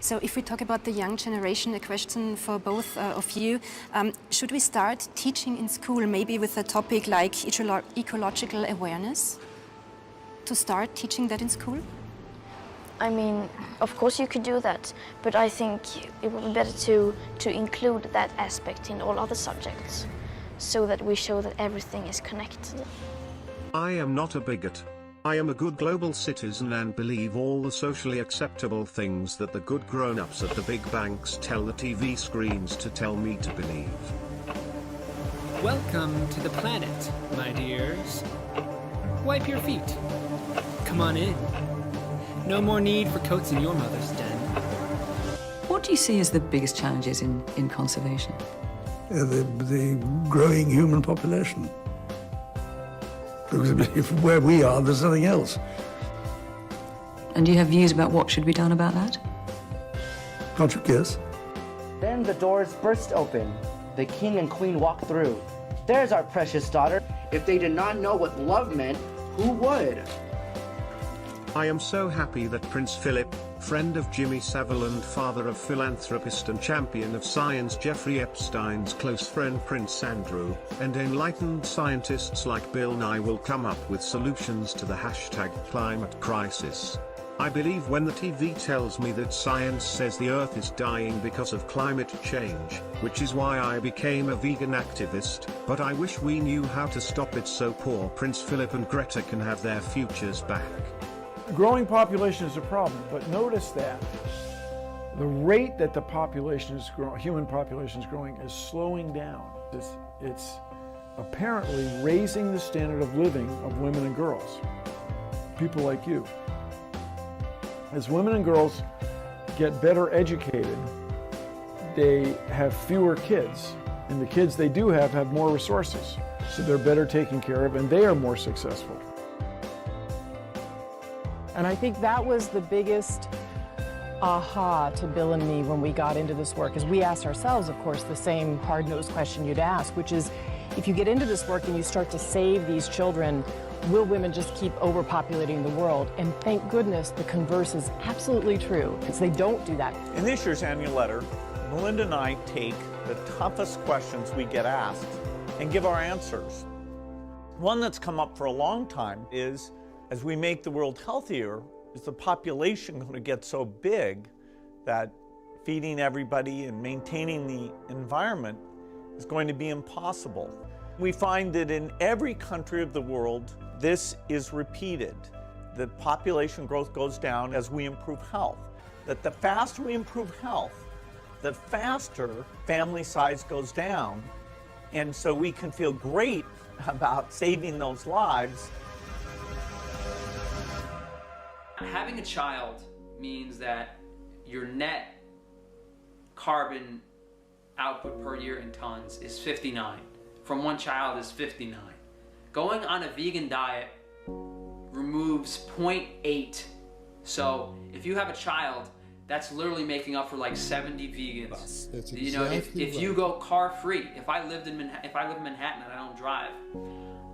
So if we talk about the young generation, a question for both of you, should we start teaching in school maybe with a topic like ecological awareness? To start teaching that in school? I mean, of course you could do that, but I think it would be better to include that aspect in all other subjects, so that we show that everything is connected. I am not a bigot. I am a good global citizen and believe all the socially acceptable things that the good grown-ups at the big banks tell the TV screens to tell me to believe. Welcome to the planet, my dears. Wipe your feet. Come on in. No more need for coats in your mother's den. What do you see as the biggest challenges in conservation? The growing human population. Because where we are, there's nothing else. And do you have views about what should be done about that? Can't you guess? Then the doors burst open. The king and queen walk through. There's our precious daughter. If they did not know what love meant, who would? I am so happy that Prince Philip, friend of Jimmy Savile and father of philanthropist and champion of science Jeffrey Epstein's close friend Prince Andrew, and enlightened scientists like Bill Nye will come up with solutions to the #climate crisis. I believe when the TV tells me that science says the Earth is dying because of climate change, which is why I became a vegan activist, but I wish we knew how to stop it so poor Prince Philip and Greta can have their futures back. Growing population is a problem, but notice that the rate that the population is growing, human population is growing, is slowing down. It's apparently raising the standard of living of women and girls, people like you. As women and girls get better educated, they have fewer kids, and the kids they do have more resources, so they're better taken care of and they are more successful. And I think that was the biggest aha to Bill and me when we got into this work, is we asked ourselves, of course, the same hard-nosed question you'd ask, which is, if you get into this work and you start to save these children, will women just keep overpopulating the world? And thank goodness the converse is absolutely true, because they don't do that. In this year's annual letter, Melinda and I take the toughest questions we get asked and give our answers. One that's come up for a long time is, as we make the world healthier, is the population going to get so big that feeding everybody and maintaining the environment is going to be impossible? We find that in every country of the world, this is repeated. The population growth goes down as we improve health. That the faster we improve health, the faster family size goes down. And so we can feel great about saving those lives. Having a child means that your net carbon output per year in tons is 59. From one child is 59. Going on a vegan diet removes 0.8. So if you have a child, that's literally making up for like 70 vegans. That's you know, if you go car free, if I live in Manhattan and I don't drive,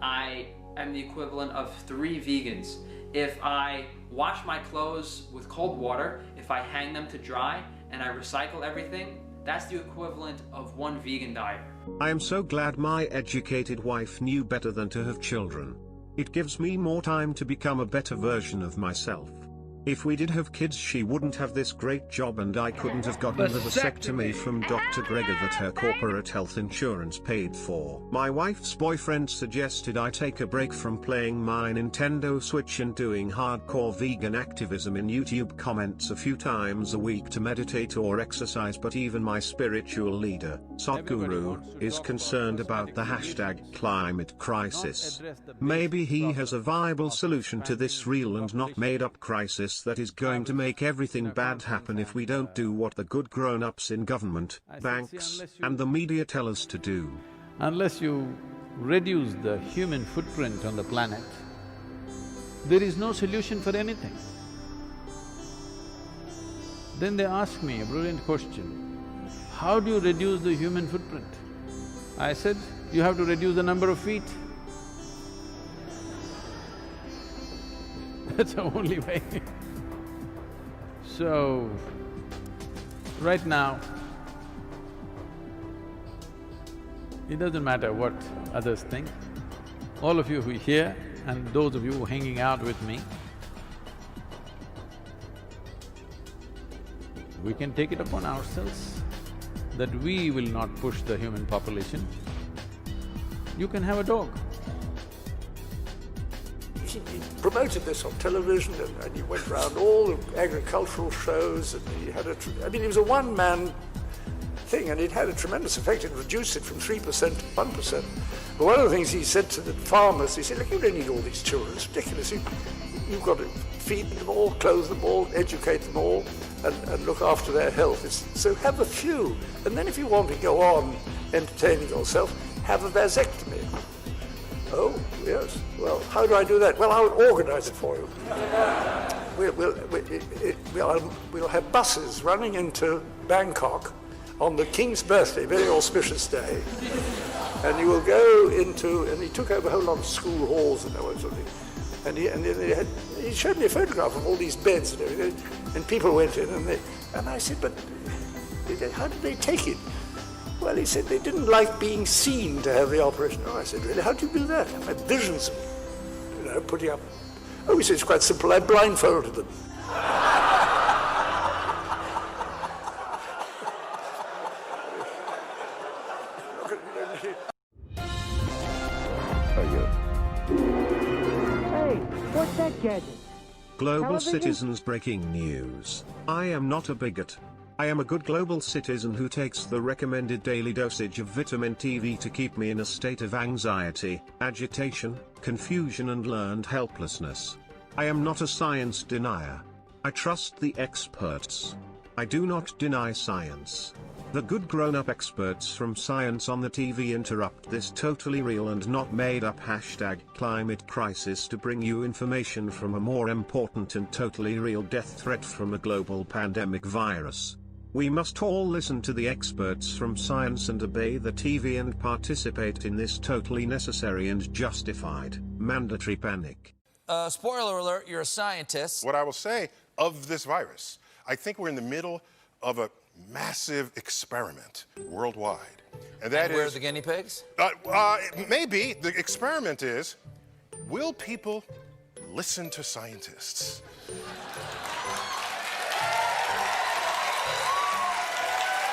I am the equivalent of 3 vegans. If I wash my clothes with cold water, if I hang them to dry, and I recycle everything, that's the equivalent of 1 vegan diet. I am so glad my educated wife knew better than to have children. It gives me more time to become a better version of myself. If we did have kids, she wouldn't have this great job and I couldn't have gotten the vasectomy from Dr. Gregor that her corporate health insurance paid for. My wife's boyfriend suggested I take a break from playing my Nintendo Switch and doing hardcore vegan activism in YouTube comments a few times a week to meditate or exercise, but even my spiritual leader, Sadhguru, is concerned about the #climate crisis. Maybe he has a viable solution to this real and not made up crisis that is going to make everything bad happen if we don't do what the good grown-ups in government, banks, and the media tell us to do. Unless you reduce the human footprint on the planet, there is no solution for anything. Then they ask me a brilliant question, how do you reduce the human footprint? I said, you have to reduce the number of feet. That's the only way. So, Right now, it doesn't matter what others think. All of you who are here and those of you who are hanging out with me, we can take it upon ourselves that we will not push the human population. You can have a dog. He promoted this on television, and he went around all the agricultural shows, and he had he was a one-man thing, and it had a tremendous effect. It reduced it from 3% to 1%. But one of the things he said to the farmers, he said, look, you don't need all these children, it's ridiculous. You've got to feed them all, clothe them all, educate them all, and look after their health. So have a few, and then if you want to go on entertaining yourself, have a vasectomy. Oh, yes. Well, how do I do that? Well, I'll organize it for you. We'll have buses running into Bangkok on the King's birthday, very auspicious day. And you will go into, and he took over a whole lot of school halls and that sort of thing. And he showed me a photograph of all these beds and everything. And people went in, and I said, but how did they take it? Well, he said they didn't like being seen to have the operation. Oh, I said, really, how do you do that? I had visions of, putting up. Oh, he said, it's quite simple, I blindfolded them. Hey, what's that gadget? Global Television? citizens breaking news. I am not a bigot. I am a good global citizen who takes the recommended daily dosage of vitamin TV to keep me in a state of anxiety, agitation, confusion and learned helplessness. I am not a science denier. I trust the experts. I do not deny science. The good grown-up experts from science on the TV interrupt this totally real and not made up #climate crisis to bring you information from a more important and totally real death threat from a global pandemic virus. We must all listen to the experts from science and obey the TV and participate in this totally necessary and justified, mandatory panic. Spoiler alert, you're a scientist. What I will say of this virus, I think we're in the middle of a massive experiment worldwide. And that where are the guinea pigs? Maybe. The experiment is, will people listen to scientists?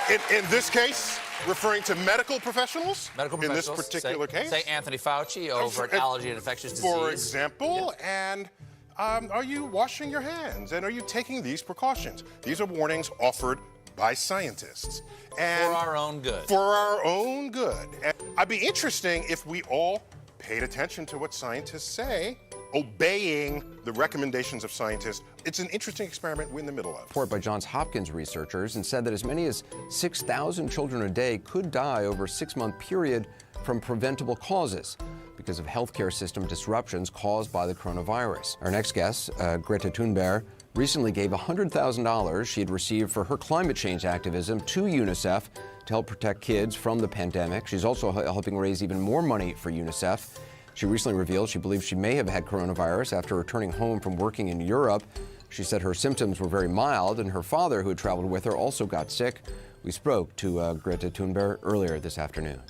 In this case, referring to medical professionals. Medical in professionals. this particular case. Say Anthony Fauci over at Allergy and Infectious Disease. For example, and are you washing your hands? And are you taking these precautions? These are warnings offered by scientists. And for our own good. For our own good. And I'd be interesting if we all paid attention to what scientists say, obeying the recommendations of scientists. It's an interesting experiment we're in the middle of. Report by Johns Hopkins researchers and said that as many as 6,000 children a day could die over a 6-month period from preventable causes because of healthcare system disruptions caused by the coronavirus. Our next guest, Greta Thunberg, recently gave $100,000 she had received for her climate change activism to UNICEF to help protect kids from the pandemic. She's also helping raise even more money for UNICEF. She recently revealed she believes she may have had coronavirus after returning home from working in Europe. She said her symptoms were very mild, and her father, who had traveled with her, also got sick. We spoke to Greta Thunberg earlier this afternoon.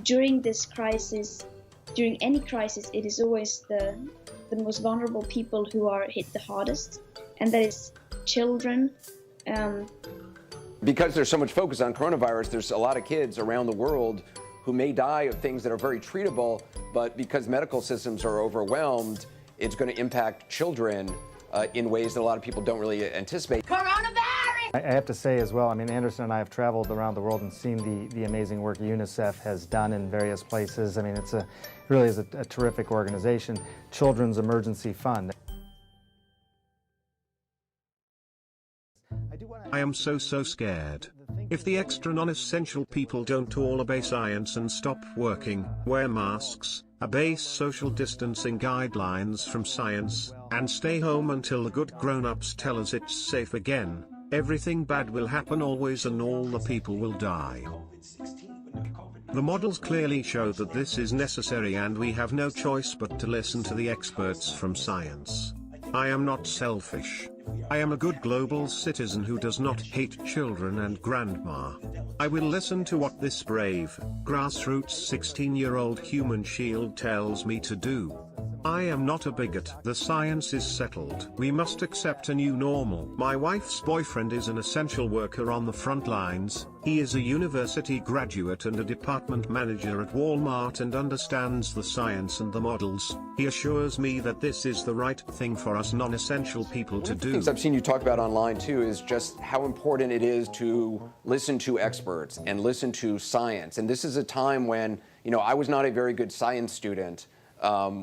During this crisis, during any crisis, it is always the most vulnerable people who are hit the hardest, and that is children. Because there's so much focus on coronavirus, there's a lot of kids around the world who may die of things that are very treatable, but because medical systems are overwhelmed, it's going to impact children in ways that a lot of people don't really anticipate. Coronavirus! I have to say as well, I mean, Anderson and I have traveled around the world and seen the amazing work UNICEF has done in various places. I mean, it really is a terrific organization. Children's Emergency Fund. I am so scared. If the extra non-essential people don't all obey science and stop working, wear masks, obey social distancing guidelines from science, and stay home until the good grown-ups tell us it's safe again, everything bad will happen always and all the people will die. The models clearly show that this is necessary and we have no choice but to listen to the experts from science. I am not selfish. I am a good global citizen who does not hate children and grandma. I will listen to what this brave, grassroots 16-year-old human shield tells me to do. I am not a bigot. The science is settled. We must accept a new normal. My wife's boyfriend is an essential worker on the front lines. He is a university graduate and a department manager at Walmart and understands the science and the models. He assures me that this is the right thing for us non-essential people to do. Things I've seen you talk about online too is just how important it is to listen to experts and listen to science. And this is a time when, I was not a very good science student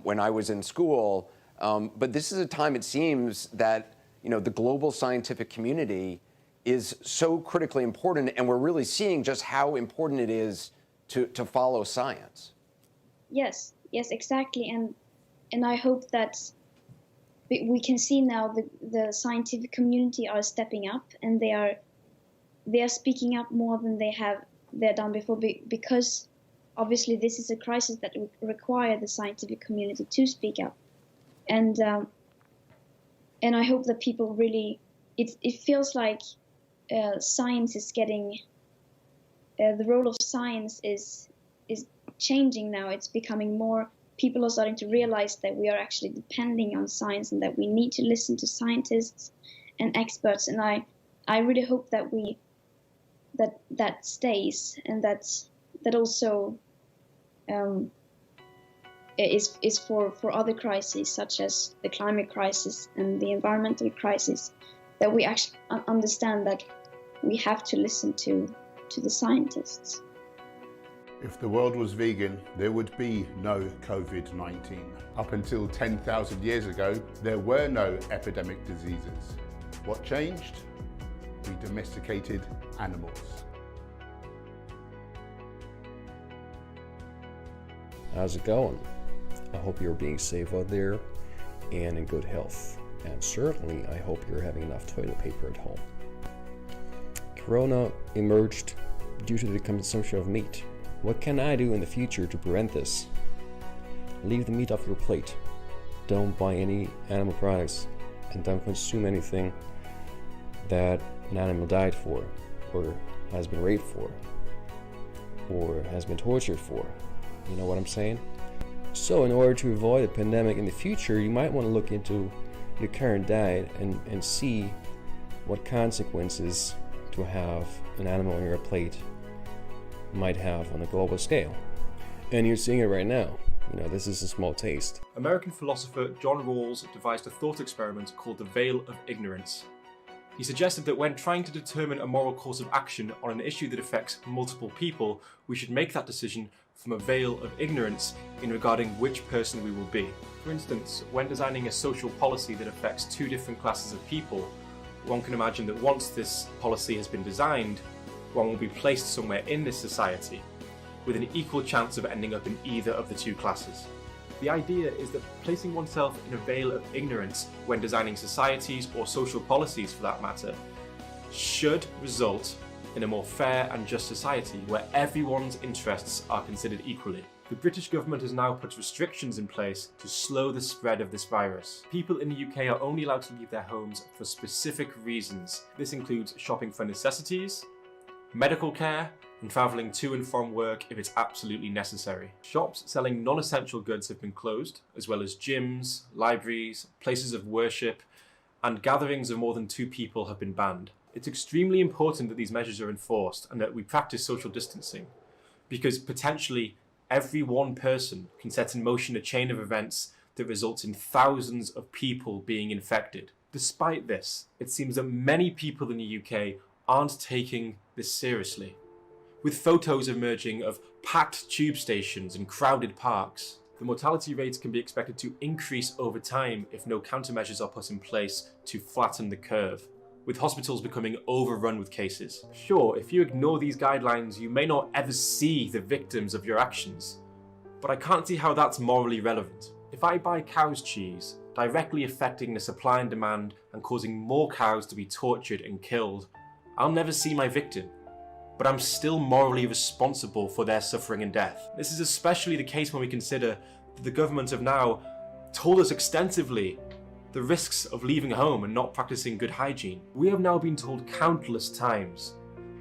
when I was in school, but this is a time, it seems, that the global scientific community is so critically important, and we're really seeing just how important it is to follow science. Yes, exactly, and I hope that we can see now the scientific community are stepping up, and they are speaking up more than they're done before, because obviously this is a crisis that require the scientific community to speak up, and I hope that people really, it feels like science is getting, the role of science is changing now. It's becoming more, people are starting to realize that we are actually depending on science and that we need to listen to scientists and experts, and I really hope that that stays, and that also is for other crises such as the climate crisis and the environmental crisis, that we actually understand that we have to listen to the scientists. If the world was vegan, there would be no COVID-19. Up until 10,000 years ago, there were no epidemic diseases. What changed? We domesticated animals. How's it going? I hope you're being safe out there and in good health. And certainly, I hope you're having enough toilet paper at home. Corona emerged due to the consumption of meat. What can I do in the future to prevent this? Leave the meat off your plate. Don't buy any animal products, and don't consume anything that an animal died for, or has been raped for, or has been tortured for. You know what I'm saying? So in order to avoid a pandemic in the future, you might want to look into your current diet and see what consequences to have an animal on your plate might have on a global scale. And you're seeing it right now. This is a small taste. American philosopher John Rawls devised a thought experiment called the Veil of Ignorance. He suggested that when trying to determine a moral course of action on an issue that affects multiple people, we should make that decision from a veil of ignorance in regarding which person we will be. For instance, when designing a social policy that affects two different classes of people, one can imagine that once this policy has been designed, one will be placed somewhere in this society with an equal chance of ending up in either of the two classes. The idea is that placing oneself in a veil of ignorance when designing societies or social policies for that matter should result in a more fair and just society where everyone's interests are considered equally. The British government has now put restrictions in place to slow the spread of this virus. People in the UK are only allowed to leave their homes for specific reasons. This includes shopping for necessities, medical care, and travelling to and from work if it's absolutely necessary. Shops selling non-essential goods have been closed, as well as gyms, libraries, places of worship, and gatherings of more than 2 people have been banned. It's extremely important that these measures are enforced and that we practice social distancing, because potentially every one person can set in motion a chain of events that results in thousands of people being infected. Despite this, it seems that many people in the UK aren't taking this seriously, with photos emerging of packed tube stations and crowded parks. The mortality rates can be expected to increase over time if no countermeasures are put in place to flatten the curve, with hospitals becoming overrun with cases. Sure, if you ignore these guidelines, you may not ever see the victims of your actions, but I can't see how that's morally relevant. If I buy cow's cheese, directly affecting the supply and demand and causing more cows to be tortured and killed, I'll never see my victim, but I'm still morally responsible for their suffering and death. This is especially the case when we consider that the government have now told us extensively the risks of leaving home and not practicing good hygiene. We have now been told countless times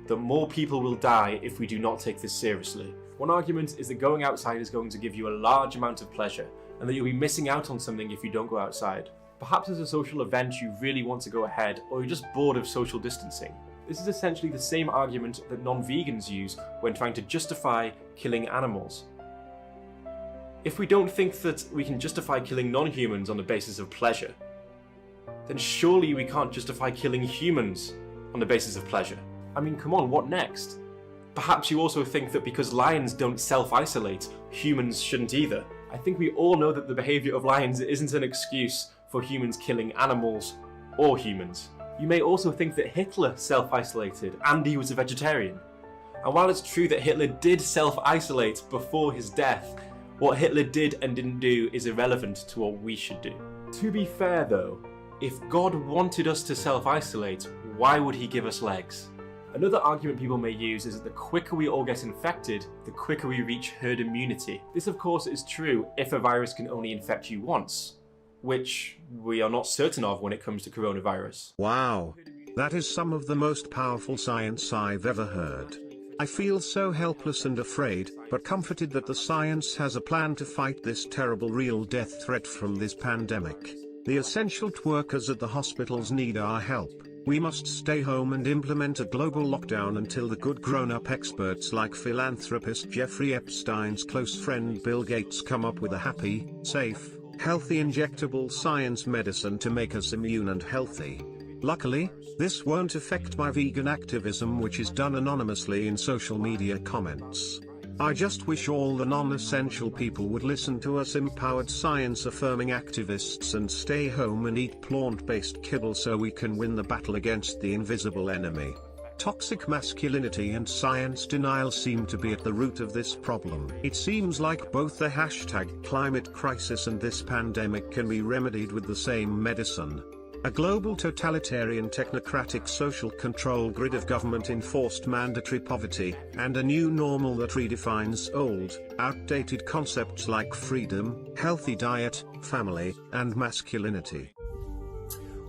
that more people will die if we do not take this seriously. One argument is that going outside is going to give you a large amount of pleasure, and that you'll be missing out on something if you don't go outside. Perhaps as a social event you really want to go ahead, or you're just bored of social distancing. This is essentially the same argument that non-vegans use when trying to justify killing animals. If we don't think that we can justify killing non-humans on the basis of pleasure, then surely we can't justify killing humans on the basis of pleasure. I mean, come on, what next? Perhaps you also think that because lions don't self-isolate, humans shouldn't either. I think we all know that the behaviour of lions isn't an excuse for humans killing animals or humans. You may also think that Hitler self-isolated and he was a vegetarian. And while it's true that Hitler did self-isolate before his death, what Hitler did and didn't do is irrelevant to what we should do. To be fair though, if God wanted us to self-isolate, why would he give us legs? Another argument people may use is that the quicker we all get infected, the quicker we reach herd immunity. This of course is true if a virus can only infect you once, which we are not certain of when it comes to coronavirus. Wow. That is some of the most powerful science I've ever heard. I feel so helpless and afraid, but comforted that the science has a plan to fight this terrible real death threat from this pandemic. The essential workers at the hospitals need our help. We must stay home and implement a global lockdown until the good grown-up experts like philanthropist Jeffrey Epstein's close friend Bill Gates come up with a happy, safe, healthy injectable science medicine to make us immune and healthy. Luckily, this won't affect my vegan activism, which is done anonymously in social media comments. I just wish all the non-essential people would listen to us empowered science-affirming activists and stay home and eat plant-based kibble so we can win the battle against the invisible enemy. Toxic masculinity and science denial seem to be at the root of this problem. It seems like both the hashtag climate crisis and this pandemic can be remedied with the same medicine. A global totalitarian technocratic social control grid of government-enforced mandatory poverty, and a new normal that redefines old, outdated concepts like freedom, healthy diet, family, and masculinity.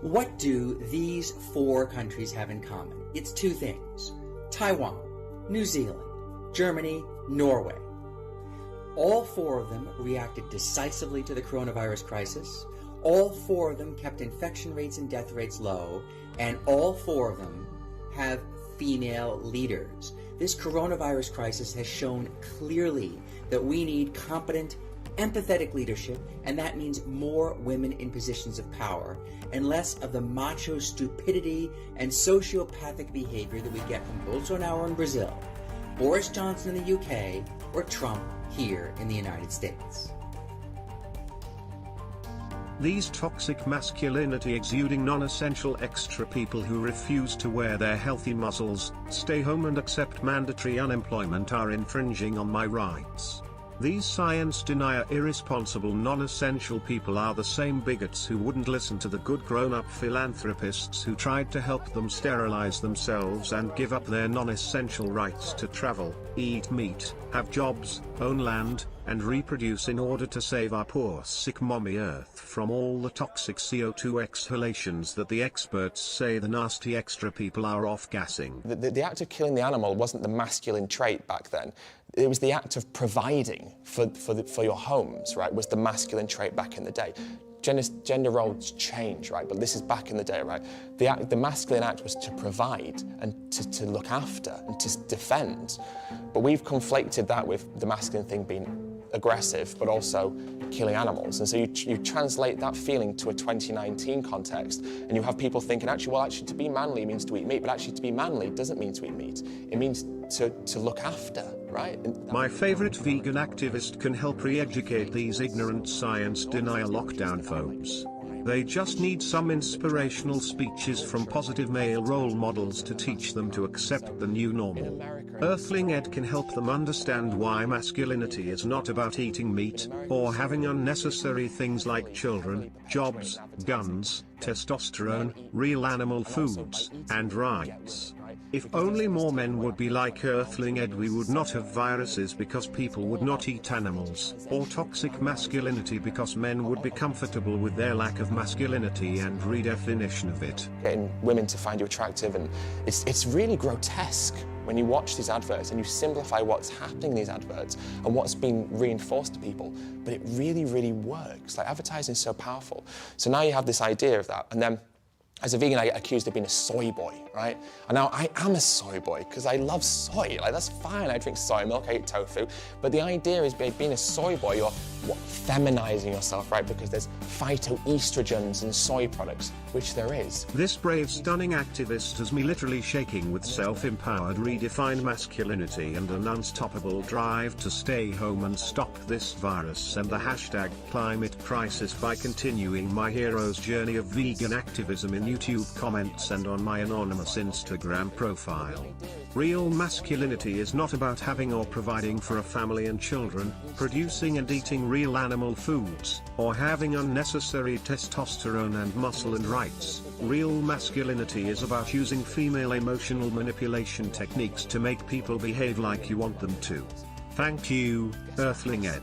What do these 4 countries have in common? It's 2 things: Taiwan, New Zealand, Germany, Norway. All 4 of them reacted decisively to the coronavirus crisis. All 4 of them kept infection rates and death rates low, and all 4 of them have female leaders. This coronavirus crisis has shown clearly that we need competent, empathetic leadership, and that means more women in positions of power, and less of the macho stupidity and sociopathic behavior that we get from Bolsonaro in Brazil, Boris Johnson in the UK, or Trump here in the United States. These toxic masculinity exuding non-essential extra people who refuse to wear their healthy muscles, stay home and accept mandatory unemployment are infringing on my rights. These science denier irresponsible non-essential people are the same bigots who wouldn't listen to the good grown-up philanthropists who tried to help them sterilize themselves and give up their non-essential rights to travel, eat meat, have jobs, own land, and reproduce in order to save our poor sick mommy Earth from all the toxic CO2 exhalations that the experts say the nasty extra people are off-gassing. The act of killing the animal wasn't the masculine trait back then. It was the act of providing for your homes, right, was the masculine trait back in the day. Gender roles change, right, but this is back in the day, right? The masculine act was to provide and to look after and to defend. But we've conflated that with the masculine thing being aggressive, but also killing animals. And so you translate that feeling to a 2019 context, and you have people thinking, actually, to be manly means to eat meat, but actually to be manly doesn't mean to eat meat. It means to look after, right? My favorite vegan activist can help re-educate these ignorant science denial lockdown phobes. They just need some inspirational speeches from positive male role models to teach them to accept the new normal. Earthling Ed can help them understand why masculinity is not about eating meat, or having unnecessary things like children, jobs, guns, testosterone, real animal foods, and rights. If only more men would be like Earthling Ed, we would not have viruses because people would not eat animals, or toxic masculinity because men would be comfortable with their lack of masculinity and redefinition of it. Getting women to find you attractive, and it's really grotesque when you watch these adverts and you simplify what's happening in these adverts and what's being reinforced to people, but it really, really works. Like, advertising is so powerful. So now you have this idea of that, and then as a vegan, I get accused of being a soy boy, right? And now I am a soy boy because I love soy. Like, that's fine. I drink soy milk, I eat tofu. But the idea is being a soy boy, you're feminizing yourself, right? Because there's phytoestrogens in soy products, which there is. This brave, stunning activist has me literally shaking with self-empowered, redefined masculinity and an unstoppable drive to stay home and stop this virus and the hashtag climate crisis by continuing my hero's journey of vegan activism in YouTube comments and on my anonymous Instagram profile. Real masculinity is not about having or providing for a family and children, producing and eating real animal foods, or having unnecessary testosterone and muscle and rights. Real masculinity is about using female emotional manipulation techniques to make people behave like you want them to. Thank you, Earthling Ed.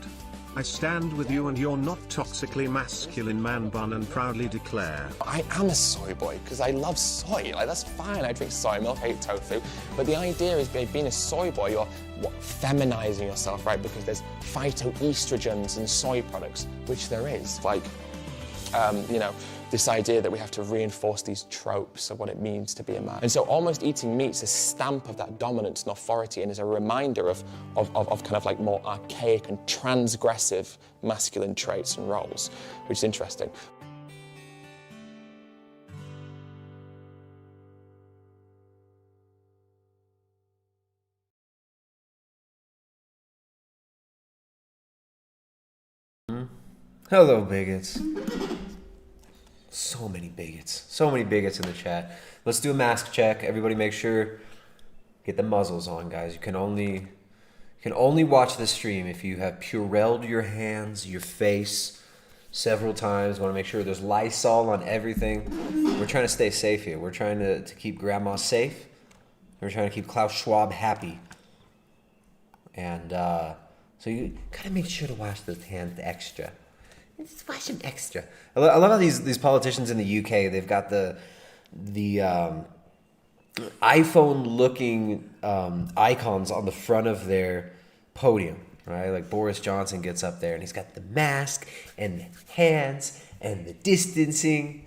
I stand with you and your not toxically masculine man bun and proudly declare, I am a soy boy because I love soy. Like, that's fine. I drink soy milk, I eat tofu. But the idea is being a soy boy, you're feminizing yourself, right? Because there's phytoestrogens in soy products, which there is. Like, you know, this idea that we have to reinforce these tropes of what it means to be a man. And so almost eating meat's a stamp of that dominance and authority, and is a reminder of kind of like more archaic and transgressive masculine traits and roles, which is interesting. Hello, bigots. So many bigots in the chat. Let's do a mask check. Everybody make sure, get the muzzles on, guys. You can only watch the stream if you have Purelled your hands, your face several times. Want to make sure there's Lysol on everything. We're trying to stay safe here. We're trying to keep grandma safe. We're trying to keep Klaus Schwab happy. And so you gotta make sure to wash those hands extra. Just wash them extra. I love how these politicians in the UK, they've got the iPhone-looking icons on the front of their podium, right? Like Boris Johnson gets up there and he's got the mask and the hands and the distancing.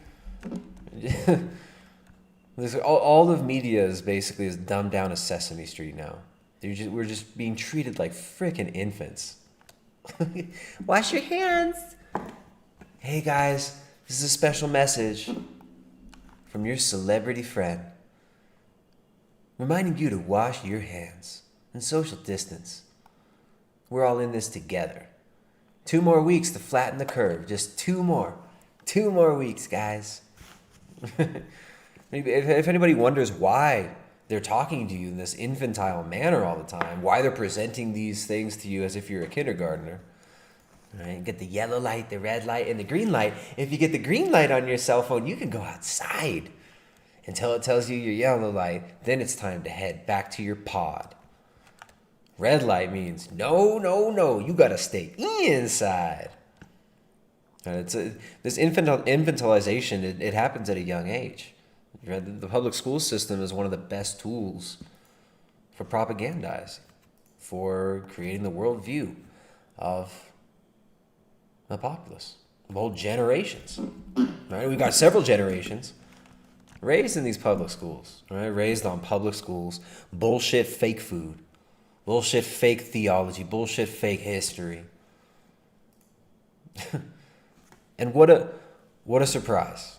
All of media is basically as dumbed down as Sesame Street now. We're just being treated like frickin' infants. Wash your hands. Hey guys, this is a special message from your celebrity friend, reminding you to wash your hands and social distance. We're all in this together. 2 more weeks to flatten the curve. Just 2 more. 2 more weeks, guys. If anybody wonders why they're talking to you in this infantile manner all the time, why they're presenting these things to you as if you're a kindergartner, right? Get the yellow light, the red light, and the green light. If you get the green light on your cell phone, you can go outside until it tells you your yellow light. Then it's time to head back to your pod. Red light means no, you gotta stay inside. This infantilization, it happens at a young age. The public school system is one of the best tools for propagandizing, for creating the worldview of the populace, of whole generations. Right? We've got several generations raised in these public schools, right? Raised on public schools, bullshit fake food, bullshit fake theology, bullshit fake history. And what a surprise.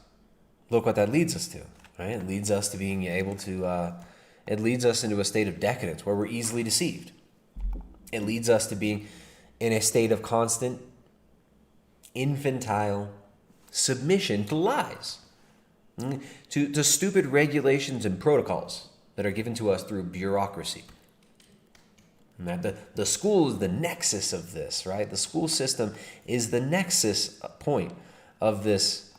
Look what that leads us to, right? It leads us to being able to, it leads us into a state of decadence where we're easily deceived. It leads us to being in a state of constant infantile submission to lies, to stupid regulations and protocols that are given to us through bureaucracy. And the school is the nexus of this, right? The school system is the nexus point of this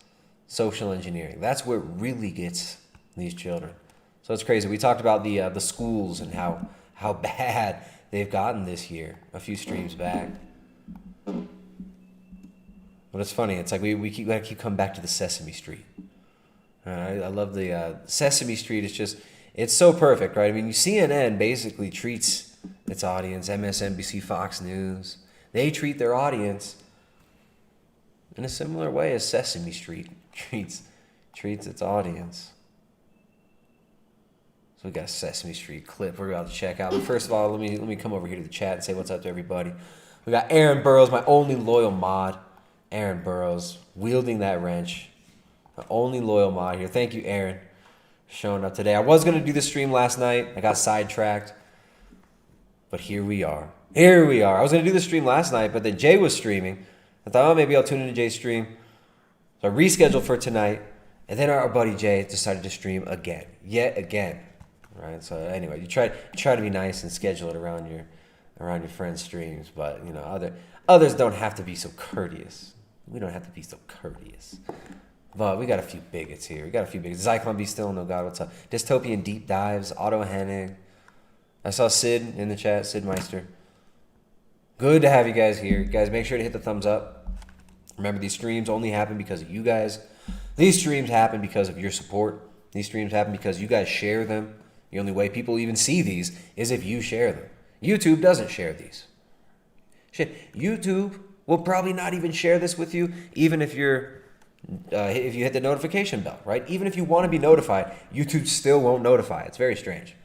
social engineering. That's where it really gets these children. So it's crazy. We talked about the schools and how bad they've gotten this year a few streams back. But it's funny. It's like we gotta keep coming back to the Sesame Street. I love the Sesame Street. It's so perfect, right? I mean, CNN basically treats its audience, MSNBC, Fox News, they treat their audience in a similar way as Sesame Street treats its audience. So we got a Sesame Street clip we're about to check out. But first of all, let me come over here to the chat and say what's up to everybody. We got Aaron Burrows, my only loyal mod. Aaron Burrows wielding that wrench. The only loyal mod here. Thank you, Aaron, for showing up today. I was going to do the stream last night. I got sidetracked. But here we are. Here we are. I was going to do the stream last night, but then Jay was streaming. I thought, oh, maybe I'll tune into Jay's stream. So I rescheduled for tonight. And then our buddy Jay decided to stream again. Yet again. Right? So anyway, you try to be nice and schedule it around your friends' streams. But, you know, others don't have to be so courteous. We don't have to be so courteous. But we got a few bigots here. We got a few bigots. Zyklon Be Still, No God, what's up? Dystopian Deep Dives, Otto Hennig. I saw Sid in the chat, Sid Meister. Good to have you guys here. Guys, make sure to hit the thumbs up. Remember, these streams only happen because of you guys. These streams happen because of your support. These streams happen because you guys share them. The only way people even see these is if you share them. YouTube doesn't share these. Shit, YouTube will probably not even share this with you, even if you hit the notification bell, right? Even if you want to be notified, YouTube still won't notify. It's very strange.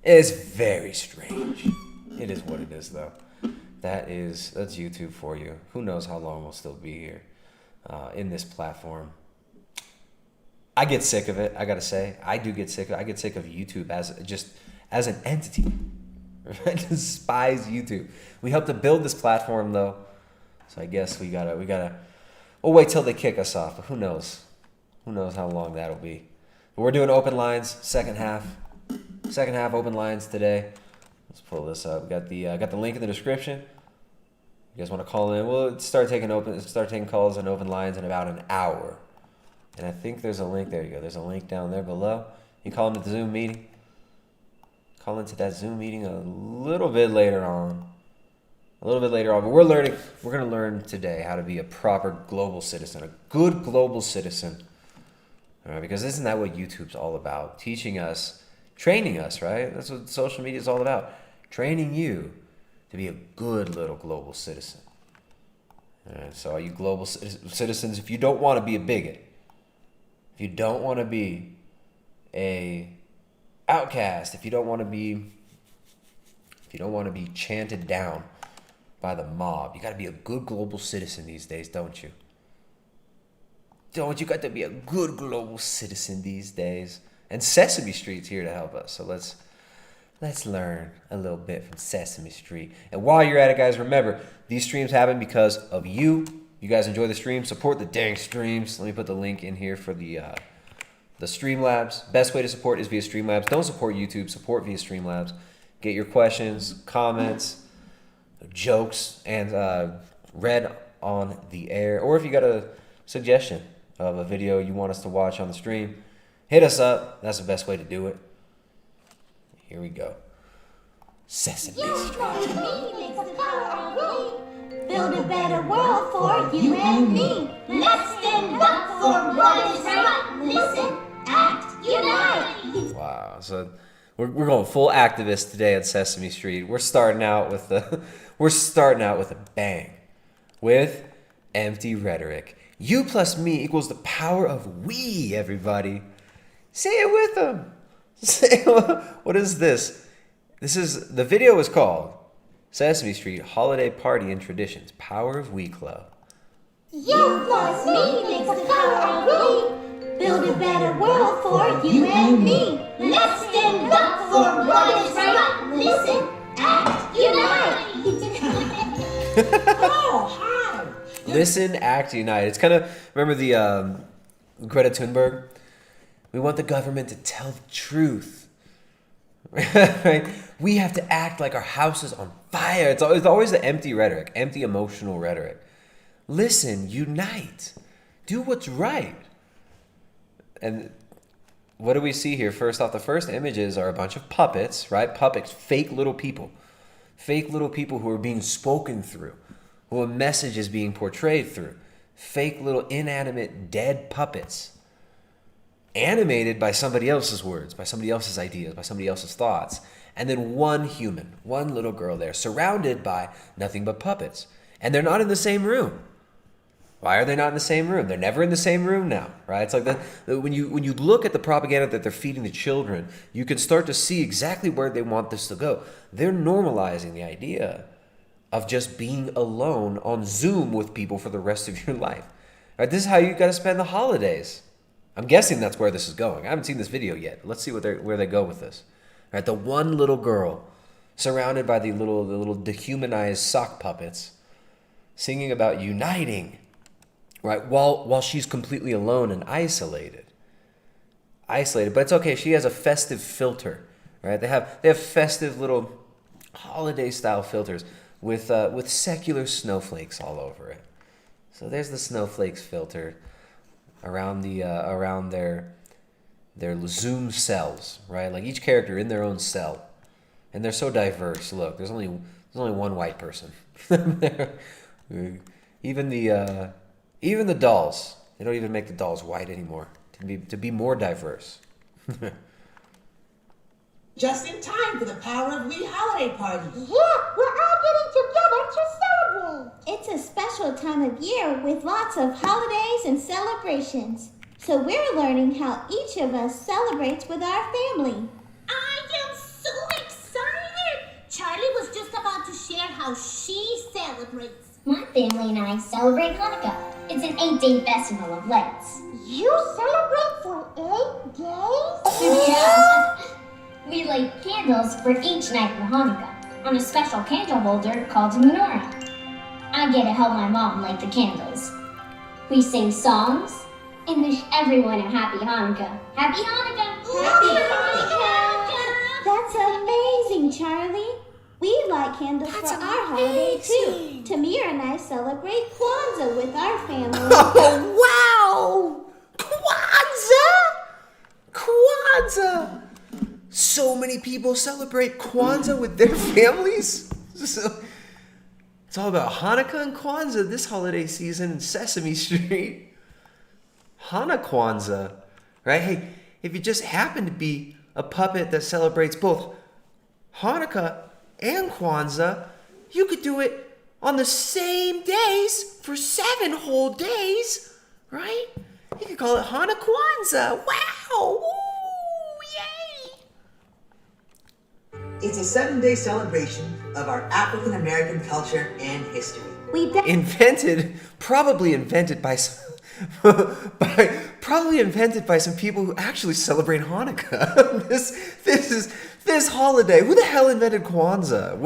It's very strange. It is what it is, though. That's YouTube for you. Who knows how long we'll still be here in this platform. I get sick of it, I gotta say. I get sick of YouTube as an entity. I despise YouTube. We helped to build this platform, though. So I guess we gotta we'll wait till they kick us off, but who knows? Who knows how long that'll be. But we're doing open lines, second half open lines today. Let's pull this up. We got the link in the description. You guys want to call in? We'll start taking calls and open lines in about an hour. And I think there's a link. There you go. There's a link down there below. You call into the Zoom meeting. Call into that Zoom meeting a little bit later on. But we're going to learn today how to be a proper global citizen, a good global citizen. All right, because isn't that what YouTube's all about? Teaching us, training us, right? That's what social media is all about. Training you to be a good little global citizen. All right, so all you global citizens, if you don't want to be a bigot, if you don't want to be a outcast, if you don't want to be chanted down by the mob, you got to be a good global citizen these days, don't you? You got to be a good global citizen these days. And Sesame Street's here to help us. So let's learn a little bit from Sesame Street. And while you're at it, guys, remember, these streams happen because of you. You guys enjoy the stream. Support the dang streams. Let me put the link in here for the Streamlabs. Best way to support is via Streamlabs. Don't support YouTube. Support via Streamlabs. Get your questions, comments, jokes, and read on the air. Or if you got a suggestion of a video you want us to watch on the stream, hit us up. That's the best way to do it. Here we go. Sesame Street. Build a better world for you and me. Let's stand up for what is right. Listen, act, unite. Wow. So we're going full activist today at Sesame Street. We're starting out with a bang, with empty rhetoric. You plus me equals the power of we, everybody. Say it with them. What is this? The video is called Sesame Street Holiday Party and Traditions, Power of We Club. You plus me makes the power of we. Build a better world for you and me. Let's stand up for what is right. Listen, act, unite. Oh, hi. Listen, act, unite. It's kind of, remember the Greta Thunberg? We want the government to tell the truth. Right? We have to act like our house is on fire. It's always the empty rhetoric, empty emotional rhetoric. Listen, unite. Do what's right. And what do we see here? First off, the first images are a bunch of puppets, right? Puppets, fake little people who are being spoken through, who a message is being portrayed through. Fake little inanimate dead puppets, animated by somebody else's words, by somebody else's ideas, by somebody else's thoughts. And then one human, one little girl there, surrounded by nothing but puppets. And they're not in the same room. Why are they not in the same room? They're never in the same room now, right? It's like when you look at the propaganda that they're feeding the children, you can start to see exactly where they want this to go. They're normalizing the idea of just being alone on Zoom with people for the rest of your life. Right? This is how you got to spend the holidays. I'm guessing that's where this is going. I haven't seen this video yet. Let's see where they go with this. Right? The one little girl surrounded by the little dehumanized sock puppets singing about uniting. Right, while she's completely alone and isolated, but it's okay. She has a festive filter, right? They have festive little holiday style filters with secular snowflakes all over it. So there's the snowflakes filter around their Zoom cells, right? Like each character in their own cell, and they're so diverse. Look, there's only one white person. Even the dolls, they don't even make the dolls white anymore to be more diverse. Just in time for the Power of We holiday party. Yeah, we're all getting together to celebrate. It's a special time of year with lots of holidays and celebrations. So we're learning how each of us celebrates with our family. I am so excited! Charlie was just about to share how she celebrates. My family and I celebrate Hanukkah. It's an 8-day festival of lights. You celebrate for 8 days? Yeah. We light candles for each night for Hanukkah on a special candle holder called a menorah. I get to help my mom light the candles. We sing songs and wish everyone a happy Hanukkah. Happy Hanukkah! Happy Hanukkah! That's amazing, Charlie. We light candles for our holiday too. Tamir and I celebrate Kwanzaa with our family. Oh, wow! Kwanzaa! So many people celebrate Kwanzaa with their families. So, it's all about Hanukkah and Kwanzaa this holiday season in Sesame Street. Kwanzaa, right? Hey, if you just happen to be a puppet that celebrates both Hanukkah and Kwanzaa, you could do it on the same days for 7 whole days, right? You could call it Kwanzaa. Wow! Ooh, yay! It's a 7-day celebration of our African American culture and history. Probably invented by some people who actually celebrate Hanukkah. This holiday. Who the hell invented Kwanzaa?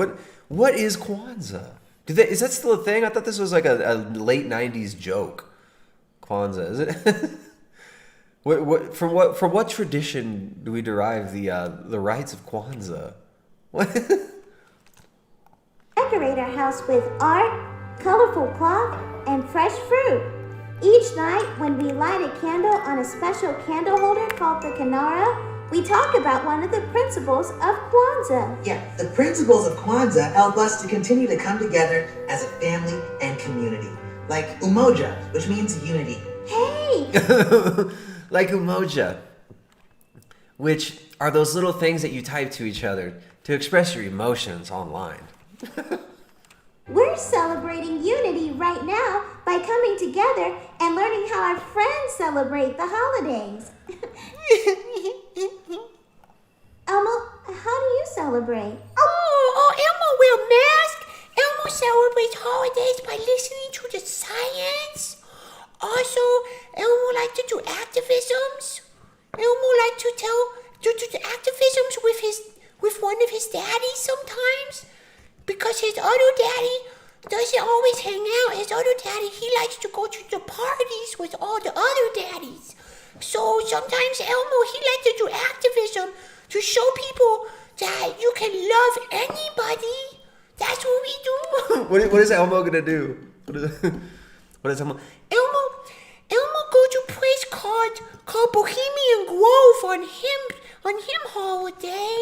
What is Kwanzaa? Is that still a thing? I thought this was like a late 90s joke. Kwanzaa, is it? From what tradition do we derive the rites of Kwanzaa? Decorate our house with art, colorful cloth, and fresh fruit. Each night, when we light a candle on a special candle holder called the Kinara, we talk about one of the principles of Kwanzaa. Yeah, the principles of Kwanzaa help us to continue to come together as a family and community. Like umoja, which means unity. Hey! Like umoja, which are those little things that you type to each other to express your emotions online. We're celebrating unity right now by coming together and learning how our friends celebrate the holidays. Elmo, how do you celebrate? Elmo wear mask. Elmo celebrates holidays by listening to the science. Also, Elmo like to do activisms. Elmo like to do the activisms with one of his daddies sometimes. Because his other daddy doesn't always hang out. His other daddy, he likes to go to the parties with all the other daddies. So sometimes Elmo, he likes to do activism to show people that you can love anybody. That's what we do. What is Elmo gonna do? What is Elmo? Elmo go to place called Bohemian Grove on him holiday.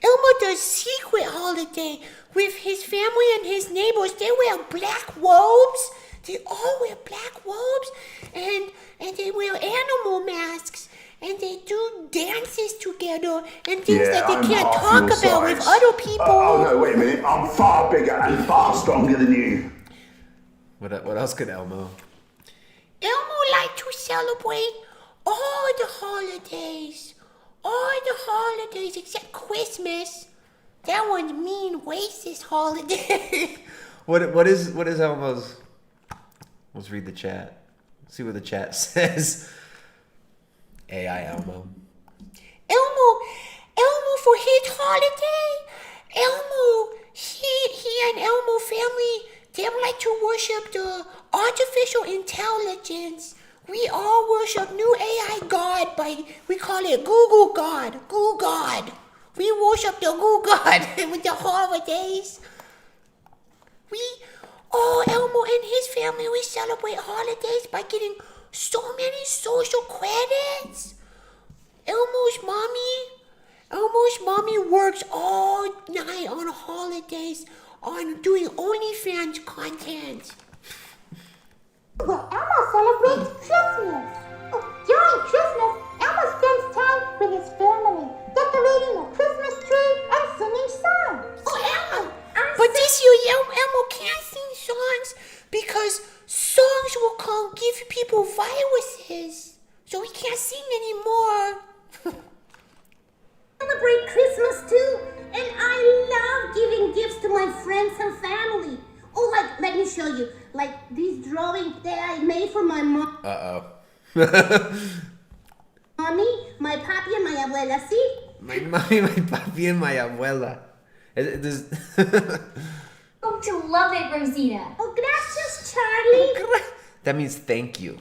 Elmo does secret holiday with his family and his neighbors. They wear black robes. They all wear black robes, and they wear animal masks, and they do dances together and things that they can't talk about with other people. Oh no, wait a minute. I'm far bigger and far stronger than you. What else could Elmo? Elmo likes to celebrate all the holidays. All the holidays except Christmas. That one's mean, racist holiday. What is Elmo's? Let's read the chat. See what the chat says. AI Elmo. Elmo for his holiday. Elmo, he and Elmo family, they like to worship the artificial intelligence. We all worship new AI God we call it Google God. Google God. We worship the Google God with the holidays. Elmo and his family, we celebrate holidays by getting so many social credits. Elmo's mommy works all night on holidays on doing OnlyFans content. Well, Elmo celebrates Christmas. During Christmas, Elmo spends time with his family, decorating a Christmas tree and singing songs. Elmo! But this year, Elmo can't sing songs because songs will give people viruses. So he can't sing anymore. Celebrate Christmas too, and I love giving gifts to my friends and family. Let me show you. Like these drawings that I made for my mom. Mommy, my papi, and my abuela, see? My mommy, my papi, and my abuela. Hope to love it, Rosita. Oh, gracias, Charlie. That means thank you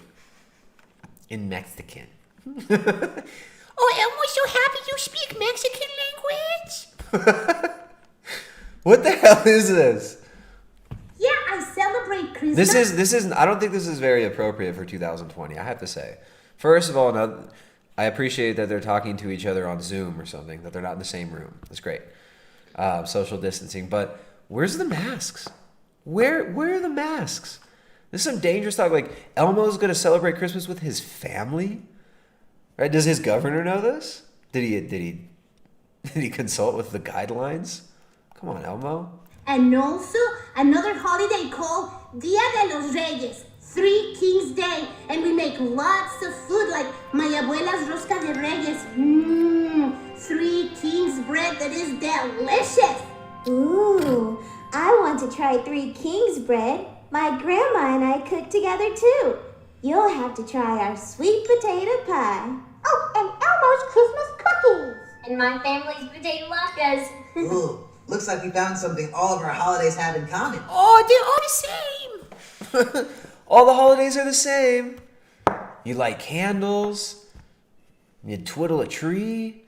in Mexican. Elmo's so happy you speak Mexican language. What the hell is this? Yeah, I celebrate Christmas. This is I don't think this is very appropriate for 2020, I have to say. First of all, I appreciate that they're talking to each other on Zoom or something, that they're not in the same room. That's great. Social distancing, but where's the masks? Where are the masks? This is some dangerous talk. Like Elmo's gonna celebrate Christmas with his family, right? Does his governor know this? Did he consult with the guidelines? Come on, Elmo. And also another holiday called Dia de los Reyes, Three Kings Day, and we make lots of food like my abuela's rosca de reyes. Three Kings bread that is delicious. Ooh, I want to try Three Kings bread. My grandma and I cook together too. You'll have to try our sweet potato pie. Oh, and Elmo's Christmas cookies. And my family's potato latkes. Ooh, looks like we found something all of our holidays have in common. They're all the same. All the holidays are the same. You light candles. You twiddle a tree.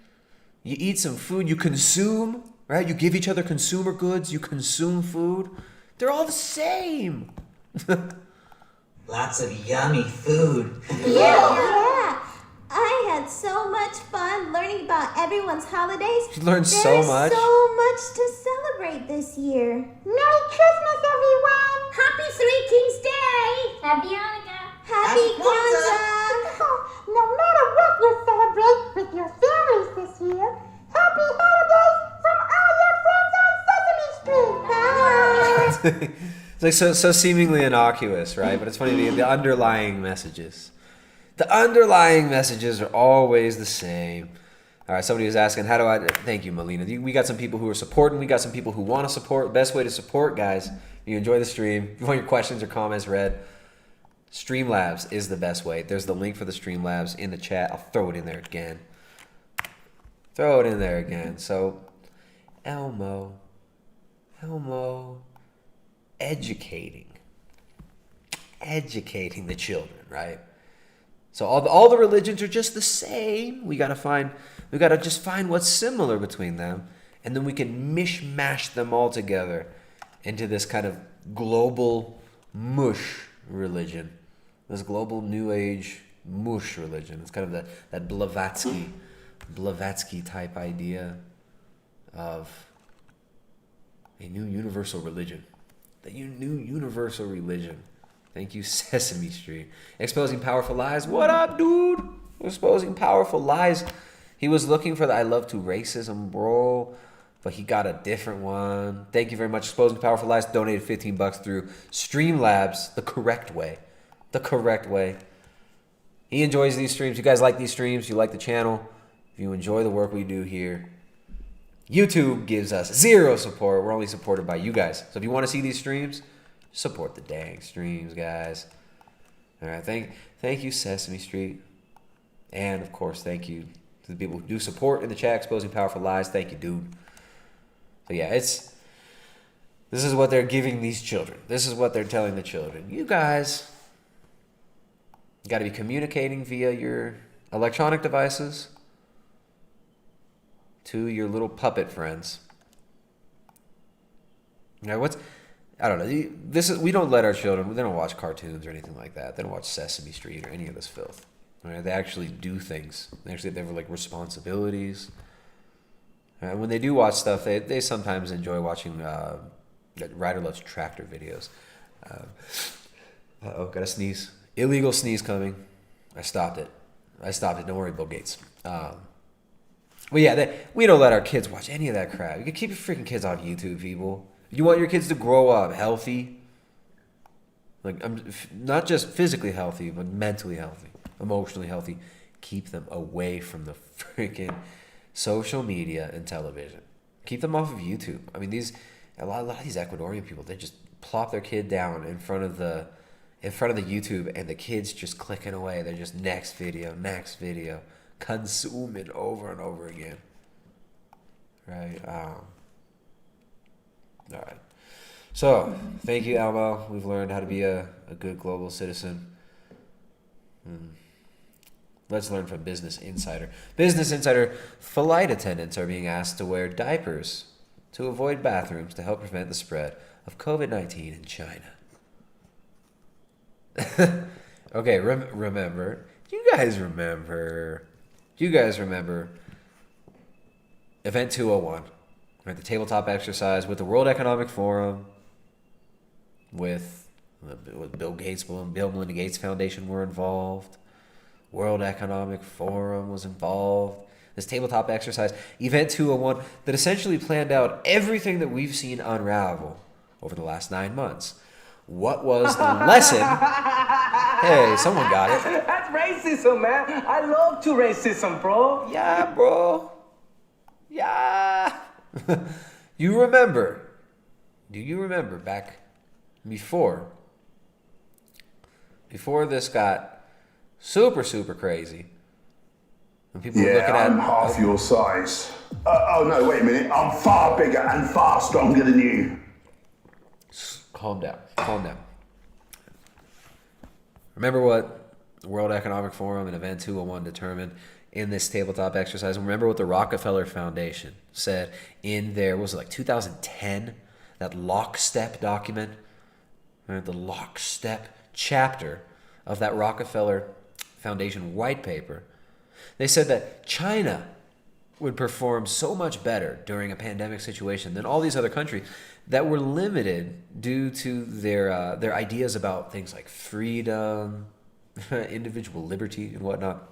You eat some food. You consume, right? You give each other consumer goods. You consume food. They're all the same. Lots of yummy food. Yeah. I had so much fun learning about everyone's holidays. You learned so much. There's so much to celebrate this year. Merry Christmas, everyone. Happy Three Kings Day. Happy Hanukkah. Happy Kwanzaa. No matter what you celebrate with your families this year, happy holidays from all your friends on Sesame Street. Bye. It's like so seemingly innocuous, right? But it's funny, the underlying messages. The underlying messages are always the same. All right, somebody was asking, how do I... Thank you, Melina. We got some people who are supporting. We got some people who want to support. Best way to support, guys, if you enjoy the stream, if you want your questions or comments read, Streamlabs is the best way. There's the link for the Streamlabs in the chat. I'll throw it in there again. So, Elmo, educating the children, right? So all the religions are just the same. We gotta just find what's similar between them, and then we can mishmash them all together into this kind of global mush religion, this global new age mush religion. It's kind of that Blavatsky type idea of a new universal religion. The new universal religion. Thank you, Sesame Street. Exposing powerful lies. What up, dude? Exposing powerful lies. He was looking for the I love to racism, bro, but he got a different one. Thank you very much. Exposing powerful lies. Donated $15 through Streamlabs, the correct way. The correct way. He enjoys these streams. You guys like these streams? You like the channel? If you enjoy the work we do here, YouTube gives us zero support. We're only supported by you guys. So if you want to see these streams, support the dang streams, guys. All right, thank you, Sesame Street. And, of course, thank you to the people who do support in the chat, exposing powerful lies. Thank you, dude. So, yeah, this is what they're giving these children. This is what they're telling the children. You guys got to be communicating via your electronic devices to your little puppet friends. Now, I don't know. We don't let our children, they don't watch cartoons or anything like that. They don't watch Sesame Street or any of this filth. Right? They actually do things. They have like responsibilities. And when they do watch stuff, they sometimes enjoy watching Ryder Loves Tractor videos. Uh-oh, gotta sneeze. Illegal sneeze coming. I stopped it. Don't worry, Bill Gates. But yeah, we don't let our kids watch any of that crap. You can keep your freaking kids off YouTube, people. You want your kids to grow up healthy, like not just physically healthy, but mentally healthy, emotionally healthy. Keep them away from the freaking social media and television. Keep them off of YouTube. I mean, a lot of these Ecuadorian people, they just plop their kid down in front of the YouTube, and the kid's just clicking away. They're just next video, consuming over and over again. Right. All right. So, thank you, Elmo. We've learned how to be a good global citizen. Let's learn from Business Insider. Business Insider, flight attendants are being asked to wear diapers to avoid bathrooms to help prevent the spread of COVID-19 in China. Okay, remember. Do you guys remember Event 201? Right, the tabletop exercise with the World Economic Forum, with Bill Gates, Bill and Melinda Gates Foundation were involved. World Economic Forum was involved. This tabletop exercise, Event 201, that essentially planned out everything that we've seen unravel over the last 9 months. What was the lesson? Hey, someone got it. That's racism, man. I love to racism, bro. Yeah, bro. Yeah. You remember? Do you remember back before this got super crazy? When people were looking at, I'm half your size. Oh no, wait a minute. I'm far bigger and far stronger than you. Calm down. Remember what the World Economic Forum and Event 201 determined in this tabletop exercise? Remember what the Rockefeller Foundation said in their, what was it, like 2010? That lockstep document? Right, the lockstep chapter of that Rockefeller Foundation white paper. They said that China would perform so much better during a pandemic situation than all these other countries that were limited due to their ideas about things like freedom, individual liberty, and whatnot.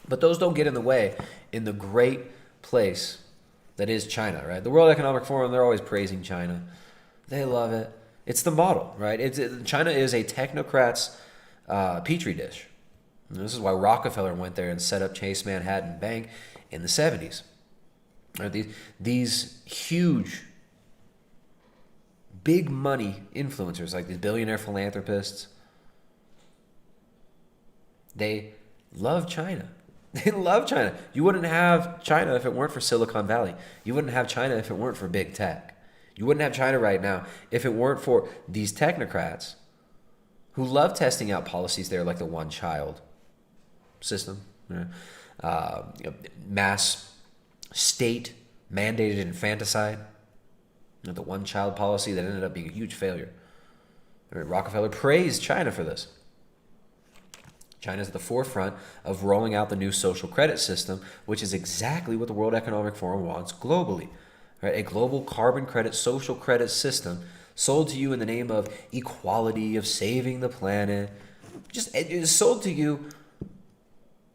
But those don't get in the way in the great place that is China, right? The World Economic Forum, they're always praising China. They love it. It's the model, right? China is a technocrat's petri dish. And this is why Rockefeller went there and set up Chase Manhattan Bank in the 70s. Right? These huge, big money influencers, like these billionaire philanthropists, they love China. They love China. You wouldn't have China if it weren't for Silicon Valley. You wouldn't have China if it weren't for big tech. You wouldn't have China right now if it weren't for these technocrats who love testing out policies there, like the one-child system, mass state mandated infanticide, the one-child policy that ended up being a huge failure. Rockefeller praised China for this. China's at the forefront of rolling out the new social credit system, which is exactly what the World Economic Forum wants globally. Right? A global carbon credit, social credit system sold to you in the name of equality, of saving the planet. It is sold to you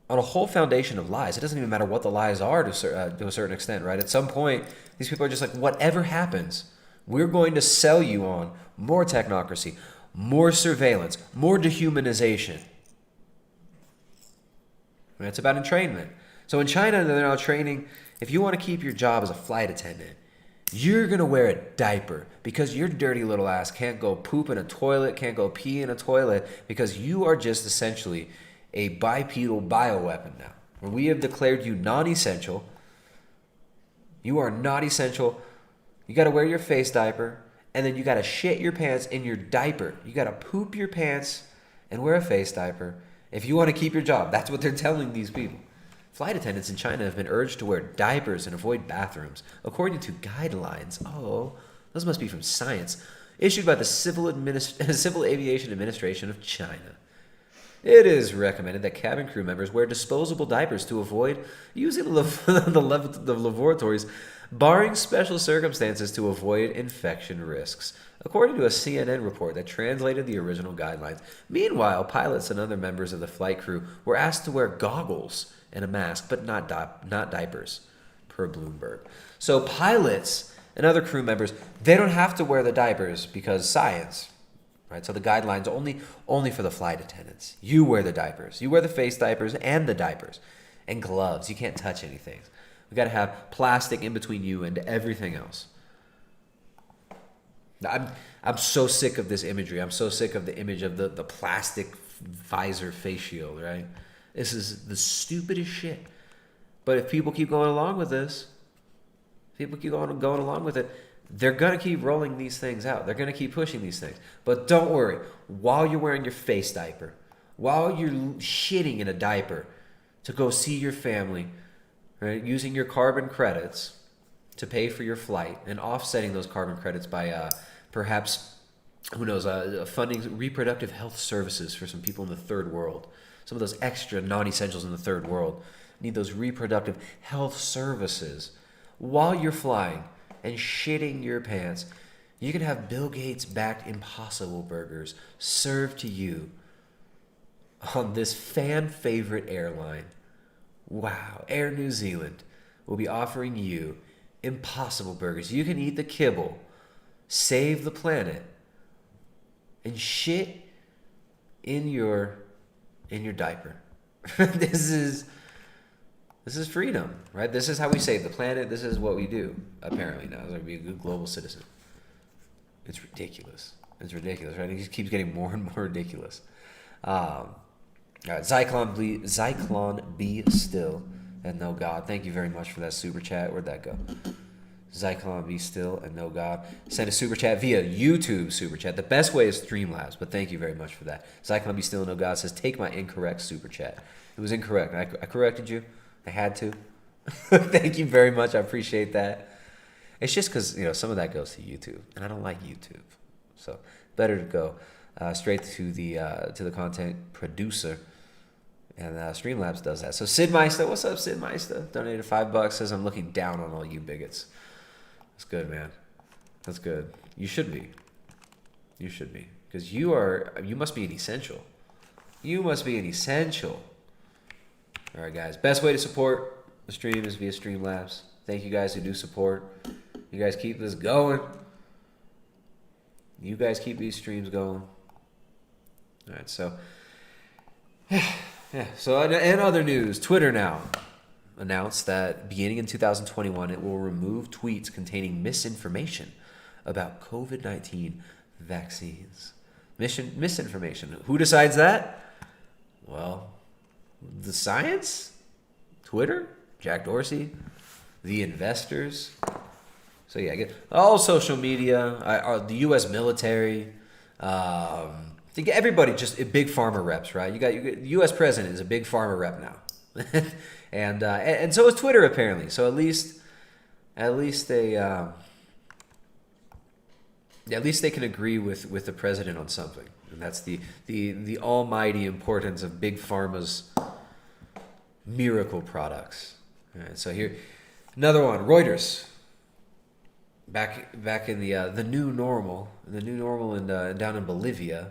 on a whole foundation of lies. It doesn't even matter what the lies are to a certain extent, right? At some point, these people are just like, whatever happens, we're going to sell you on more technocracy, more surveillance, more dehumanization. And it's about entrainment. So in China, they're now training, if you want to keep your job as a flight attendant, you're going to wear a diaper because your dirty little ass can't go poop in a toilet, can't go pee in a toilet, because you are just essentially a bipedal bioweapon now. When we have declared you non-essential, you are not essential. You got to wear your face diaper, and then you got to shit your pants in your diaper. You got to poop your pants and wear a face diaper if you want to keep your job. That's what they're telling these people. Flight attendants in China have been urged to wear diapers and avoid bathrooms, according to guidelines. Oh, those must be from science, issued by the Civil Aviation Administration of China. It is recommended that cabin crew members wear disposable diapers to avoid using the lavatories, barring special circumstances to avoid infection risks, according to a CNN report that translated the original guidelines. Meanwhile, pilots and other members of the flight crew were asked to wear goggles and a mask, but not diapers, per Bloomberg. So pilots and other crew members, they don't have to wear the diapers because science, right? So the guidelines only for the flight attendants. You wear the diapers. You wear the face diapers and the diapers. And gloves. You can't touch anything. We got to have plastic in between you and everything else. I'm so sick of this imagery. I'm so sick of the image of the plastic visor face shield, right? This is the stupidest shit. But if people keep going along with this, going along with it, they're going to keep rolling these things out. They're going to keep pushing these things. But don't worry. While you're wearing your face diaper, while you're shitting in a diaper to go see your family, right, using your carbon credits to pay for your flight and offsetting those carbon credits by perhaps, who knows, funding reproductive health services for some people in the third world. Some of those extra non-essentials in the third world need those reproductive health services. While you're flying and shitting your pants, you can have Bill Gates-backed Impossible Burgers served to you on this fan-favorite airline. Wow, Air New Zealand will be offering you Impossible Burgers. You can eat the kibble, save the planet, and shit in your diaper. This is freedom, right? This is how we save the planet. This is what we do, apparently now. It's going to be a good global citizen. It's ridiculous. It's ridiculous, right? It just keeps getting more and more ridiculous. All right, Zyklon Be Still and No God. Thank you very much for that super chat. Where'd that go? Zyklon Be Still and No God. Send a super chat via YouTube super chat. The best way is Streamlabs, but thank you very much for that. Zyklon Be Still and No God says, take my incorrect super chat. It was incorrect. I corrected you. I had to. Thank you very much. I appreciate that. It's just because, some of that goes to YouTube, and I don't like YouTube. So better to go straight to the content producer. And Streamlabs does that. So Sid Meister, what's up, Sid Meister? Donated $5, says, I'm looking down on all you bigots. That's good, man. That's good. You should be. You should be. Because you must be an essential. You must be an essential. All right, guys. Best way to support the stream is via Streamlabs. Thank you guys who do support. You guys keep this going. You guys keep these streams going. All right, so... Yeah. So, in other news, Twitter now announced that beginning in 2021, it will remove tweets containing misinformation about COVID-19 vaccines. Misinformation. Who decides that? Well, the science? Twitter? Jack Dorsey? The investors? So, yeah, I get all social media, the U.S. military, everybody, just big pharma reps, right? You got the U.S. president is a big pharma rep now, and so is Twitter apparently. So at least they can agree with the president on something. And that's the almighty importance of Big Pharma's miracle products. All right, so here, another one, Reuters. Back in the new normal and down in Bolivia,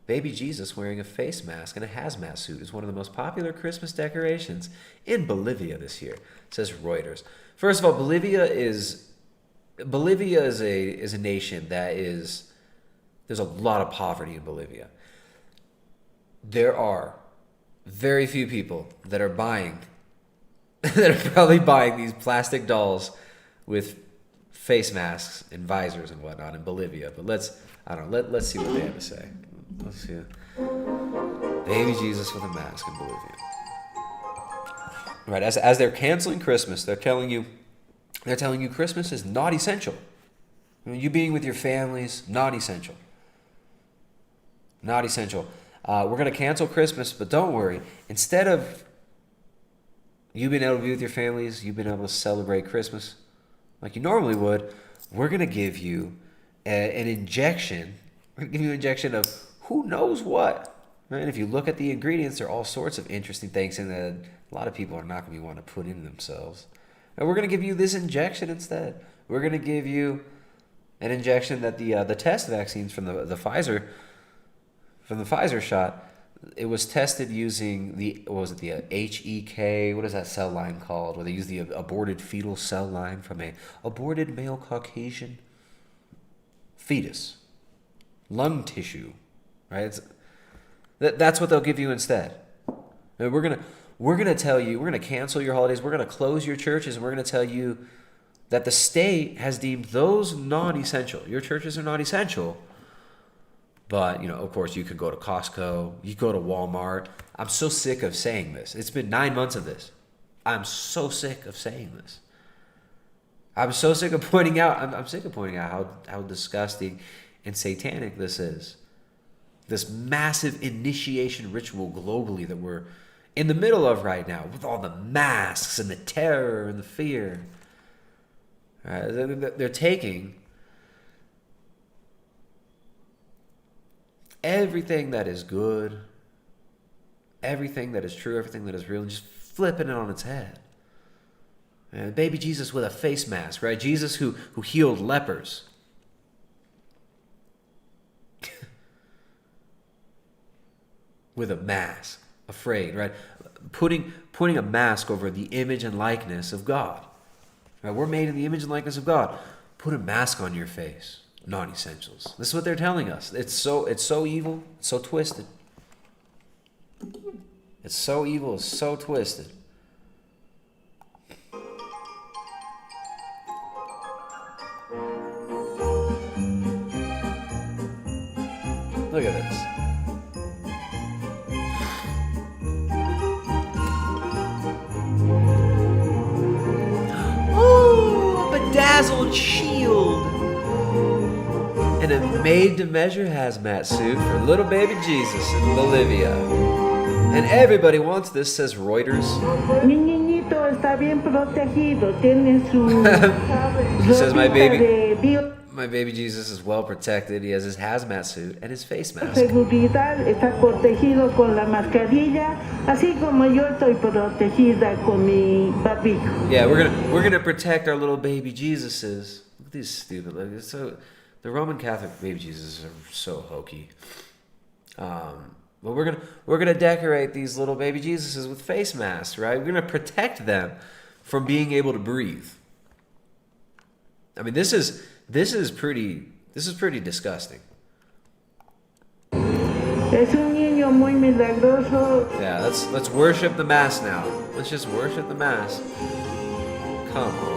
baby Jesus wearing a face mask and a hazmat suit is one of the most popular Christmas decorations in Bolivia this year, says Reuters. First of all, Bolivia is a nation there's a lot of poverty in Bolivia. There are very few people that are probably buying these plastic dolls with face masks and visors and whatnot in Bolivia. But let's see what they have to say. Let's see. Baby Jesus with a mask in Bolivia. Right, as they're canceling Christmas, they're telling you Christmas is not essential. I mean, you being with your families, not essential. Not essential. We're going to cancel Christmas, but don't worry. Instead of you being able to be with your families, you've been able to celebrate Christmas like you normally would, we're going to give you an injection. We're going to give you an injection of who knows what. Right? And if you look at the ingredients, there are all sorts of interesting things in that a lot of people are not going to want to put in themselves. And we're going to give you this injection instead. We're going to give you an injection that the test vaccines from the Pfizer shot, it was tested using the HEK, what is that cell line called, where they use the aborted fetal cell line from a aborted male Caucasian fetus, lung tissue, right? That's what they'll give you instead. And we're gonna tell you, we're gonna cancel your holidays, we're gonna close your churches, and we're gonna tell you that the state has deemed those non-essential. Your churches are not essential. But, of course, you could go to Costco, you could go to Walmart. I'm so sick of saying this. It's been 9 months of this. I'm so sick of saying this. I'm so sick of pointing out, I'm sick of pointing out how disgusting and satanic this is. This massive initiation ritual globally that we're in the middle of right now, with all the masks and the terror and the fear. They're taking everything that is good, everything that is true, everything that is real, and just flipping it on its head. And baby Jesus with a face mask, right? Jesus who healed lepers. With a mask, afraid, right? Putting a mask over the image and likeness of God. Right? We're made in the image and likeness of God. Put a mask on your face. Non-essentials. This is what they're telling us. It's so evil, it's so twisted. It's so evil, it's so twisted. Look at this. Ooh, bedazzled shield. And a made-to-measure hazmat suit for little baby Jesus in Bolivia. And everybody wants this, says Reuters. She says my baby Jesus is well protected. He has his hazmat suit and his face mask. Yeah, we're gonna protect our little baby Jesuses. Look at these stupid. The Roman Catholic baby Jesus are so hokey. But we're gonna decorate these little baby Jesuses with face masks, right? We're gonna protect them from being able to breathe. I mean, this is pretty disgusting. Yeah, let's worship the mask now. Let's just worship the mask. Come on.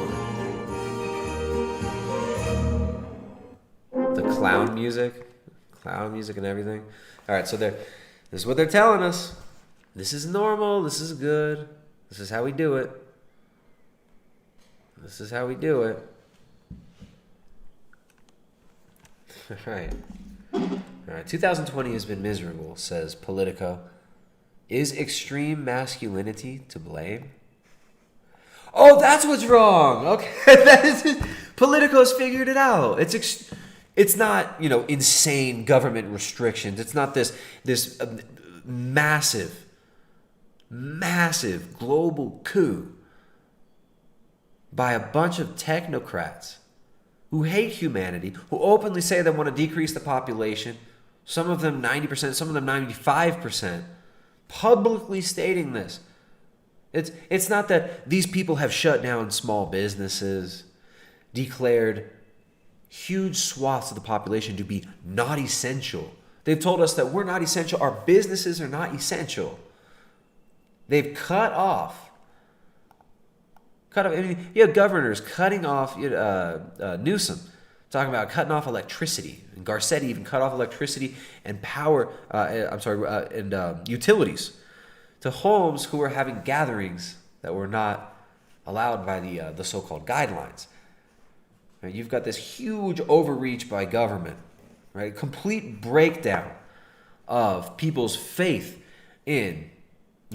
The clown music and everything. All right, so this is what they're telling us. This is normal. This is good. This is how we do it. This is how we do it. All right. 2020 has been miserable, says Politico. Is extreme masculinity to blame? Oh, that's what's wrong. Okay, Politico's figured it out. It's It's not, insane government restrictions. It's not this massive global coup by a bunch of technocrats who hate humanity, who openly say they want to decrease the population, some of them 90%, some of them 95%, publicly stating this. It's not that these people have shut down small businesses, declared huge swaths of the population to be not essential. They've told us that we're not essential. Our businesses are not essential. They've cut off. I mean, you have governors cutting off. Newsom talking about cutting off electricity, and Garcetti even cut off electricity and power. Utilities to homes who were having gatherings that were not allowed by the so-called guidelines. Right? You've got this huge overreach by government, right? Complete breakdown of people's faith in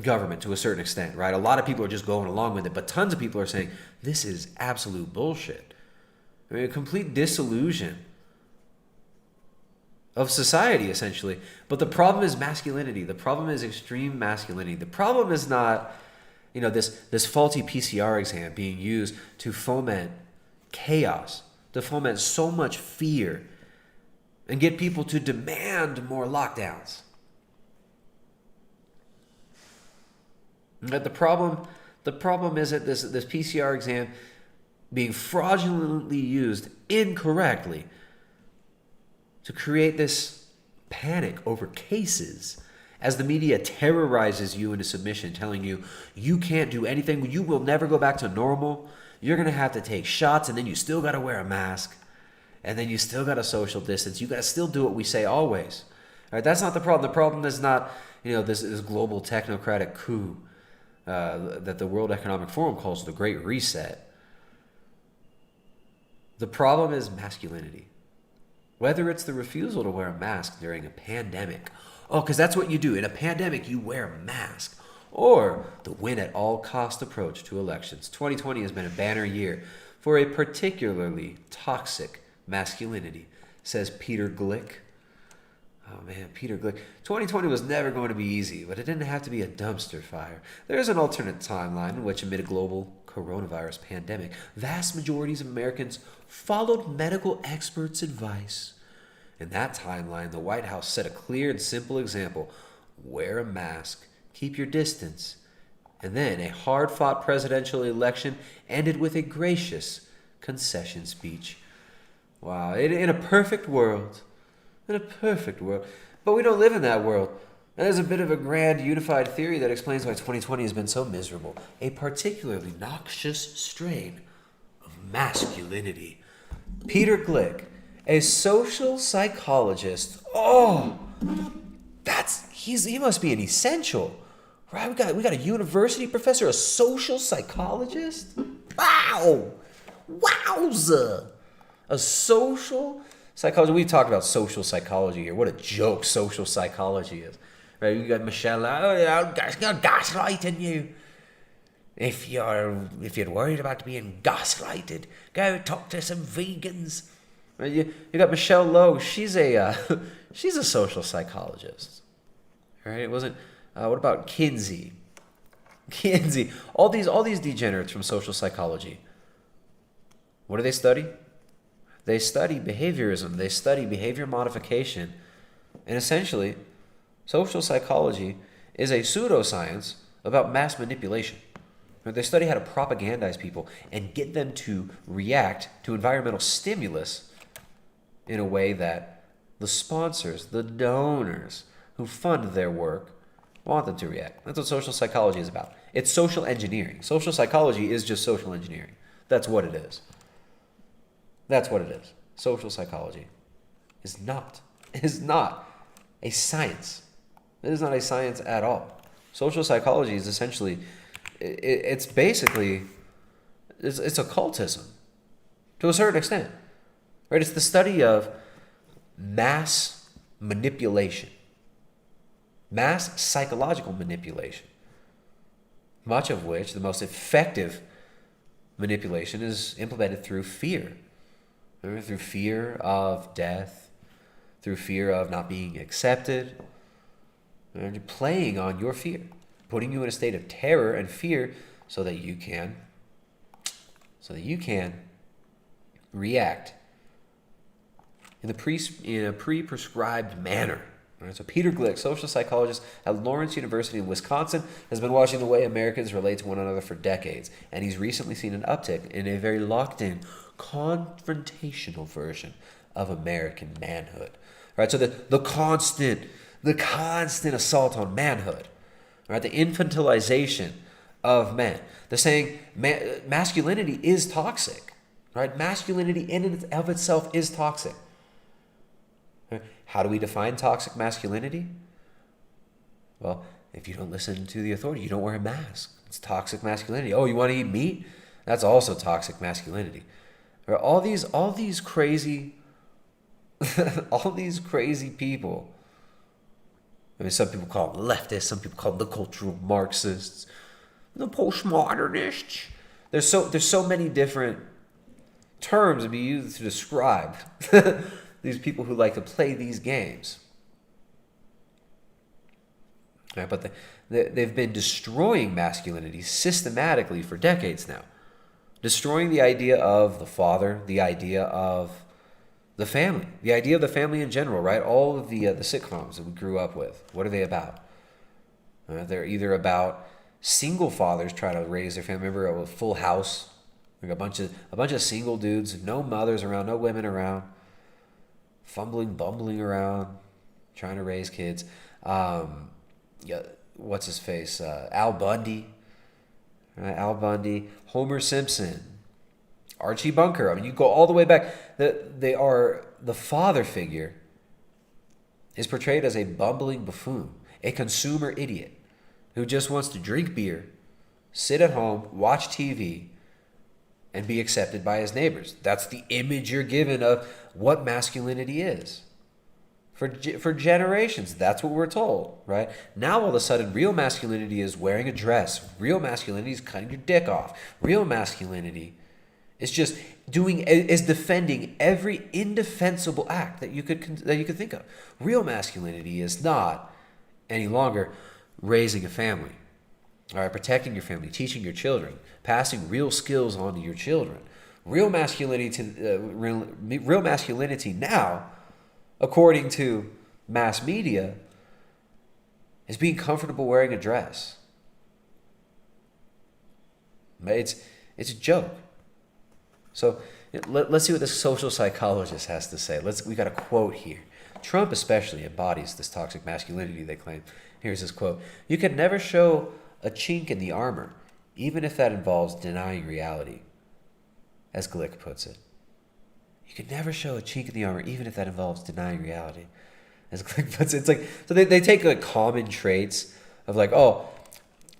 government to a certain extent, right? A lot of people are just going along with it, but tons of people are saying this is absolute bullshit. I mean, a complete disillusion of society, essentially. But the problem is masculinity. The problem is extreme masculinity. The problem is not, this faulty PCR exam being used to foment chaos, to foment so much fear, and get people to demand more lockdowns. But the problem is that this PCR exam being fraudulently used incorrectly to create this panic over cases as the media terrorizes you into submission, telling you you can't do anything, you will never go back to normal, you're going to have to take shots, and then you still got to wear a mask, and then you still got to social distance, you got to still do what we say always. All right, that's not the problem. The problem is not this global technocratic coup that the World Economic Forum calls the Great Reset. The problem is masculinity. Whether it's the refusal to wear a mask during a pandemic, because that's what you do. In a pandemic, you wear a mask. Or the win-at-all-cost approach to elections. 2020 has been a banner year for a particularly toxic masculinity, says Peter Glick. Oh man, Peter Glick. 2020 was never going to be easy, but it didn't have to be a dumpster fire. There's an alternate timeline in which, amid a global coronavirus pandemic, vast majorities of Americans followed medical experts' advice. In that timeline, the White House set a clear and simple example. Wear a mask, keep your distance. And then a hard-fought presidential election ended with a gracious concession speech. Wow, in a perfect world. In a perfect world. But we don't live in that world. And there's a bit of a grand unified theory that explains why 2020 has been so miserable. A particularly noxious strain of masculinity. Peter Glick, a social psychologist. Oh, he must be an essential. Right? We got a university professor, a social psychologist? Wow! Wowza! A social psychology. We talked about social psychology here. What a joke social psychology is. Right? You got Michelle, gaslighting you. If you're worried about being gaslighted, go talk to some vegans. Right? You got Michelle Lowe. She's a social psychologist. Right? It wasn't. What about Kinsey? All these degenerates from social psychology. What do they study? They study behaviorism. They study behavior modification. And essentially, social psychology is a pseudoscience about mass manipulation. They study how to propagandize people and get them to react to environmental stimulus in a way that the sponsors, the donors who fund their work want them to react. That's what social psychology is about. It's social engineering. Social psychology is just social engineering. That's what it is. That's what it is. Social psychology is not a science. It is not a science at all. Social psychology is essentially, it's occultism to a certain extent. Right? It's the study of mass manipulation. Mass psychological manipulation. Much of which, the most effective manipulation, is implemented through fear. through fear of death, through fear of not being accepted, and playing on your fear, putting you in a state of terror and fear so that you can react in a pre-prescribed manner. Right? So Peter Glick, social psychologist at Lawrence University in Wisconsin, has been watching the way Americans relate to one another for decades, and he's recently seen an uptick in a very locked-in, confrontational version of American manhood. Right? So the constant assault on manhood, right? The infantilization of men. The saying masculinity is toxic, right? Masculinity in and of itself is toxic. Right? How do we define toxic masculinity? Well, if you don't listen to the authority, you don't wear a mask. It's toxic masculinity. Oh, you want to eat meat? That's also toxic masculinity. Right? All these crazy, all these crazy people. I mean, some people call them leftists. Some people call them the cultural Marxists, the postmodernists. There's so many different terms to be used to describe these people who like to play these games. Right, but they've been destroying masculinity systematically for decades now. Destroying the idea of the father, the idea of the family, the idea of the family in general, right? All of the sitcoms that we grew up with, what are they about? They're either about single fathers trying to raise their family. Remember a Full House? Like a bunch of single dudes, no mothers around, no women around, bumbling around, trying to raise kids. What's his face? Al Bundy. Right? Al Bundy, Homer Simpson, Archie Bunker. I mean, you go all the way back. The father figure is portrayed as a bumbling buffoon, a consumer idiot who just wants to drink beer, sit at home, watch TV, and be accepted by his neighbors. That's the image you're given of what masculinity is. For generations, that's what we're told, right? Now all of a sudden, real masculinity is wearing a dress. Real masculinity is cutting your dick off. Real masculinity is just defending every indefensible act that you could think of. Real masculinity is not any longer raising a family, all right, protecting your family, teaching your children, passing real skills on to your children. Real masculinity now, according to mass media, is being comfortable wearing a dress. It's a joke. So let's see what the social psychologist has to say. We got a quote here. Trump especially embodies this toxic masculinity, they claim. Here's his quote. "You can never show a chink in the armor, even if that involves denying reality," as Glick puts it. You can never show a chink in the armor, even if that involves denying reality, as Glick puts it. It's like, so they take like common traits of like, oh,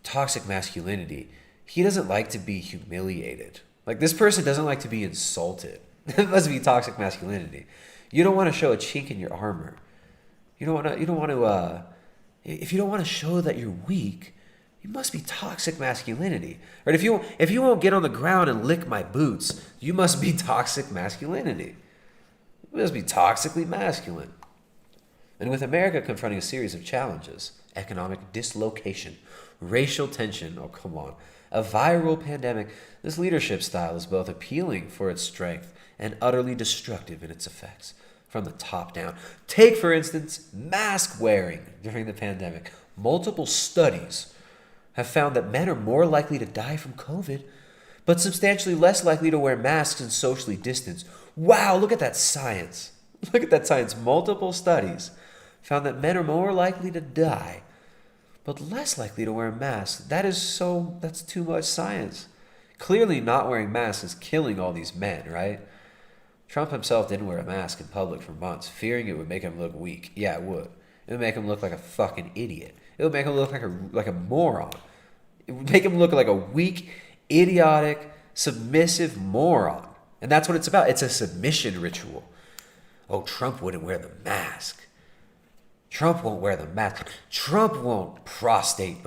toxic masculinity. He doesn't like to be humiliated. Like, this person doesn't like to be insulted. That must be toxic masculinity. You don't want to show a chink in your armor. If you don't want to show that you're weak, you must be toxic masculinity. Right? If you won't get on the ground and lick my boots, you must be toxic masculinity. You must be toxically masculine. And with America confronting a series of challenges, economic dislocation, racial tension, oh come on, a viral pandemic, this leadership style is both appealing for its strength and utterly destructive in its effects from the top down. Take, for instance, mask wearing during the pandemic. Multiple studies have found that men are more likely to die from COVID, but substantially less likely to wear masks and socially distance. Wow, look at that science. Look at that science. Multiple studies found that men are more likely to die, but less likely to wear masks. That's too much science. Clearly not wearing masks is killing all these men, right? Trump himself didn't wear a mask in public for months, fearing it would make him look weak. Yeah, it would. It would make him look like a fucking idiot. It would make him look like a moron. It would make him look like a weak, idiotic, submissive moron. And that's what it's about. It's a submission ritual. Oh, Trump wouldn't wear the mask. Trump won't wear the mask. Trump won't prostrate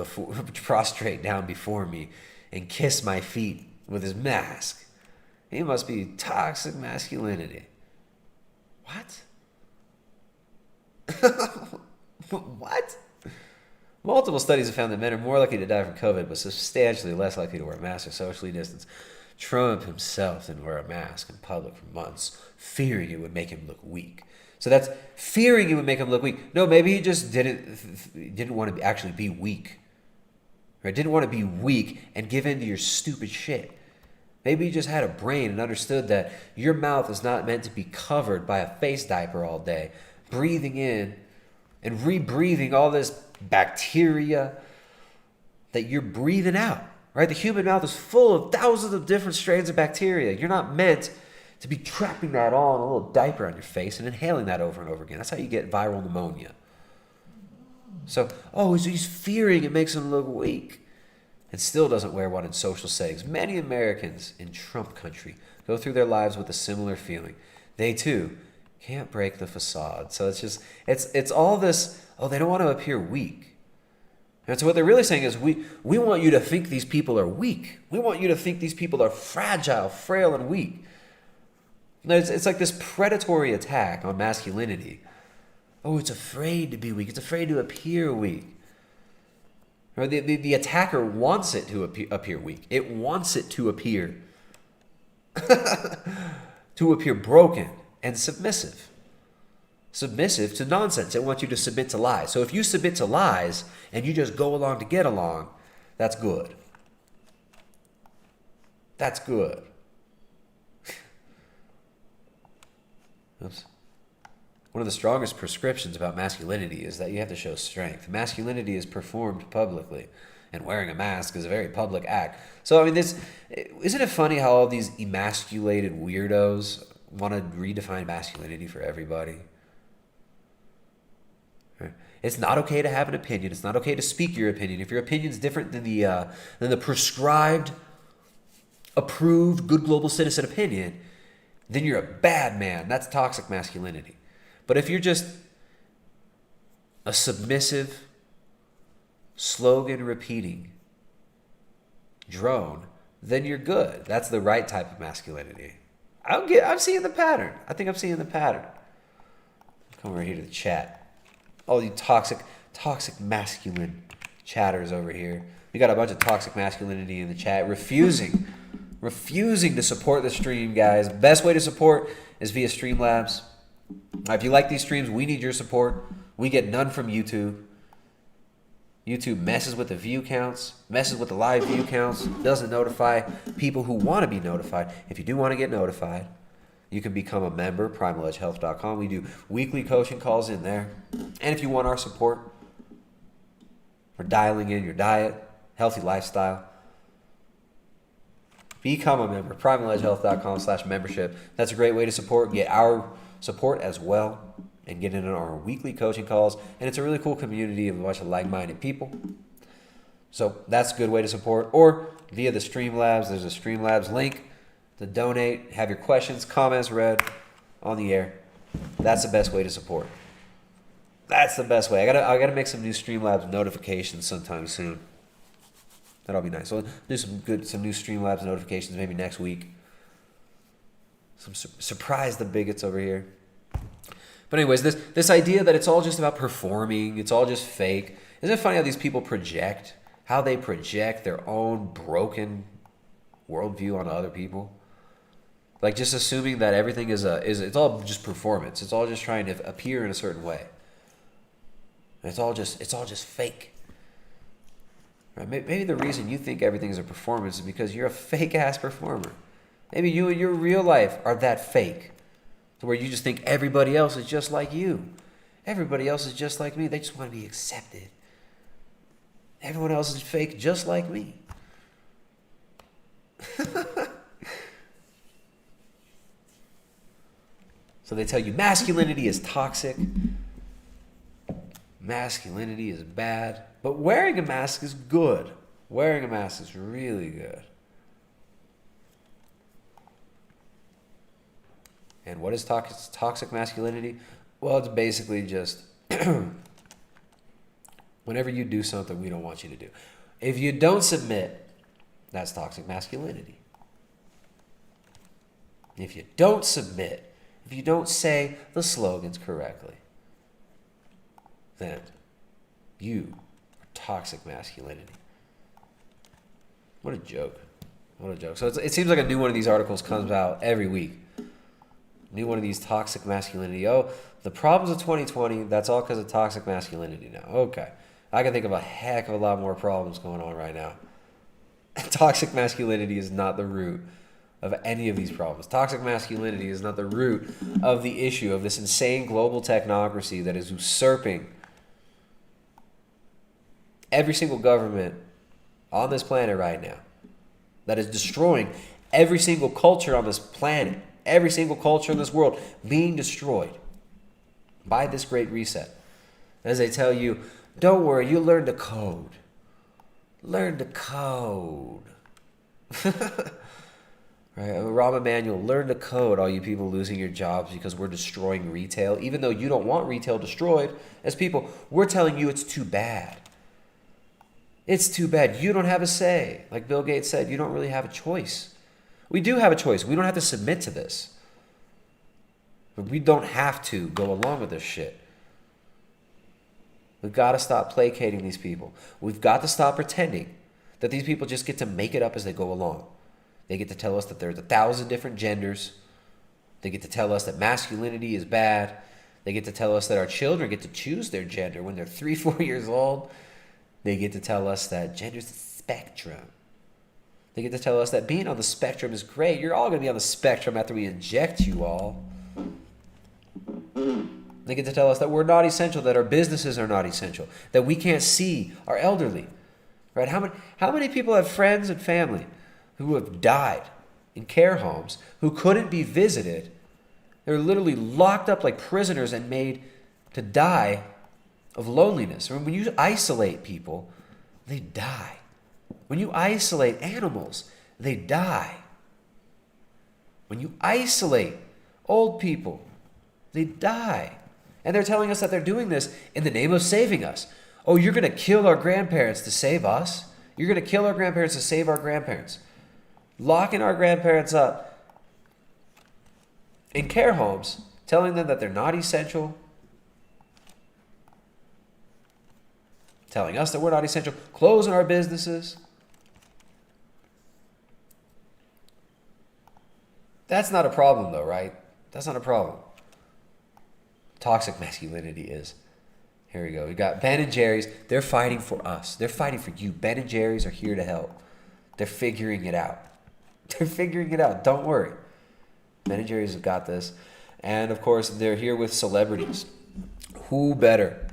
down before me and kiss my feet with his mask. He must be toxic masculinity. What? What? Multiple studies have found that men are more likely to die from COVID, but substantially less likely to wear masks or socially distance. Trump himself didn't wear a mask in public for months, fearing it would make him look weak. So that's fearing it would make him look weak. No, maybe he just didn't want to actually be weak. Right? Didn't want to be weak and give in to your stupid shit. Maybe he just had a brain and understood that your mouth is not meant to be covered by a face diaper all day, breathing in and rebreathing all this bacteria that you're breathing out. Right? The human mouth is full of thousands of different strains of bacteria. You're not meant to be trapping that all in a little diaper on your face and inhaling that over and over again. That's how you get viral pneumonia. So, he's fearing it makes him look weak and still doesn't wear one in social settings. Many Americans in Trump country go through their lives with a similar feeling. They too can't break the facade. So it's all this, they don't want to appear weak. And so what they're really saying is we want you to think these people are weak. We want you to think these people are fragile, frail, and weak. It's like this predatory attack on masculinity. Oh, it's afraid to be weak. It's afraid to appear weak. Or the attacker wants it to appear weak. It wants it to appear broken and submissive. Submissive to nonsense. It wants you to submit to lies. So if you submit to lies and you just go along to get along, that's good. That's good. Oops. One of the strongest prescriptions about masculinity is that you have to show strength. Masculinity is performed publicly, and wearing a mask is a very public act. So, I mean, isn't it funny how all these emasculated weirdos want to redefine masculinity for everybody? It's not okay to have an opinion. It's not okay to speak your opinion. If your opinion's different than the prescribed, approved, good global citizen opinion, then you're a bad man. That's toxic masculinity. But if you're just a submissive, slogan-repeating drone, then you're good. That's the right type of masculinity. I'm seeing the pattern. I think I'm seeing the pattern. Come over here to the chat. All you toxic masculine chatters over here. We got a bunch of toxic masculinity in the chat, refusing to support the stream, guys. Best way to support is via Streamlabs. If you like these streams, we need your support. We get none from YouTube. YouTube messes with the view counts, messes with the live view counts, doesn't notify people who want to be notified. If you do want to get notified, you can become a member, primaledgehealth.com. We do weekly coaching calls in there. And if you want our support for dialing in your diet, healthy lifestyle, become a member, primaledgehealth.com/membership. That's a great way to support, get our support as well, and get in our weekly coaching calls. And it's a really cool community of a bunch of like-minded people. So that's a good way to support. Or via the Streamlabs, there's a Streamlabs link to donate, have your questions, comments read on the air. That's the best way to support. That's the best way. I gotta make some new Streamlabs notifications sometime soon. That'll be nice. So do some new Streamlabs notifications maybe next week. Surprise the bigots over here. But anyways, this idea that it's all just about performing, it's all just fake. Isn't it funny how these people project, how they project their own broken worldview onto other people? Like just assuming that everything is it's all just performance. It's all just trying to appear in a certain way. And it's all just fake. Right? Maybe the reason you think everything is a performance is because you're a fake ass performer. Maybe you in your real life are that fake, to where you just think everybody else is just like you. Everybody else is just like me. They just want to be accepted. Everyone else is fake just like me. So they tell you masculinity is toxic. Masculinity is bad. But wearing a mask is good. Wearing a mask is really good. And what is toxic masculinity? Well, it's basically just whenever you do something we don't want you to do. If you don't submit, that's toxic masculinity. if you don't submit, if you don't say the slogans correctly, then you are toxic masculinity. What a joke. What a joke. So it seems like a new one of these articles comes out every week. New one of these toxic masculinity. Oh, the problems of 2020, that's all because of toxic masculinity now. Okay. I can think of a heck of a lot more problems going on right now. Toxic masculinity is not the root of any of these problems. Toxic masculinity is not the root of the issue of this insane global technocracy that is usurping every single government on this planet right now, that is destroying every single culture on this planet, every single culture in this world being destroyed by this great reset. As they tell you, don't worry, you learn to code. Learn to code. Right? Rahm Emanuel, learn to code, all you people losing your jobs because we're destroying retail. Even though you don't want retail destroyed, as people, we're telling you it's too bad. It's too bad. You don't have a say. Like Bill Gates said, you don't really have a choice. We do have a choice. We don't have to submit to this. But we don't have to go along with this shit. We've got to stop placating these people. We've got to stop pretending that these people just get to make it up as they go along. They get to tell us that there's 1,000 different genders. They get to tell us that masculinity is bad. They get to tell us that our children get to choose their gender when they're 3, 4 years old. They get to tell us that gender's a spectrum. They get to tell us that being on the spectrum is great. You're all going to be on the spectrum after we inject you all. They get to tell us that we're not essential, that our businesses are not essential, that we can't see our elderly. Right? How many people have friends and family who have died in care homes, who couldn't be visited? They're literally locked up like prisoners and made to die of loneliness. When you isolate people, they die. When you isolate animals, they die. When you isolate old people, they die. And they're telling us that they're doing this in the name of saving us. Oh, you're going to kill our grandparents to save us? You're going to kill our grandparents to save our grandparents. Locking our grandparents up in care homes, telling them that they're not essential, telling us that we're not essential, closing our businesses. That's not a problem though, right? That's not a problem. Toxic masculinity is. Here we go. We got Ben and Jerry's. They're fighting for us. They're fighting for you. Ben and Jerry's are here to help. They're figuring it out. They're figuring it out. Don't worry. Ben and Jerry's have got this. And of course, they're here with celebrities. Who better?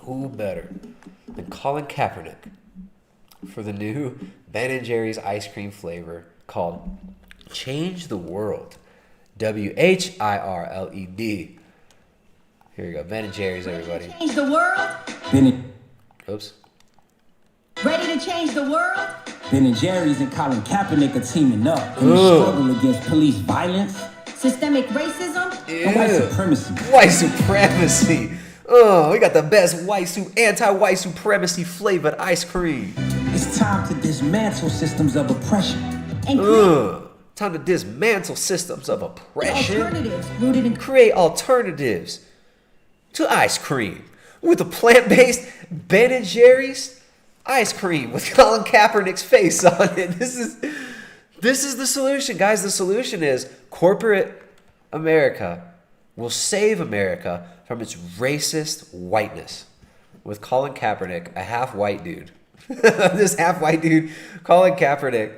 Who better than Colin Kaepernick for the new Ben and Jerry's ice cream flavor called Change the World. WHIRLED. Here we go. Ben and Jerry's, everybody. Change the world. Oops. Ready to change the world. Ben and Jerry's and Colin Kaepernick are teaming up in the struggle against police violence, systemic racism, and white supremacy. White supremacy. Oh, we got the best anti-white supremacy flavored ice cream. It's time to dismantle systems of oppression. And time to dismantle systems of oppression. Alternatives rooted in create alternatives to ice cream with a plant-based Ben and Jerry's ice cream with Colin Kaepernick's face on it. This is the solution, guys. The solution is corporate America will save America from its racist whiteness with Colin Kaepernick, a half-white dude. This half-white dude, Colin Kaepernick.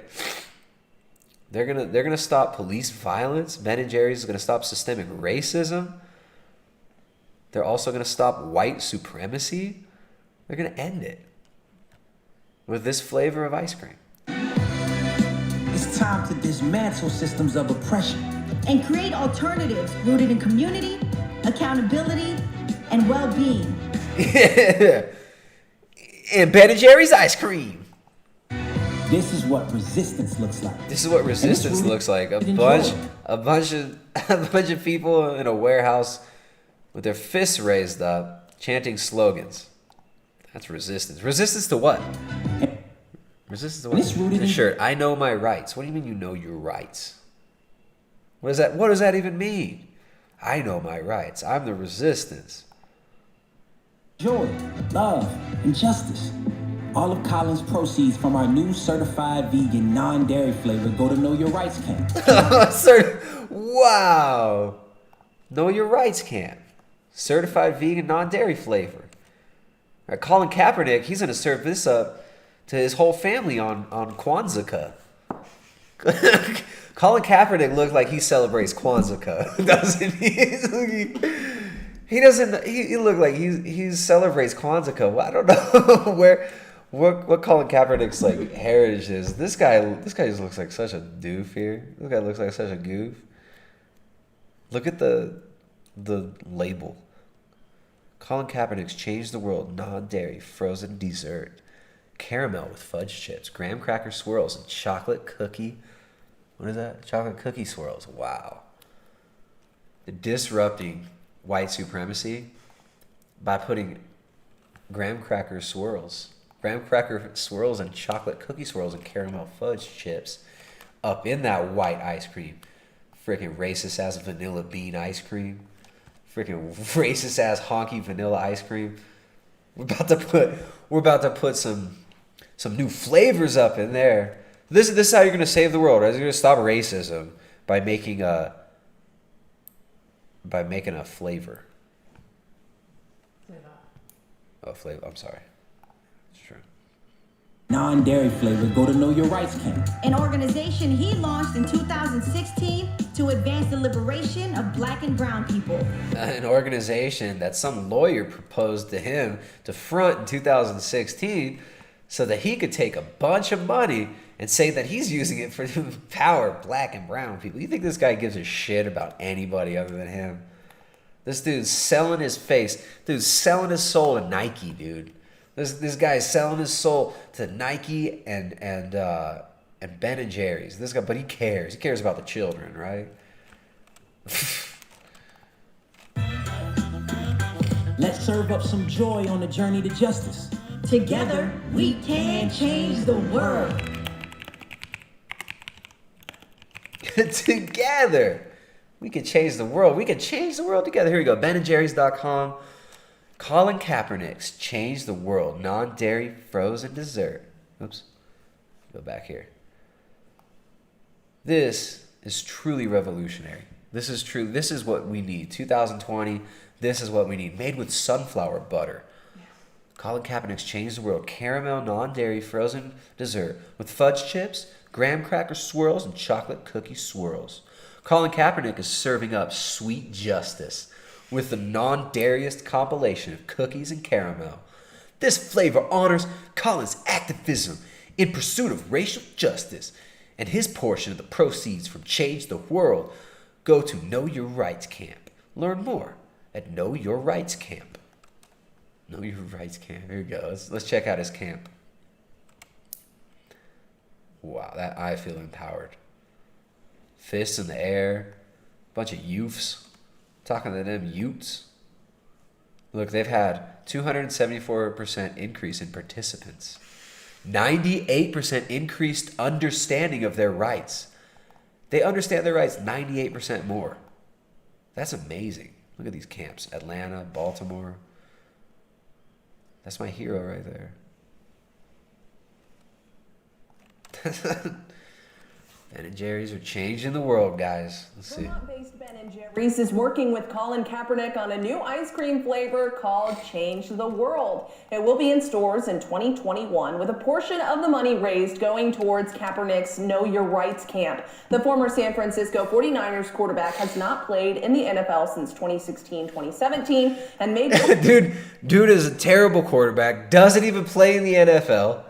They're gonna stop police violence. Ben and Jerry's is gonna stop systemic racism. They're also gonna stop white supremacy. They're gonna end it with this flavor of ice cream. It's time to dismantle systems of oppression and create alternatives rooted in community, accountability, and well-being. Yeah. And Ben and Jerry's ice cream. This is what resistance looks like. This is what resistance looks like. A bunch of people in a warehouse with their fists raised up, chanting slogans. That's resistance. Resistance to what? Resistance to what? The shirt. I know my rights. What do you mean you know your rights? What does that even mean? I know my rights. I'm the resistance. Joy, love, and justice. All of Colin's proceeds from our new certified vegan non-dairy flavor go to Know Your Rights Camp. Wow. Know Your Rights Camp. Certified vegan non-dairy flavor. All right, Colin Kaepernick, he's going to serve this up to his whole family on Kwanzaa. Colin Kaepernick looks like he celebrates Kwanzaa, doesn't he? He doesn't. He look like he celebrates Kwanzaa. Well, I don't know what Colin Kaepernick's like heritage is. This guy just looks like such a doof here. This guy looks like such a goof. Look at the label. Colin Kaepernick's changed the world. Non-dairy frozen dessert, caramel with fudge chips, graham cracker swirls, and chocolate cookie. What is that? Chocolate cookie swirls. Wow. They're disrupting white supremacy by putting graham cracker swirls and chocolate cookie swirls and caramel fudge chips up in that white ice cream. Freaking racist ass vanilla bean ice cream. Freaking racist ass honky vanilla ice cream. We're about to put some new flavors up in there. This is how you're gonna save the world, right? You're gonna stop racism by making a flavor. Oh, flavor. I'm sorry. It's true. Non-dairy flavor go to Know Your Rights Camp. An organization he launched in 2016 to advance the liberation of black and brown people. An organization that some lawyer proposed to him to front in 2016 so that he could take a bunch of money and say that he's using it for to empower black and brown people. You think this guy gives a shit about anybody other than him? This dude's selling his face. Dude's selling his soul to Nike, dude. This guy's selling his soul to Nike and Ben and Jerry's. This guy, but he cares. He cares about the children, right? Let's serve up some joy on the journey to justice. Together, we can change the world. Together, we can change the world. We can change the world together. Here we go. BenandJerry's.com. Colin Kaepernick's Change the World non-dairy frozen dessert. Oops. Go back here. This is truly revolutionary. This is true. This is what we need. 2020. This is what we need. Made with sunflower butter. Colin Kaepernick's Change the World caramel non-dairy frozen dessert with fudge chips, graham cracker swirls, and chocolate cookie swirls. Colin Kaepernick is serving up sweet justice with the non-dairyest compilation of cookies and caramel. This flavor honors Colin's activism in pursuit of racial justice, and his portion of the proceeds from Change the World go to Know Your Rights Camp. Learn more at Know Your Rights Camp. Know Your Rights Camp. Here we go. Let's check out his camp. Wow, that I feel empowered. Fists in the air. Bunch of youths. Talking to them Utes. Look, they've had 274% increase in participants. 98% increased understanding of their rights. They understand their rights 98% more. That's amazing. Look at these camps. Atlanta, Baltimore. That's my hero right there. Ben and Jerry's are changing the world, guys. Let's see. Vermont-based Ben and Jerry's is working with Colin Kaepernick on a new ice cream flavor called Change the World. It will be in stores in 2021 with a portion of the money raised going towards Kaepernick's Know Your Rights camp. The former San Francisco 49ers quarterback has not played in the NFL since 2016-2017 and made... Dude is a terrible quarterback, doesn't even play in the NFL.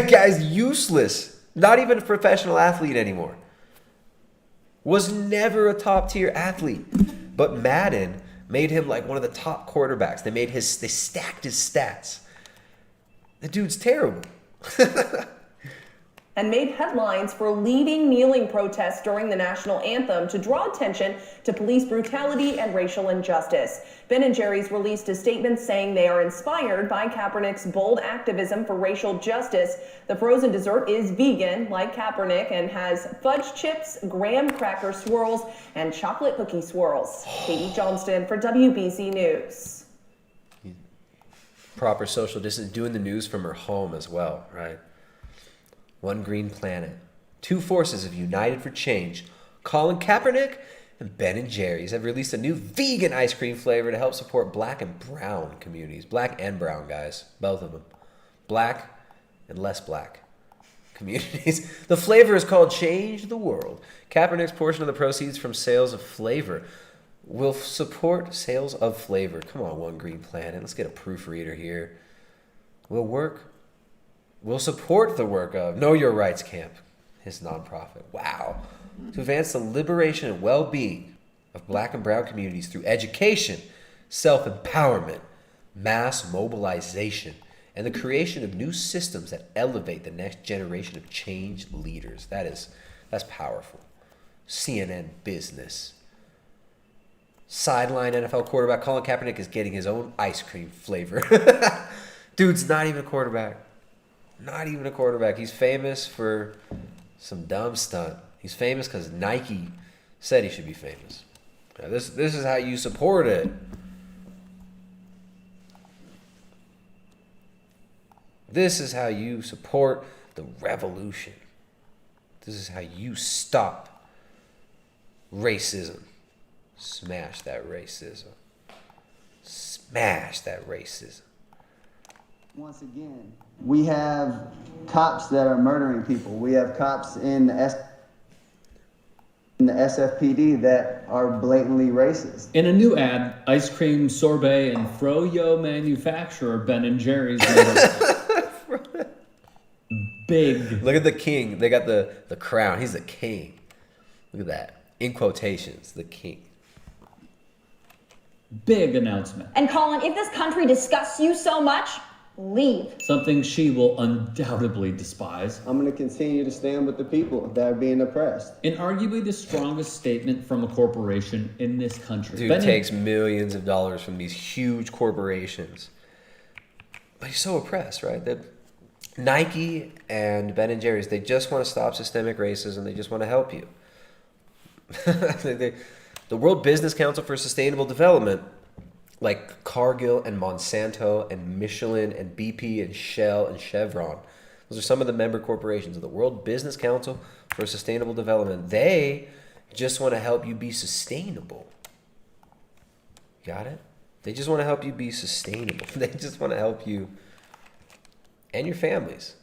Guy's useless. Not even a professional athlete anymore. Was never a top tier athlete. But Madden made him like one of the top quarterbacks. They stacked his stats. The dude's terrible. and made headlines for leading kneeling protests during the national anthem to draw attention to police brutality and racial injustice. Ben & Jerry's released a statement saying they are inspired by Kaepernick's bold activism for racial justice. The frozen dessert is vegan, like Kaepernick, and has fudge chips, graham cracker swirls, and chocolate cookie swirls. Katie Johnston for WBZ News. Proper social distance, doing the news from her home as well, right? One green planet. Two forces have united for change. Colin Kaepernick and Ben & Jerry's have released a new vegan ice cream flavor to help support black and brown communities. Black and brown, guys. Both of them. Black and less black communities. The flavor is called Change the World. Kaepernick's portion of the proceeds from sales of flavor will support sales of flavor. Come on, One Green Planet. Let's get a proofreader here. Will work. Will support the work of Know Your Rights Camp, his nonprofit. Wow. To advance the liberation and well-being of black and brown communities through education, self-empowerment, mass mobilization, and the creation of new systems that elevate the next generation of change leaders. That's powerful. CNN Business. Sideline NFL quarterback Colin Kaepernick is getting his own ice cream flavor. Dude's not even a quarterback. Not even a quarterback. He's famous for some dumb stunt. He's famous because Nike said he should be famous. Now, this is how you support it. This is how you support the revolution. This is how you stop racism. Smash that racism. Smash that racism. Once again, we have cops that are murdering people. We have cops in the SFPD that are blatantly racist. In a new ad, ice cream sorbet and froyo manufacturer Ben & Jerry's big. Look at the king. They got the crown. He's the king. Look at that. In quotations, the king. Big announcement. And Colin, if this country disgusts you so much, leave. Something she will undoubtedly despise. I'm going to continue to stand with the people that are being oppressed. In arguably the strongest statement from a corporation in this country. Dude takes millions of dollars from these huge corporations. But he's so oppressed, right? That Nike and Ben & Jerry's, they just want to stop systemic racism. They just want to help you. The World Business Council for Sustainable Development, like Cargill and Monsanto and Michelin and BP and Shell and Chevron, those are some of the member corporations of the World Business Council for Sustainable Development. They just want to help you be sustainable. Got it? They just want to help you be sustainable. They just want to help you and your families.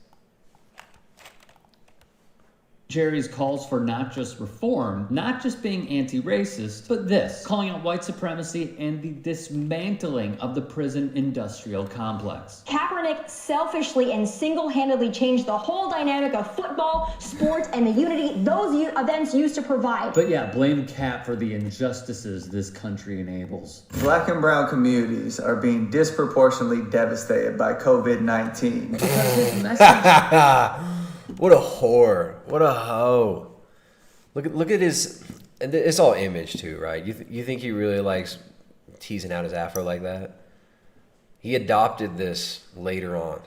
Jerry's calls for not just reform, not just being anti-racist, but this, calling out white supremacy and the dismantling of the prison industrial complex. Kaepernick selfishly and single-handedly changed the whole dynamic of football, sports, and the unity those events used to provide. But yeah, blame Cap for the injustices this country enables. Black and brown communities are being disproportionately devastated by COVID-19. Because his message... What a whore. What a hoe. Look at his... And it's all image too, right? You think he really likes teasing out his afro like that? He adopted this later on.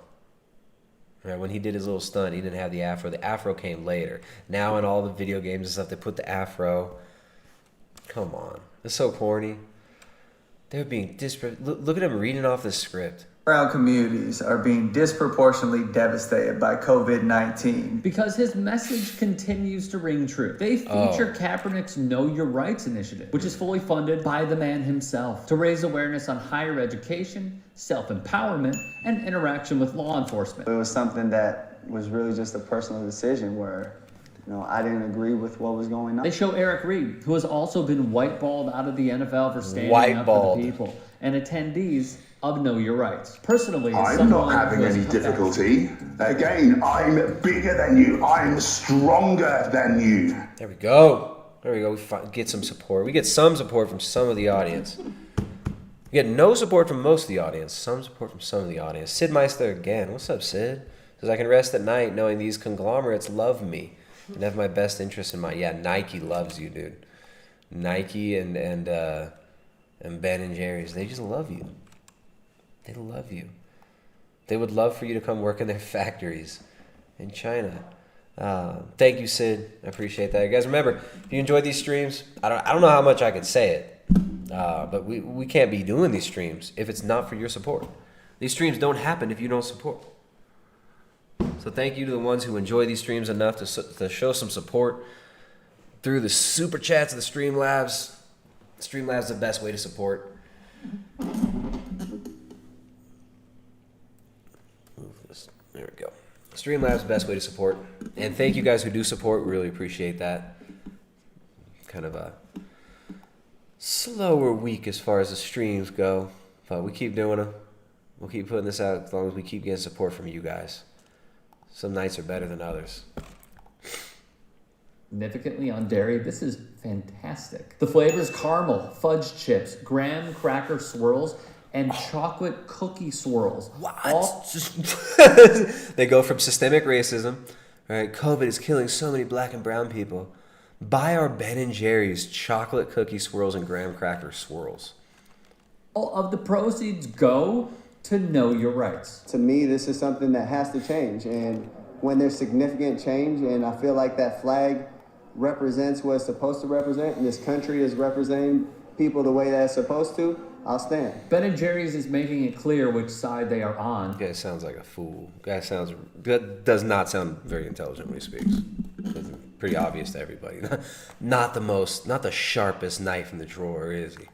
Right? When he did his little stunt, he didn't have the afro. The afro came later. Now in all the video games and stuff, they put the afro. Come on. It's so corny. They're being Look at him reading off the script. Brown communities are being disproportionately devastated by COVID-19. Because his message continues to ring true. They feature Kaepernick's Know Your Rights initiative, which is fully funded by the man himself, to raise awareness on higher education, self-empowerment, and interaction with law enforcement. It was something that was really just a personal decision where, I didn't agree with what was going on. They show Eric Reed, who has also been whiteballed out of the NFL for standing up for the people, and attendees of Know Your Rights. Personally, I'm not having any difficulty. Again, I'm bigger than you. I'm stronger than you. There we go. There we go. We get some support. We get some support from some of the audience. We get no support from most of the audience. Some support from some of the audience. Sid Meister again. What's up, Sid? Says, I can rest at night knowing these conglomerates love me and have my best interest in mind. Yeah, Nike loves you, dude. Nike and Ben and Jerry's, they just love you. They love you. They would love for you to come work in their factories in China. Thank you, Sid. I appreciate that. You guys, remember, if you enjoyed these streams, I don't know how much I can say it, but we can't be doing these streams if it's not for your support. These streams don't happen if you don't support. So thank you to the ones who enjoy these streams enough to show some support through the super chats of the Streamlabs. Streamlabs is the best way to support. There we go. Streamlabs is the best way to support. And thank you guys who do support. We really appreciate that. Kind of a slower week as far as the streams go. But we keep doing them. We'll keep putting this out as long as we keep getting support from you guys. Some nights are better than others. Significantly on dairy, this is fantastic. The flavors: caramel, fudge chips, graham cracker swirls, and chocolate cookie swirls. What? They go from systemic racism, right? COVID is killing so many black and brown people. Buy our Ben & Jerry's chocolate cookie swirls and graham cracker swirls. All of the proceeds go to know your rights. To me, this is something that has to change. And when there's significant change, and I feel like that flag represents what it's supposed to represent, and this country is representing people the way that it's supposed to, I'll stand. Ben & Jerry's is making it clear which side they are on. Guy sounds like a fool. That does not sound very intelligent when he speaks. It's pretty obvious to everybody. Not the sharpest knife in the drawer, is he?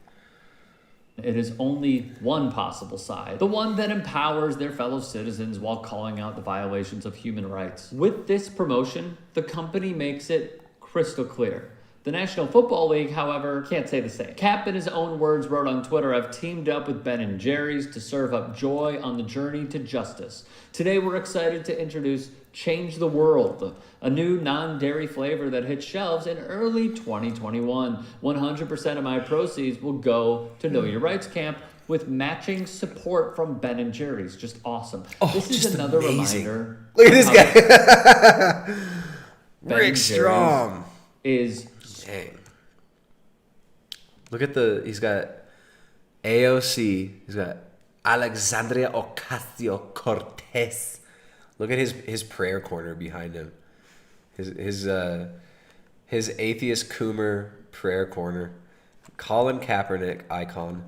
It is only one possible side, the one that empowers their fellow citizens while calling out the violations of human rights. With this promotion, the company makes it crystal clear. The National Football League, however, can't say the same. Cap, in his own words, wrote on Twitter, "I've teamed up with Ben & Jerry's to serve up joy on the journey to justice. Today, we're excited to introduce Change the World, a new non-dairy flavor that hits shelves in early 2021. 100% of my proceeds will go to Know Your Rights Camp with matching support from Ben & Jerry's." Just awesome. This is another reminder. Look at this guy. Rick Strom is... Dang. Look at he's got AOC, he's got Alexandria Ocasio-Cortez. Look at his prayer corner behind him. His atheist Coomer prayer corner. Colin Kaepernick icon.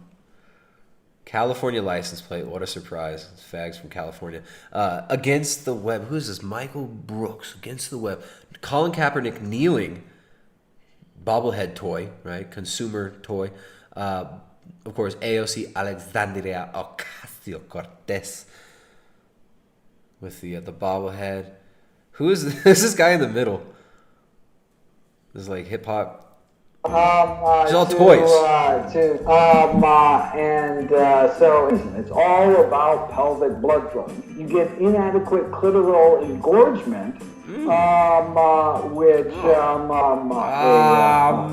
California license plate. What a surprise. It's fags from California. Against the web. Who is this? Michael Brooks. Against the web. Colin Kaepernick kneeling. Bobblehead toy, right? Consumer toy. Of course, AOC Alexandria Ocasio-Cortez with the bobblehead. Who is this guy in the middle? This is like hip hop. It's all toys. So it's all about pelvic blood flow. You get inadequate clitoral engorgement, which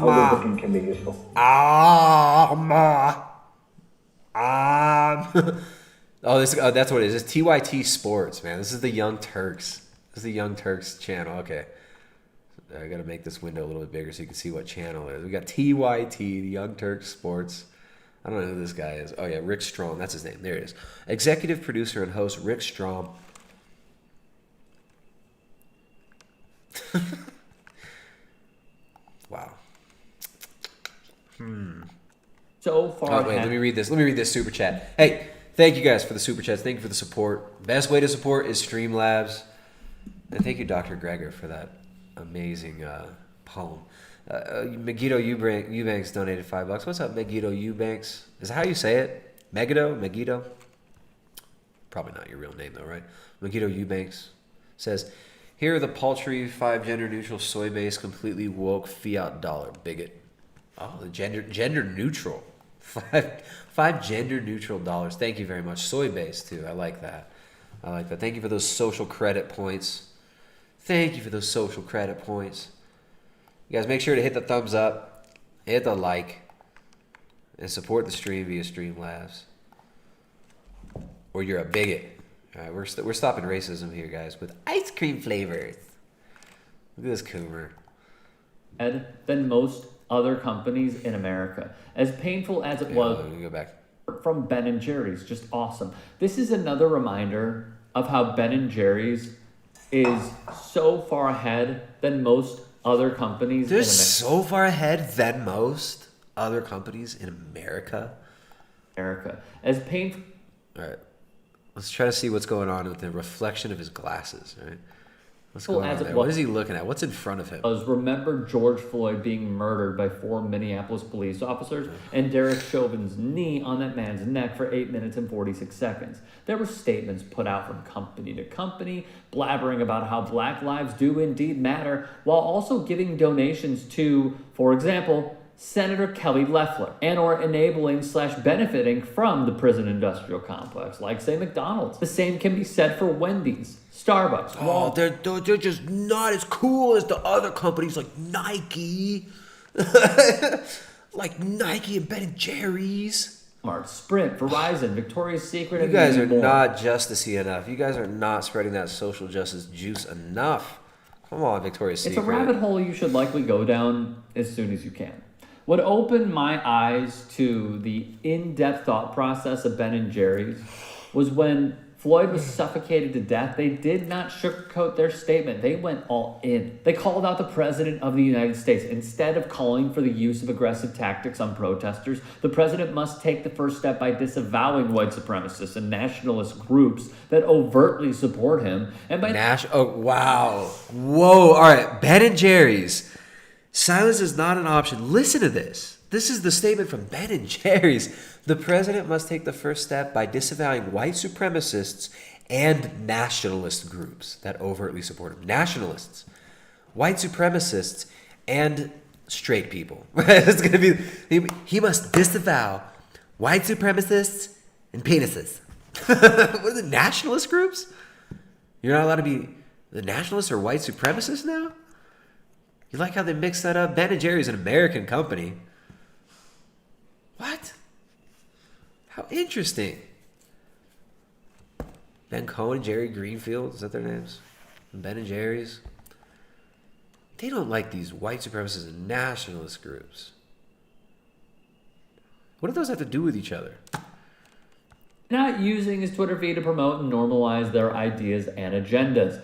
lubricant can be useful. That's what it is. It's TYT Sports, man. This is the Young Turks. This is the Young Turks channel. Okay. I got to make this window a little bit bigger so you can see what channel it is. We got TYT, the Young Turks Sports. I don't know who this guy is. Oh, yeah, Rick Strom. That's his name. There it is. Executive producer and host Rick Strom. Wow. So far. Oh, wait, let me read this. Let me read this super chat. Hey, thank you guys for the super chats. Thank you for the support. Best way to support is Streamlabs. And thank you, Dr. Greger, for that amazing poem. Megiddo Eubanks donated $5. What's up, Megiddo Eubanks? Is that how you say it? Megiddo? Probably not your real name, though, right? Megiddo Eubanks says, "Here are the paltry 5 gender-neutral, soy-based, completely woke fiat dollar. Bigot." Oh, the gender neutral. Five gender-neutral dollars. Thank you very much. Soy-based, too. I like that. Thank you for those social credit points. You guys, make sure to hit the thumbs up, hit the like, and support the stream via Streamlabs. Or you're a bigot. All right, we're stopping racism here, guys, with ice cream flavors. Look at this Coomer. Than most other companies in America. As painful as it was, let me go back. From Ben & Jerry's, just awesome. This is another reminder of how Ben & Jerry's is so far ahead than most other companies. They're so far ahead than most other companies in America. As painful. All right, let's try to see what's going on with the reflection of his glasses. Right, what's going on there? What is he looking at? What's in front of him? Remember George Floyd being murdered by 4 Minneapolis police officers and Derek Chauvin's knee on that man's neck for 8 minutes and 46 seconds. There were statements put out from company to company, blabbering about how Black lives do indeed matter, while also giving donations to, for example, Senator Kelly Loeffler, and or enabling/benefiting from the prison industrial complex, like, say, McDonald's. The same can be said for Wendy's, Starbucks. Oh, they're just not as cool as the other companies like Nike. Like Nike and Ben & Jerry's. Sprint, Verizon, Victoria's Secret. You guys are not justicey enough. You guys are not spreading that social justice juice enough. Come on, Victoria's Secret. It's a rabbit hole you should likely go down as soon as you can. What opened my eyes to the in-depth thought process of Ben & Jerry's was when Floyd was suffocated to death. They did not sugarcoat their statement. They went all in. They called out the President of the United States. Instead of calling for the use of aggressive tactics on protesters, the President must take the first step by disavowing white supremacists and nationalist groups that overtly support him. And by wow. Whoa. All right. Ben & Jerry's. Silence is not an option. Listen to this. This is the statement from Ben & Jerry's. The president must take the first step by disavowing white supremacists and nationalist groups that overtly support him. Nationalists, white supremacists, and straight people. It's gonna be. He must disavow white supremacists and penises. What are the nationalist groups? You're not allowed to be the nationalists or white supremacists now? You like how they mix that up? Ben & Jerry's an American company. What? How interesting. Ben Cohen, Jerry Greenfield, is that their names? Ben & Jerry's. They don't like these white supremacist and nationalist groups. What do those have to do with each other? Not using his Twitter feed to promote and normalize their ideas and agendas.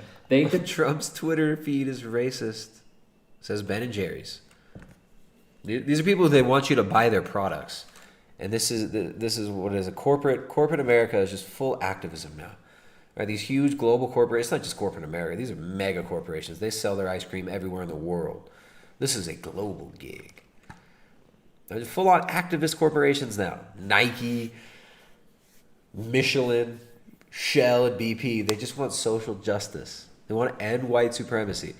Trump's Twitter feed is racist, says Ben & Jerry's. These are people, they want you to buy their products. And this is what is a corporate America is just full activism now. Right? These huge global corporations, it's not just corporate America, these are mega corporations. They sell their ice cream everywhere in the world. This is a global gig. They're full on activist corporations now. Nike, Michelin, Shell, and BP. They just want social justice. They want to end white supremacy.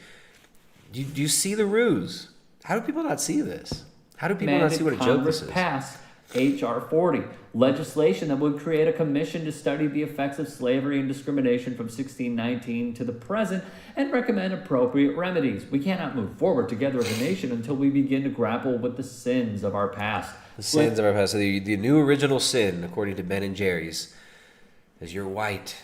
Do you see the ruse? How do people not see this? How do people not see what a joke this is? Passed H.R. 40, legislation that would create a commission to study the effects of slavery and discrimination from 1619 to the present and recommend appropriate remedies. We cannot move forward together as a nation until we begin to grapple with the sins of our past. The sins of our past. So the new original sin, according to Ben & Jerry's, is you're white.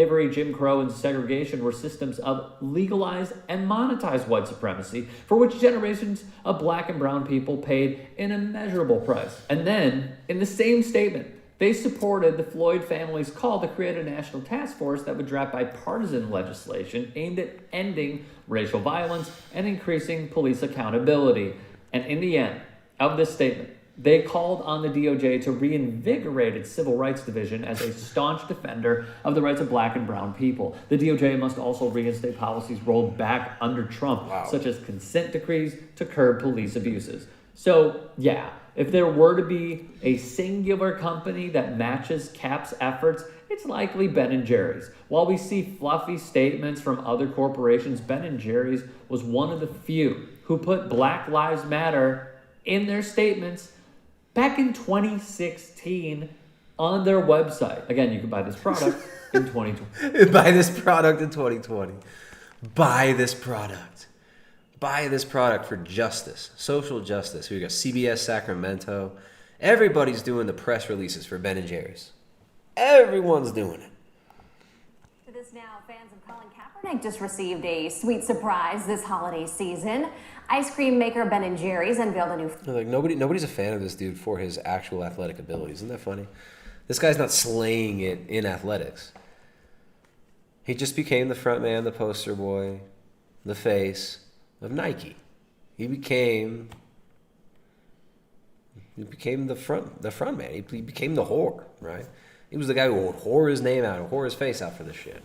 Slavery, Jim Crow, and segregation were systems of legalized and monetized white supremacy for which generations of black and brown people paid an immeasurable price. And then, in the same statement, they supported the Floyd family's call to create a national task force that would draft bipartisan legislation aimed at ending racial violence and increasing police accountability. And in the end of this statement, they called on the DOJ to reinvigorate its Civil Rights Division as a staunch defender of the rights of black and brown people. The DOJ must also reinstate policies rolled back under Trump, such as consent decrees to curb police abuses. So, yeah, if there were to be a singular company that matches Cap's efforts, it's likely Ben & Jerry's. While we see fluffy statements from other corporations, Ben & Jerry's was one of the few who put Black Lives Matter in their statements back in 2016 on their website. Again, you can buy this product in 2020. Buy this product in 2020. Buy this product. Buy this product for justice, social justice. Here we go. CBS Sacramento. Everybody's doing the press releases for Ben & Jerry's. Everyone's doing it. Now, fans of Colin Kaepernick just received a sweet surprise this holiday season. Ice cream maker Ben & Jerry's unveiled a new... Like nobody's a fan of this dude for his actual athletic abilities. Isn't that funny? This guy's not slaying it in athletics. He just became the front man, the poster boy, the face of Nike. He became the front man. He became the whore, right? He was the guy who would whore his name out, whore his face out for this shit.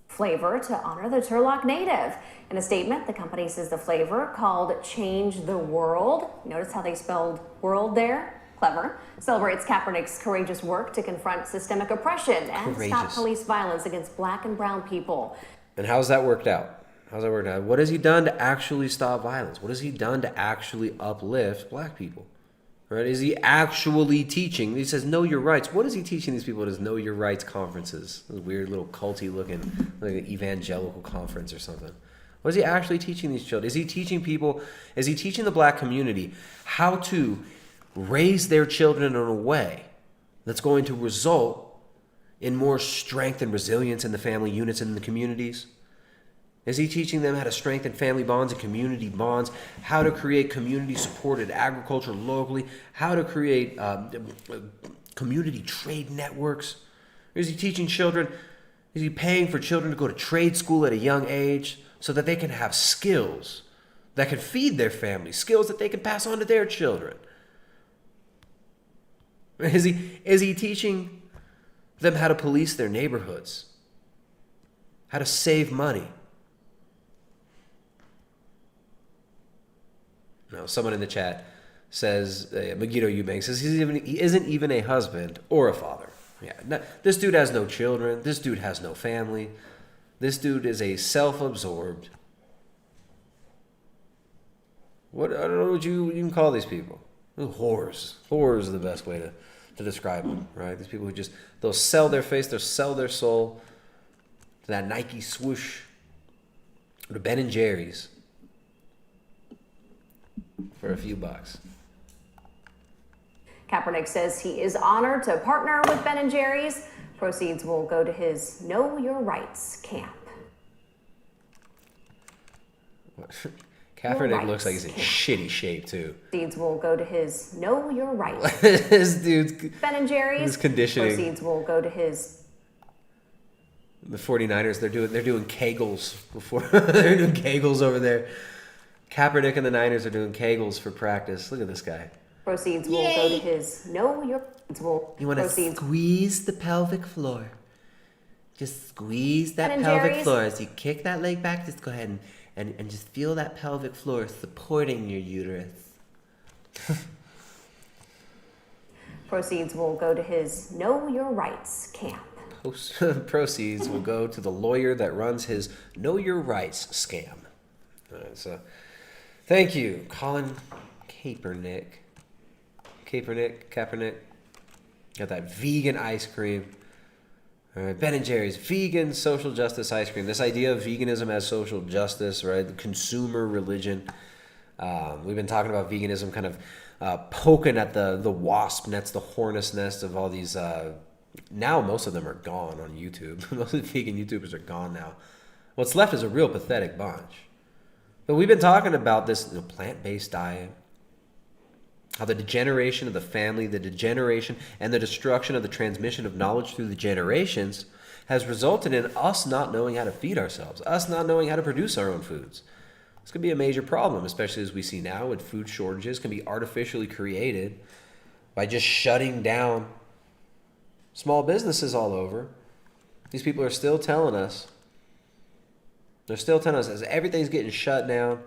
Flavor to honor the Turlock native. In a statement, the company says the flavor, called Change the World, notice how they spelled world there? Clever. Celebrates Kaepernick's courageous work to confront systemic oppression and stop police violence against black and brown people. And how's that worked out? What has he done to actually stop violence? What has he done to actually uplift black people? Right? Is he actually teaching? He says, know your rights. What is he teaching these people at his know your rights conferences? Those weird little culty looking, like an evangelical conference or something. What is he actually teaching these children? Is he teaching the black community how to raise their children in a way that's going to result in more strength and resilience in the family units and in the communities? Is he teaching them how to strengthen family bonds and community bonds, how to create community-supported agriculture locally, how to create community trade networks? Or is he teaching children, is he paying for children to go to trade school at a young age so that they can have skills that can feed their family, skills that they can pass on to their children? Is he teaching them how to police their neighborhoods, how to save money? No, someone in the chat says, Megiddo Eubanks says he isn't even a husband or a father. Yeah, this dude has no children. This dude has no family. This dude is a self-absorbed. I don't know what you can call these people. Whores. Whores is the best way to describe them, right? These people who they'll sell their face, they'll sell their soul to that Nike swoosh, or to Ben & Jerry's for a few bucks. Kaepernick says he is honored to partner with Ben & Jerry's. Proceeds will go to his Know Your Rights camp. Kaepernick looks like he's in shitty shape, too. Proceeds will go to his Know Your Rights. This dude's... Ben & Jerry's. His conditioning. Proceeds will go to his... The 49ers, they're doing Kegels before. They're doing Kegels over there. Kaepernick and the Niners are doing Kegels for practice. Look at this guy. Proceeds will go to his Know Your Rights. You want to squeeze the pelvic floor. Just squeeze that pelvic floor. As you kick that leg back, just go ahead and just feel that pelvic floor supporting your uterus. Proceeds will go to his Know Your Rights camp. Proceeds will go to the lawyer that runs his Know Your Rights scam. All right, so thank you, Colin Kaepernick. Kaepernick. Got that vegan ice cream. All right, Ben & Jerry's vegan social justice ice cream. This idea of veganism as social justice, right? The consumer religion. We've been talking about veganism kind of poking at the wasp nets, the hornet's nest of all these. Now most of them are gone on YouTube. Most of the vegan YouTubers are gone now. What's left is a real pathetic bunch. But we've been talking about this plant-based diet, how the degeneration of the family, the degeneration and the destruction of the transmission of knowledge through the generations has resulted in us not knowing how to feed ourselves, us not knowing how to produce our own foods. This could be a major problem, especially as we see now with food shortages can be artificially created by just shutting down small businesses all over. These people are still telling us, as everything's getting shut down,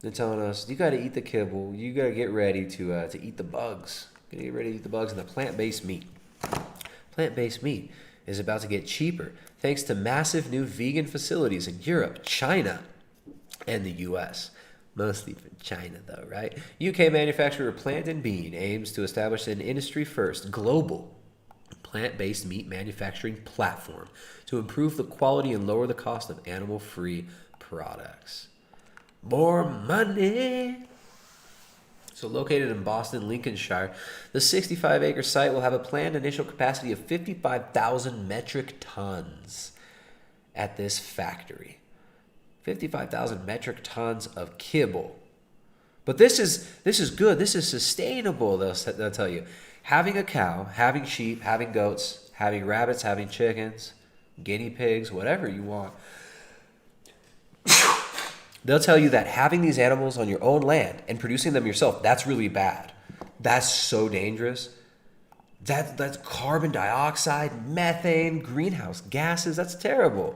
they're telling us, you got to eat the kibble. You got to get ready to eat the bugs. You got to get ready to eat the bugs and the plant-based meat. Plant-based meat is about to get cheaper thanks to massive new vegan facilities in Europe, China, and the U.S. Mostly from China, though, right? UK manufacturer Plant and Bean aims to establish an industry-first global plant-based meat manufacturing platform to improve the quality and lower the cost of animal-free products. More money. So located in Boston, Lincolnshire, the 65-acre site will have a planned initial capacity of 55,000 metric tons at this factory. 55,000 metric tons of kibble. But this is good. This is sustainable, they'll tell you. Having a cow, having sheep, having goats, having rabbits, having chickens, guinea pigs, whatever you want. They'll tell you that having these animals on your own land and producing them yourself, that's really bad. That's so dangerous. That's carbon dioxide, methane, greenhouse gases. That's terrible.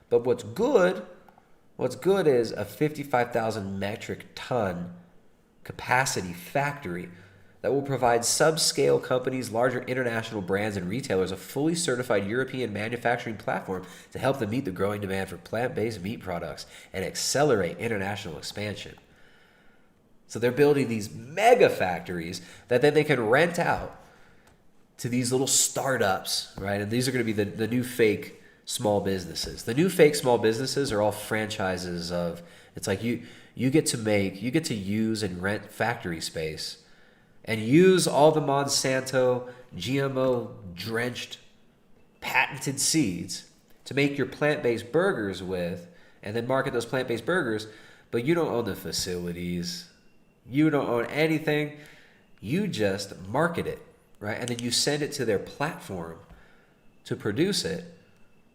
But what's good is a 55,000 metric ton capacity factory that will provide subscale companies, larger international brands, and retailers a fully certified European manufacturing platform to help them meet the growing demand for plant-based meat products and accelerate international expansion. So they're building these mega factories that then they can rent out to these little startups, right? And these are going to be the new fake small businesses. The new fake small businesses are all franchises of, it's like you get to use and rent factory space and use all the Monsanto GMO drenched patented seeds to make your plant-based burgers with, and then market those plant-based burgers, but you don't own the facilities. You don't own anything. You just market it, right? And then you send it to their platform to produce it.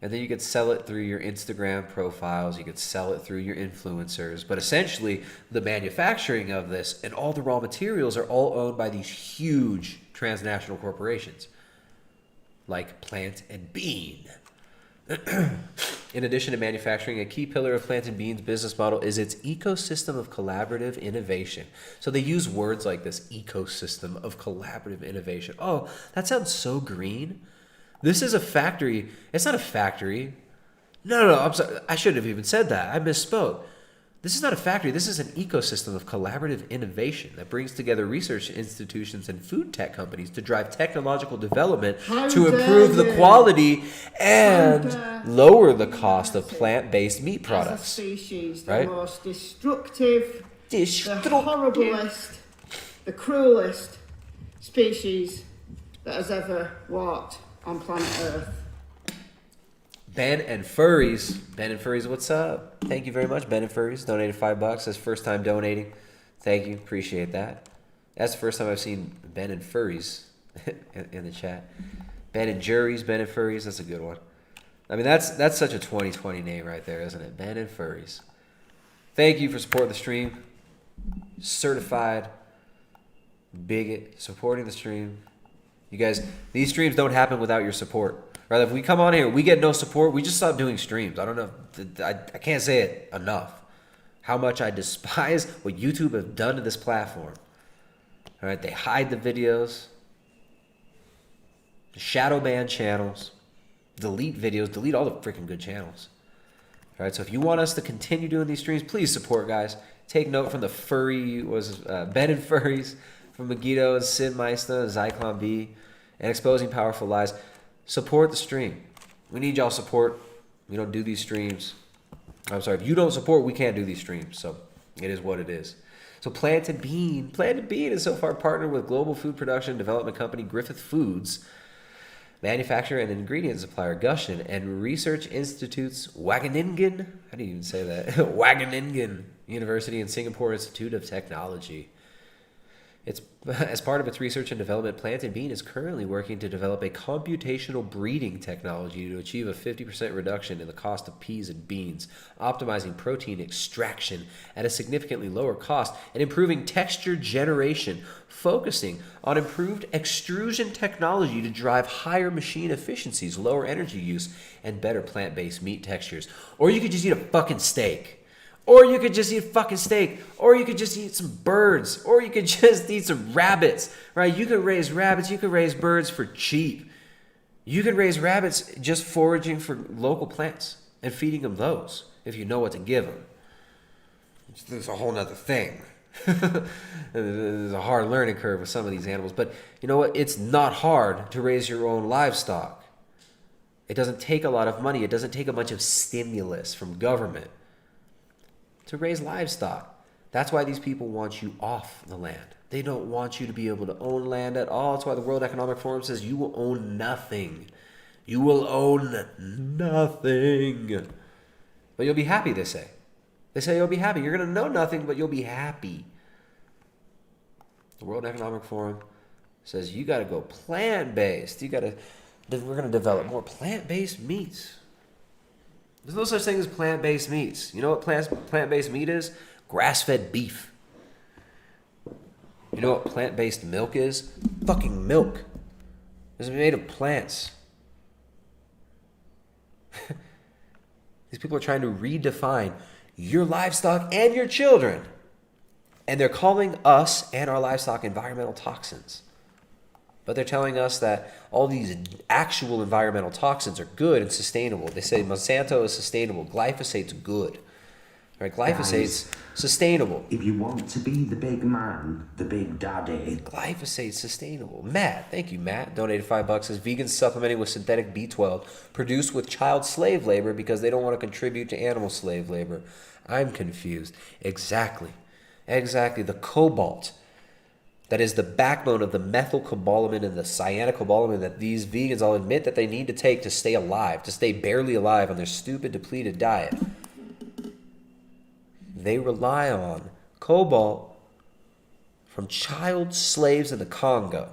And then you could sell it through your Instagram profiles. You could sell it through your influencers. But essentially, the manufacturing of this and all the raw materials are all owned by these huge transnational corporations, like Plant and Bean. In addition to manufacturing, a key pillar of Plant and Bean's business model is its ecosystem of collaborative innovation. So they use words like this, ecosystem of collaborative innovation. Oh, that sounds so green. This is a factory. It's not a factory. No, I'm sorry. I shouldn't have even said that. I misspoke. This is not a factory. This is an ecosystem of collaborative innovation that brings together research institutions and food tech companies to drive technological development to improve the quality and lower the cost of plant-based meat products. As a species, right? The most destructive, the horriblest, the cruelest species that has ever walked on planet Earth. Ben and Furries, what's up? Thank you very much, Ben and Furries. Donated $5. That's first time donating. Thank you, appreciate that. That's the first time I've seen Ben and Furries in the chat. Ben and Juries, Ben and Furries, that's a good one. I mean, that's such a 2020 name right there, isn't it? Ben and Furries. Thank you for supporting the stream. Certified bigot, supporting the stream. You guys, these streams don't happen without your support. Right? If we come on here, we get no support, we just stop doing streams. I don't know. I can't say it enough. How much I despise what YouTube have done to this platform. All right, they hide the videos, shadow ban channels, delete videos, delete all the freaking good channels. All right, so if you want us to continue doing these streams, please support, guys. Take note from the Ben and Furries, from Megiddo and Sid Meista, Zyklon B, and Exposing Powerful Lies. Support the stream. We need y'all support. We don't do these streams. I'm sorry, if you don't support, we can't do these streams. So it is what it is. So Plant and Bean is so far partnered with global food production development company Griffith Foods, manufacturer and ingredient supplier Gushin, and research institutes Wageningen, how do you even say that? Wageningen University and Singapore Institute of Technology. It's, as part of its research and development, Plant and Bean is currently working to develop a computational breeding technology to achieve a 50% reduction in the cost of peas and beans, optimizing protein extraction at a significantly lower cost, and improving texture generation, focusing on improved extrusion technology to drive higher machine efficiencies, lower energy use, and better plant-based meat textures. Or you could just eat a fucking steak. Or you could just eat fucking steak. Or you could just eat some birds. Or you could just eat some rabbits, right? You could raise rabbits. You could raise birds for cheap. You could raise rabbits just foraging for local plants and feeding them those if you know what to give them. There's a whole nother thing. There's a hard learning curve with some of these animals. But you know what? It's not hard to raise your own livestock. It doesn't take a lot of money. It doesn't take a bunch of stimulus from government to raise livestock. That's why these people want you off the land. They don't want you to be able to own land at all. That's why the World Economic Forum says you will own nothing. You will own nothing. But you'll be happy, they say. They say you'll be happy. You're going to know nothing, but you'll be happy. The World Economic Forum says you got to go plant-based. We're going to develop more plant-based meats. There's no such thing as plant-based meats. You know what plant-based meat is? Grass-fed beef. You know what plant-based milk is? Fucking milk. It's made of plants. These people are trying to redefine your livestock and your children. And they're calling us and our livestock environmental toxins. But they're telling us that all these actual environmental toxins are good and sustainable. They say Monsanto is sustainable. Glyphosate's good. Right? Glyphosate's sustainable. If you want to be the big man, the big daddy. Glyphosate's sustainable. Matt, thank you, Matt. Donated $5. Says vegans supplementing with synthetic B12 produced with child slave labor because they don't want to contribute to animal slave labor. I'm confused. Exactly. The cobalt that is the backbone of the methylcobalamin and the cyanocobalamin that these vegans all admit that they need to take to stay alive, to stay barely alive on their stupid, depleted diet. They rely on cobalt from child slaves in the Congo.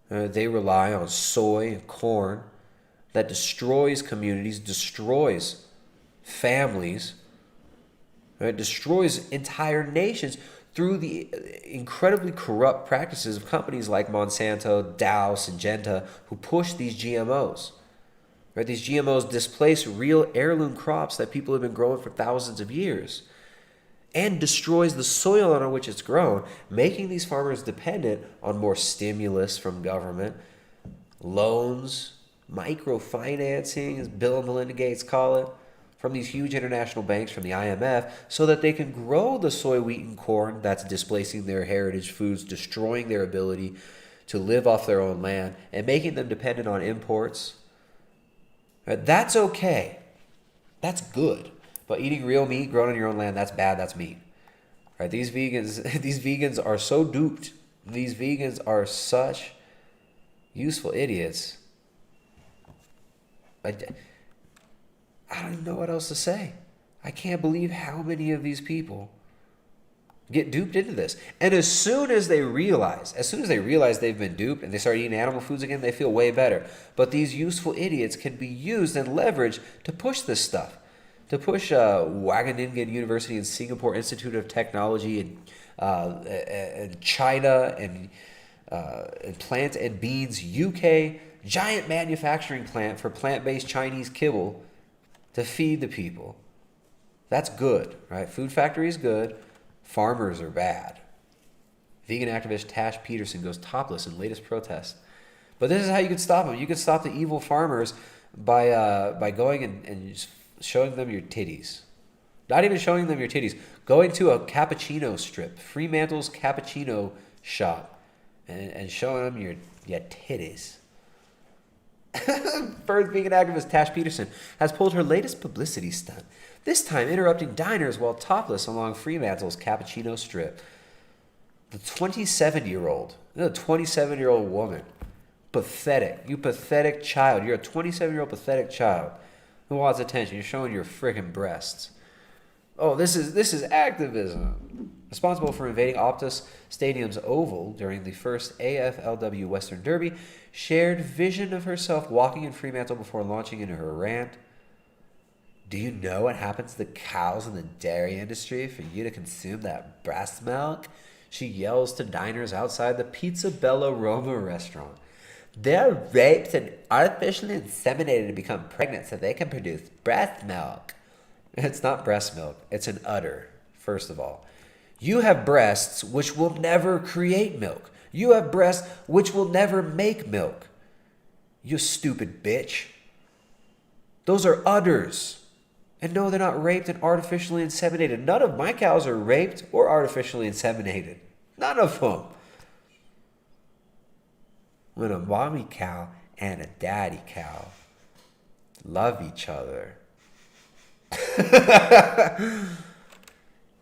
They rely on soy and corn that destroys communities, destroys families, right? Destroys entire nations through the incredibly corrupt practices of companies like Monsanto, Dow, Syngenta, who push these GMOs. Right? These GMOs displace real heirloom crops that people have been growing for thousands of years and destroys the soil on which it's grown, making these farmers dependent on more stimulus from government, loans, microfinancing, as Bill and Melinda Gates call it, from these huge international banks, from the IMF, so that they can grow the soy, wheat, and corn that's displacing their heritage foods, destroying their ability to live off their own land, and making them dependent on imports. That's okay. That's good. But eating real meat grown on your own land, that's bad, that's meat. Right? These vegans are so duped. These vegans are such useful idiots. I don't even know what else to say. I can't believe how many of these people get duped into this. And as soon as they realize they've been duped and they start eating animal foods again, they feel way better. But these useful idiots can be used and leveraged to push this stuff. To push Wageningen University and Singapore Institute of Technology and China and Plant and Beans UK, giant manufacturing plant for plant-based Chinese kibble to feed the people. That's good, right? Food factory is good. Farmers are bad. Vegan activist Tash Peterson goes topless in latest protest. But this is how you can stop them. You can stop the evil farmers by going and just showing them your titties. Not even showing them your titties. Going to a cappuccino strip, Fremantle's cappuccino shop, and showing them your titties. First vegan activist Tash Peterson has pulled her latest publicity stunt, this time interrupting diners while topless along Fremantle's cappuccino strip. The 27-year-old woman, pathetic. You pathetic child. You're a 27-year-old pathetic child who wants attention. You're showing your frickin' breasts. Oh, this is activism. Responsible for invading Optus Stadium's oval during the first AFLW Western Derby, shared vision of herself walking in Fremantle before launching into her rant. Do you know what happens to the cows in the dairy industry for you to consume that breast milk? She yells to diners outside the Pizza Bella Roma restaurant. They're raped and artificially inseminated to become pregnant so they can produce breast milk. It's not breast milk. It's an udder, first of all. You have breasts which will never create milk. You have breasts which will never make milk. You stupid bitch. Those are udders. And no, they're not raped and artificially inseminated. None of my cows are raped or artificially inseminated. None of them. When a mommy cow and a daddy cow love each other.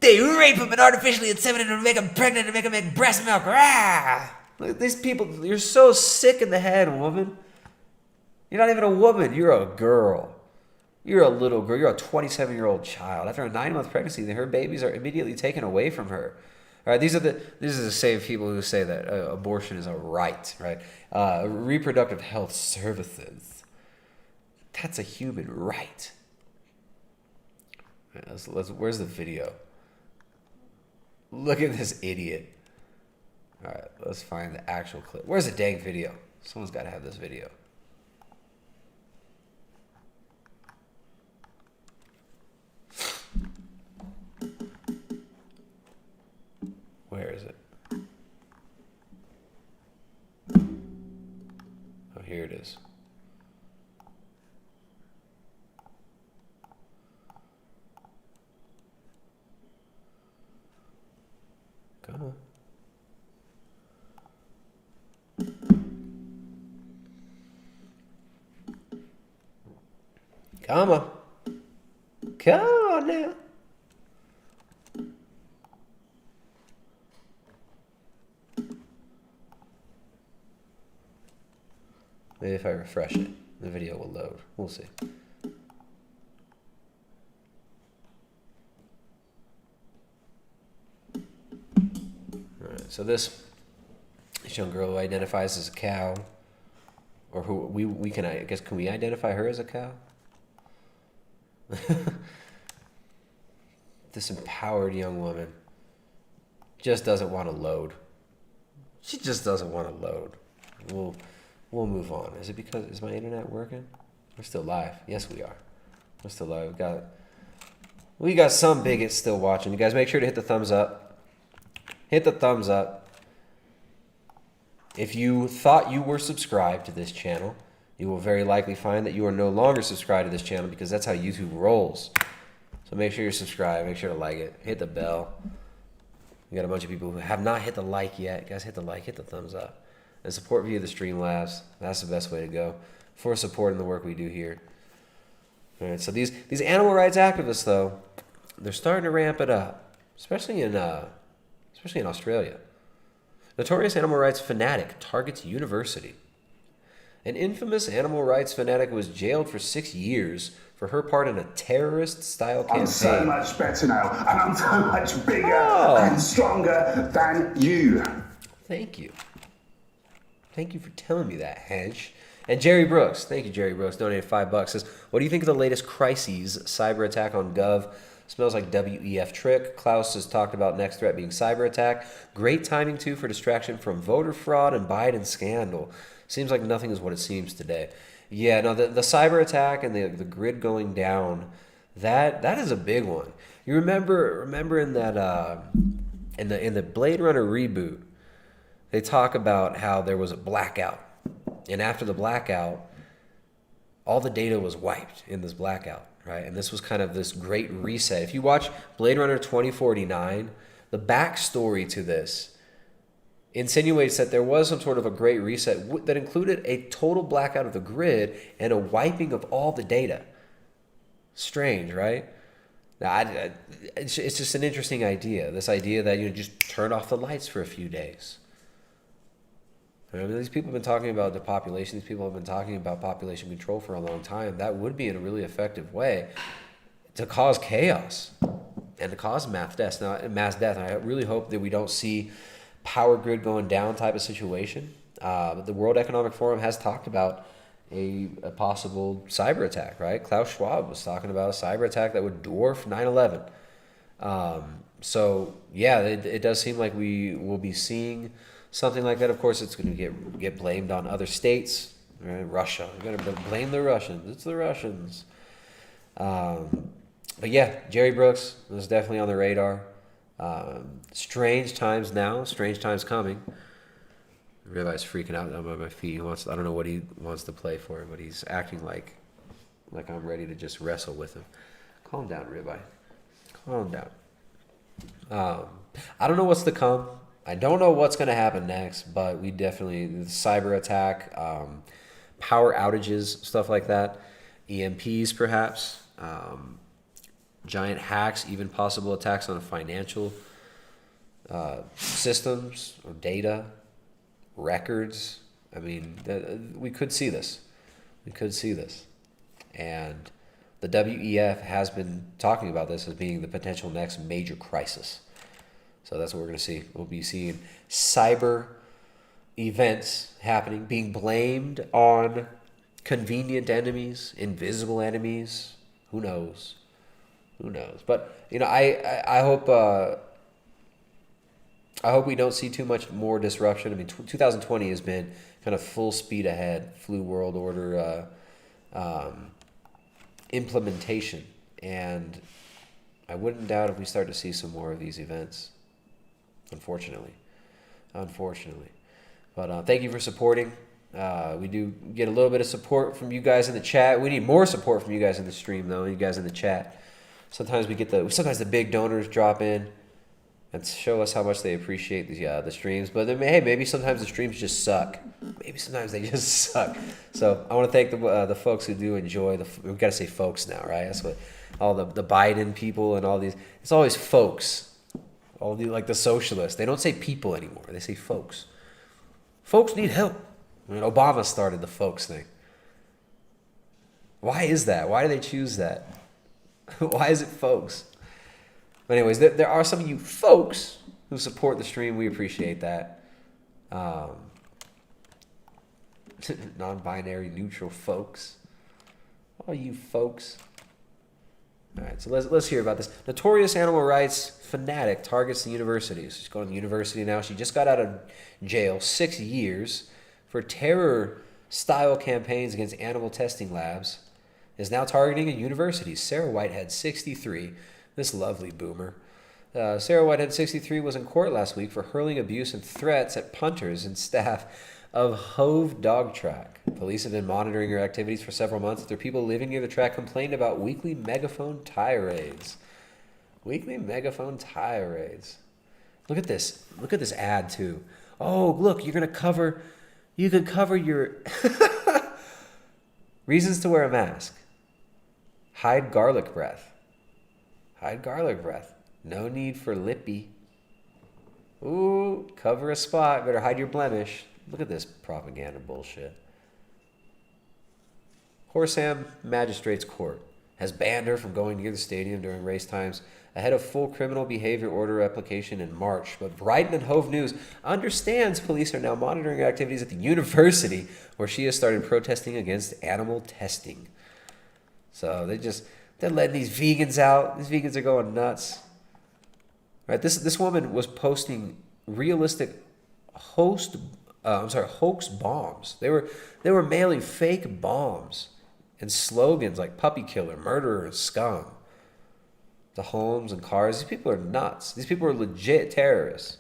They rape them and artificially inseminate them to make them pregnant and make them make breast milk. Rah! Look, these people, you're so sick in the head, woman. You're not even a woman. You're a girl. You're a little girl. You're a 27-year-old child. After a 9-month pregnancy, her babies are immediately taken away from her. All right, these are the same people who say that abortion is a right, right? Reproductive health services. That's a human right. All right, where's the video? Look at this idiot. All right, let's find the actual clip. Where's the dang video? Someone's got to have this video. Where is it? Oh, here it is. Come on. Come on. Come on now. Maybe if I refresh it, the video will load. We'll see. Alright, so this young girl who identifies as a cow, or who we can, I guess, can we identify her as a cow? This empowered young woman just doesn't want to load. She just doesn't want to load. We'll move on. Is it because, is my internet working? We're still live. Yes, we are. We're still live. We got some bigots still watching. You guys make sure to hit the thumbs up. Hit the thumbs up. If you thought you were subscribed to this channel, you will very likely find that you are no longer subscribed to this channel, because that's how YouTube rolls. So make sure you're subscribed. Make sure to like it. Hit the bell. We got a bunch of people who have not hit the like yet. Guys, hit the like, hit the thumbs up. And support via the Streamlabs. That's the best way to go for supporting the work we do here. All right, so these animal rights activists, though, they're starting to ramp it up, especially in Australia. Notorious animal rights fanatic targets university. An infamous animal rights fanatic was jailed for 6 years for her part in a terrorist-style campaign. I'm so much better now, and I'm so much bigger and stronger than you. Thank you. Thank you for telling me that, Hedge. And Jerry Brooks, thank you, Jerry Brooks, donated $5. Says, what do you think of the latest crises? Cyber attack on Gov. Smells like WEF trick. Klaus has talked about next threat being cyber attack. Great timing, too, for distraction from voter fraud and Biden scandal. Seems like nothing is what it seems today. Yeah, no, the cyber attack and the grid going down, that is a big one. You remember in that in the Blade Runner reboot, they talk about how there was a blackout, and after the blackout, all the data was wiped in this blackout, right? And this was kind of this great reset. If you watch Blade Runner 2049, the backstory to this insinuates that there was some sort of a great reset that included a total blackout of the grid and a wiping of all the data. Strange, right? Now, it's just an interesting idea. This idea that you just turn off the lights for a few days. I mean, these people have been talking about depopulation. These people have been talking about population control for a long time. That would be in a really effective way to cause chaos and to cause mass death. And I really hope that we don't see power grid going down type of situation. The World Economic Forum has talked about a possible cyber attack, right? Klaus Schwab was talking about a cyber attack that would dwarf 9/11. So yeah, it does seem like we will be seeing something like that. Of course, it's going to get blamed on other states, right? Russia. We're going to blame the Russians. It's the Russians. But yeah, Jerry Brooks was definitely on the radar. Strange times now, strange times coming. Ribeye's freaking out on my feet. I don't know what he wants to play for, but he's acting like I'm ready to just wrestle with him. Calm down, Ribeye. Calm down. I don't know what's to come. I don't know what's going to happen next, but we definitely, the cyber attack, power outages, stuff like that, EMPs perhaps. giant hacks, even possible attacks on financial systems or data, records. I mean, we could see this. We could see this. And the WEF has been talking about this as being the potential next major crisis. So that's what we're going to see. We'll be seeing cyber events happening, being blamed on convenient enemies, invisible enemies. Who knows? Who knows? But, you know, I hope we don't see too much more disruption. I mean, 2020 has been kind of full speed ahead, flu world order implementation. And I wouldn't doubt if we start to see some more of these events, unfortunately. But thank you for supporting. We do get a little bit of support from you guys in the chat. We need more support from you guys in the stream, though, you guys in the chat. Sometimes sometimes the big donors drop in and show us how much they appreciate the streams. But then, hey, maybe sometimes the streams just suck. Maybe sometimes they just suck. So I want to thank the folks who do enjoy we've got to say folks now, right? That's what all the Biden people and all these. It's always folks. All the like the socialists. They don't say people anymore. They say folks. Folks need help. I mean, Obama started the folks thing. Why is that? Why do they choose that? Why is it folks? But anyways, there are some of you folks who support the stream. We appreciate that. Non-binary, neutral folks. All you folks. All right, so let's hear about this. Notorious animal rights fanatic targets the universities. She's going to the university now. She just got out of jail, 6 years, for terror-style campaigns against animal testing labs. Is now targeting a university. Sarah Whitehead, 63. This lovely boomer. Sarah Whitehead, 63, was in court last week for hurling abuse and threats at punters and staff of Hove Dog Track. Police have been monitoring her activities for several months after people living near the track complained about weekly megaphone tirades. Weekly megaphone tirades. Look at this. Look at this ad, too. Oh, look, you can cover your reasons to wear a mask. Hide garlic breath. Hide garlic breath. No need for lippy. Ooh, cover a spot. Better hide your blemish. Look at this propaganda bullshit. Horsham Magistrates Court has banned her from going near the stadium during race times ahead of full criminal behavior order application in March. But Brighton and Hove News understands police are now monitoring her activities at the university where she has started protesting against animal testing. So they're letting these vegans out. These vegans are going nuts. Right? This woman was posting realistic hoax bombs. They were mailing fake bombs and slogans like puppy killer, murderer, and scum to homes and cars. These people are nuts. These people are legit terrorists.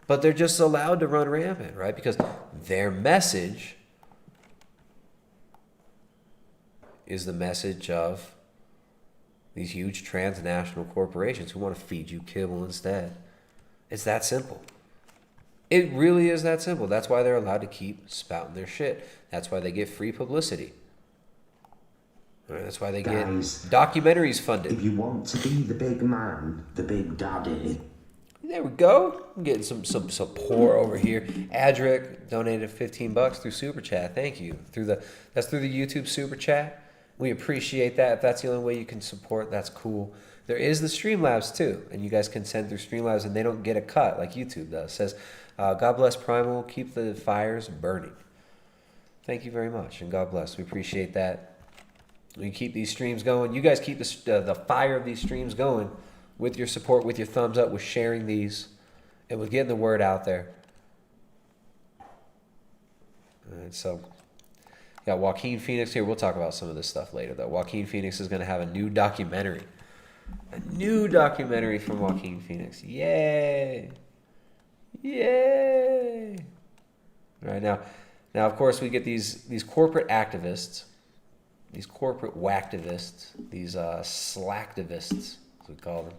But they're just allowed to run rampant, right? Because their message is the message of these huge transnational corporations who want to feed you kibble instead. It's that simple. It really is that simple. That's why they're allowed to keep spouting their shit. That's why they get free publicity. Right, that's why they get documentaries funded. If you want to be the big man, the big daddy. There we go. I'm getting some support over here. Adric donated $15 through Super Chat. Thank you. That's through the YouTube Super Chat. We appreciate that. If that's the only way you can support, that's cool. There is the Streamlabs too, and you guys can send through Streamlabs, and they don't get a cut like YouTube does. It says, God bless Primal, keep the fires burning. Thank you very much, and God bless. We appreciate that. We keep these streams going. You guys keep the fire of these streams going with your support, with your thumbs up, with sharing these, and with getting the word out there. All right, so got Joaquin Phoenix here. We'll talk about some of this stuff later, though. Joaquin Phoenix is going to have a new documentary. A new documentary from Joaquin Phoenix. Yay! Yay! All right, now, of course, we get these corporate activists, these corporate whacktivists, these slacktivists, as we call them,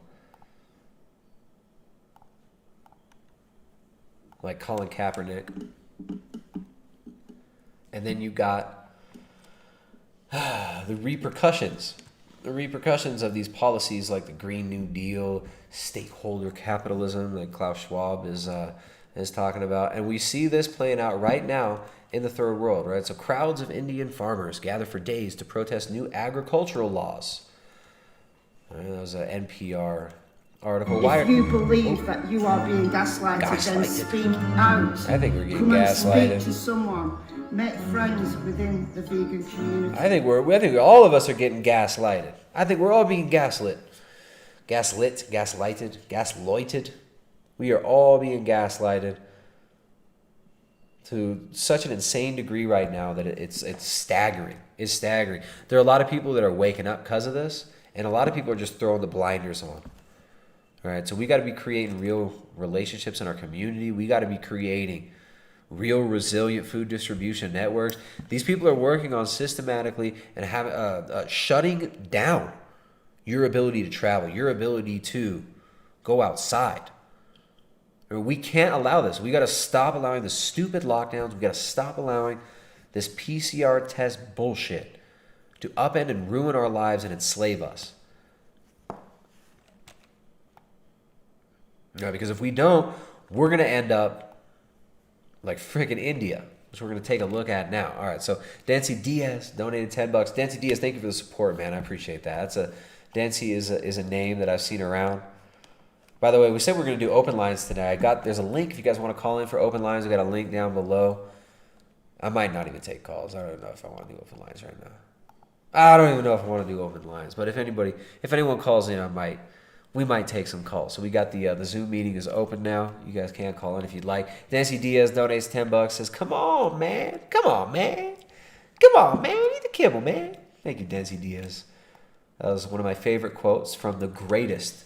like Colin Kaepernick. And then you got the repercussions the repercussions of these policies like the Green New Deal, stakeholder capitalism that Klaus Schwab is talking about. And we see this playing out right now in the third world, right? So crowds of Indian farmers gather for days to protest new agricultural laws. That was an NPR article. If you believe that you are being gaslighted, then speak out. I think we're getting Come and gaslighted. speak to someone. Make friends within the vegan community. I think all of us are getting gaslighted. I think we're all being gaslighted. We are all being gaslighted to such an insane degree right now that it's staggering. It's staggering. There are a lot of people that are waking up because of this, and a lot of people are just throwing the blinders on. All right, so we got to be creating real relationships in our community. We got to be creating real resilient food distribution networks. These people are working on systematically and shutting down your ability to travel, your ability to go outside. We can't allow this. We got to stop allowing the stupid lockdowns. We got to stop allowing this PCR test bullshit to upend and ruin our lives and enslave us. Because if we don't, we're going to end up like freaking India, which we're going to take a look at now. All right, so Dancy Diaz donated $10. Dancy Diaz, thank you for the support, man. I appreciate that. Dancy is a name that I've seen around. By the way, we said we're going to do open lines today. There's a link if you guys want to call in for open lines. We got a link down below. I might not even take calls. I don't know if I want to do open lines right now. I don't even know if I want to do open lines. But if anyone calls in, we might take some calls. So we got the Zoom meeting is open now. You guys can call in if you'd like. Nancy Diaz donates $10. Says, "Come on, man. Come on, man. Come on, man. Eat the kibble, man." Thank you, Nancy Diaz. That was one of my favorite quotes from the greatest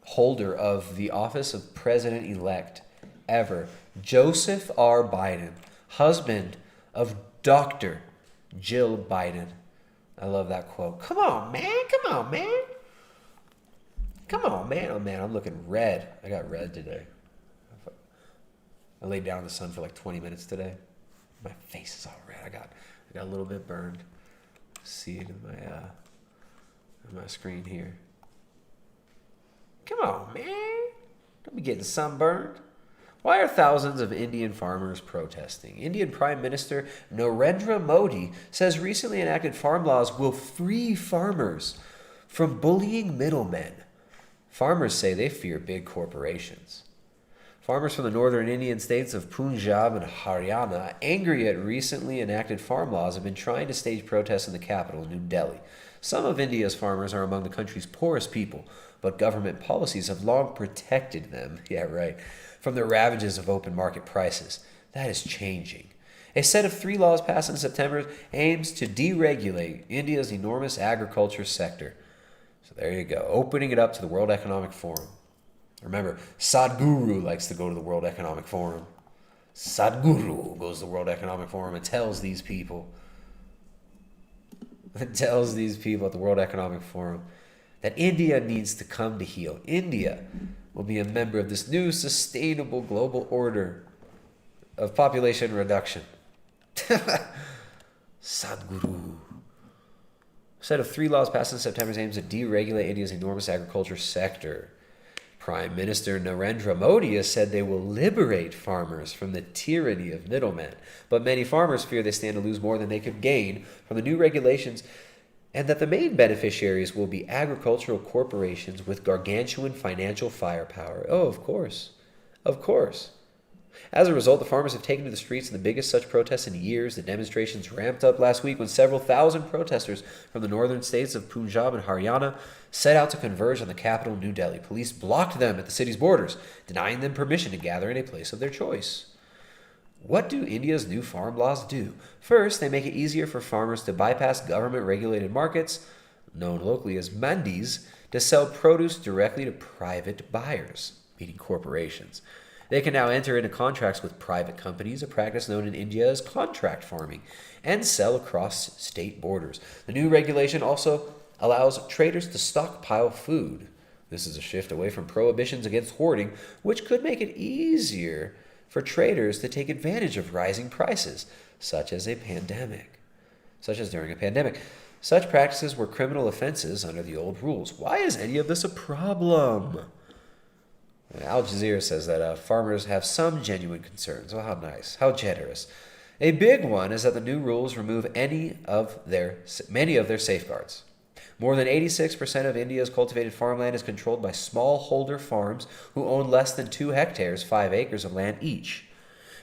holder of the office of president-elect ever, Joseph R. Biden, husband of Dr. Jill Biden. I love that quote. Come on, man. Come on, man. Come on, man. Oh, man, I'm looking red. I got red today. I laid down in the sun for like 20 minutes today. My face is all red. I got a little bit burned. See it in my screen here. Come on, man. Don't be getting sunburned. Why are thousands of Indian farmers protesting? Indian Prime Minister Narendra Modi says recently enacted farm laws will free farmers from bullying middlemen. Farmers say they fear big corporations. Farmers from the northern Indian states of Punjab and Haryana, angry at recently enacted farm laws, have been trying to stage protests in the capital, New Delhi. Some of India's farmers are among the country's poorest people, but government policies have long protected them, from the ravages of open market prices. That is changing. A set of 3 laws passed in September aims to deregulate India's enormous agriculture sector. So there you go, opening it up to the World Economic Forum. Remember, Sadhguru likes to go to the World Economic Forum. Sadhguru goes to the World Economic Forum and tells these people at the World Economic Forum that India needs to come to heel. India will be a member of this new sustainable global order of population reduction. Sadhguru. A set of 3 laws passed in September aims to deregulate India's enormous agriculture sector. Prime Minister Narendra Modi has said they will liberate farmers from the tyranny of middlemen, but many farmers fear they stand to lose more than they could gain from the new regulations, and that the main beneficiaries will be agricultural corporations with gargantuan financial firepower. Oh, of course. Of course. As a result, the farmers have taken to the streets in the biggest such protests in years. The demonstrations ramped up last week when several thousand protesters from the northern states of Punjab and Haryana set out to converge on the capital, New Delhi. Police blocked them at the city's borders, denying them permission to gather in a place of their choice. What do India's new farm laws do? First, they make it easier for farmers to bypass government-regulated markets, known locally as mandis, to sell produce directly to private buyers, meaning corporations. They can now enter into contracts with private companies, a practice known in India as contract farming, and sell across state borders. The new regulation also allows traders to stockpile food. This is a shift away from prohibitions against hoarding, which could make it easier for traders to take advantage of rising prices, such as during a pandemic. Such practices were criminal offenses under the old rules. Why is any of this a problem? Al Jazeera says that farmers have some genuine concerns. Well, how nice. How generous. A big one is that the new rules remove many of their safeguards. More than 86% of India's cultivated farmland is controlled by smallholder farms who own less than 2 hectares, 5 acres of land each.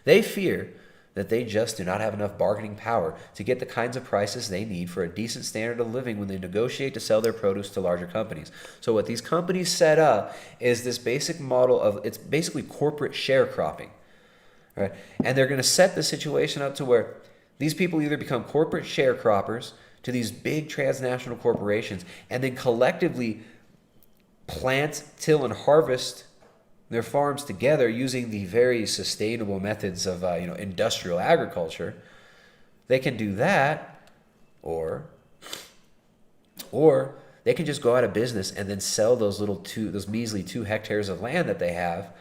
They fear that they just do not have enough bargaining power to get the kinds of prices they need for a decent standard of living when they negotiate to sell their produce to larger companies. So what these companies set up is this basic model of, it's basically corporate sharecropping. Right? And they're going to set the situation up to where these people either become corporate sharecroppers to these big transnational corporations and then collectively plant, till, and harvest their farms together using the very sustainable methods of industrial agriculture. They can do that, or they can just go out of business and then sell those measly 2 hectares of land that they have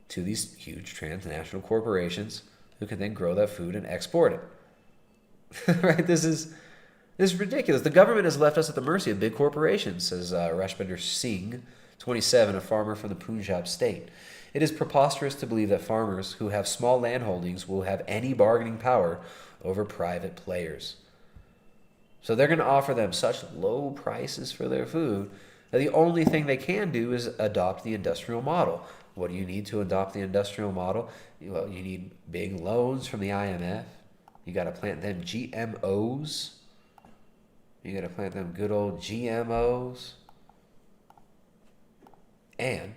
to these huge transnational corporations who can then grow that food and export it. Right? This is ridiculous. The government has left us at the mercy of big corporations, says Rashbinder Singh, 27, a farmer from the Punjab state. It is preposterous to believe that farmers who have small land holdings will have any bargaining power over private players. So they're going to offer them such low prices for their food that the only thing they can do is adopt the industrial model. What do you need to adopt the industrial model? Well, you need big loans from the IMF. You got to plant them GMOs. You got to plant them good old GMOs. And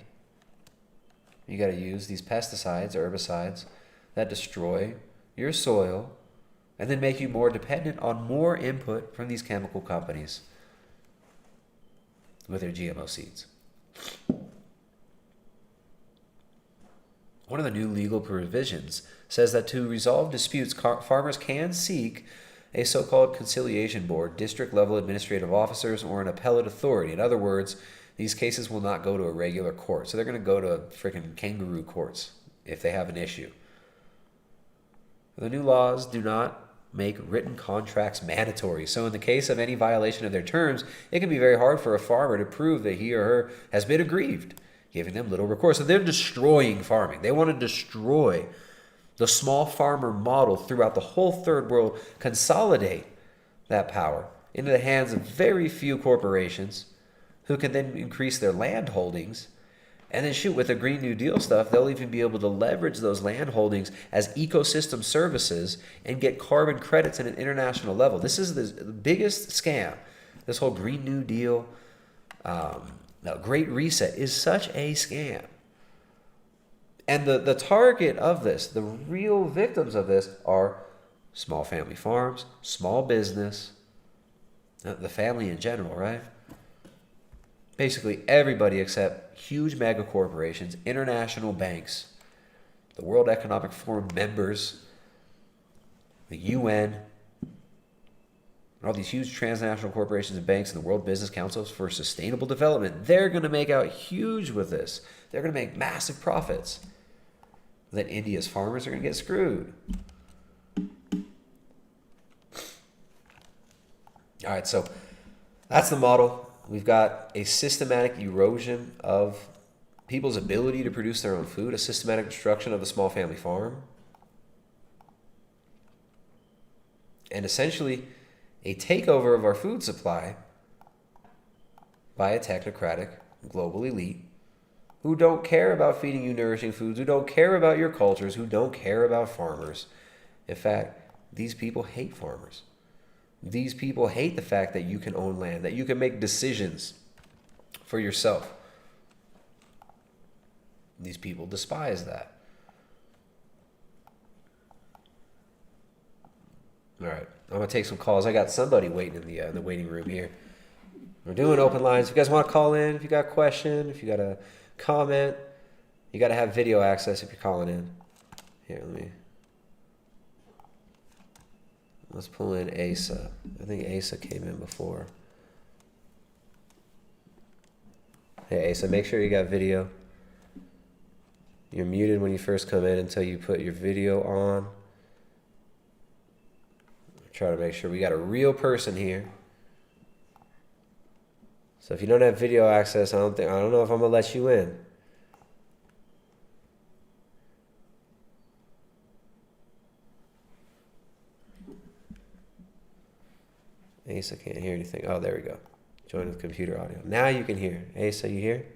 you got to use these pesticides, herbicides that destroy your soil and then make you more dependent on more input from these chemical companies with their GMO seeds. One of the new legal provisions says that to resolve disputes, farmers can seek a so-called conciliation board, district-level administrative officers, or an appellate authority. In other words, these cases will not go to a regular court. So they're going to go to freaking kangaroo courts if they have an issue. The new laws do not make written contracts mandatory. So in the case of any violation of their terms, it can be very hard for a farmer to prove that he or her has been aggrieved, giving them little recourse. So they're destroying farming. They want to destroy the small farmer model throughout the whole third world, consolidate that power into the hands of very few corporations who can then increase their land holdings. And then shoot, with the Green New Deal stuff, they'll even be able to leverage those land holdings as ecosystem services and get carbon credits at an international level. This is the biggest scam. This whole Green New Deal, Great Reset is such a scam. And the target of this, the real victims of this, are small family farms, small business, the family in general, right? Basically everybody except huge megacorporations, international banks, the World Economic Forum members, the UN, and all these huge transnational corporations and banks and the World Business Councils for Sustainable Development. They're going to make out huge with this. They're going to make massive profits. Then India's farmers are going to get screwed. All right, so that's the model. We've got a systematic erosion of people's ability to produce their own food, a systematic destruction of the small family farm, and essentially a takeover of our food supply by a technocratic global elite who don't care about feeding you nourishing foods, who don't care about your cultures, who don't care about farmers. In fact, these people hate farmers. These people hate the fact that you can own land, that you can make decisions for yourself. These people despise that. All right, I'm going to take some calls. I got somebody waiting in the waiting room here. We're doing open lines. If you guys want to call in, if you got a question, if you got a comment, you got to have video access if you're calling in. Here, let's pull in Asa. I think Asa came in before. Hey, Asa, make sure you got video. You're muted when you first come in until you put your video on. Try to make sure we got a real person here. So if you don't have video access, I don't know if I'm gonna let you in. Asa can't hear anything. Oh, there we go. Join with computer audio. Now you can hear. Asa, you hear?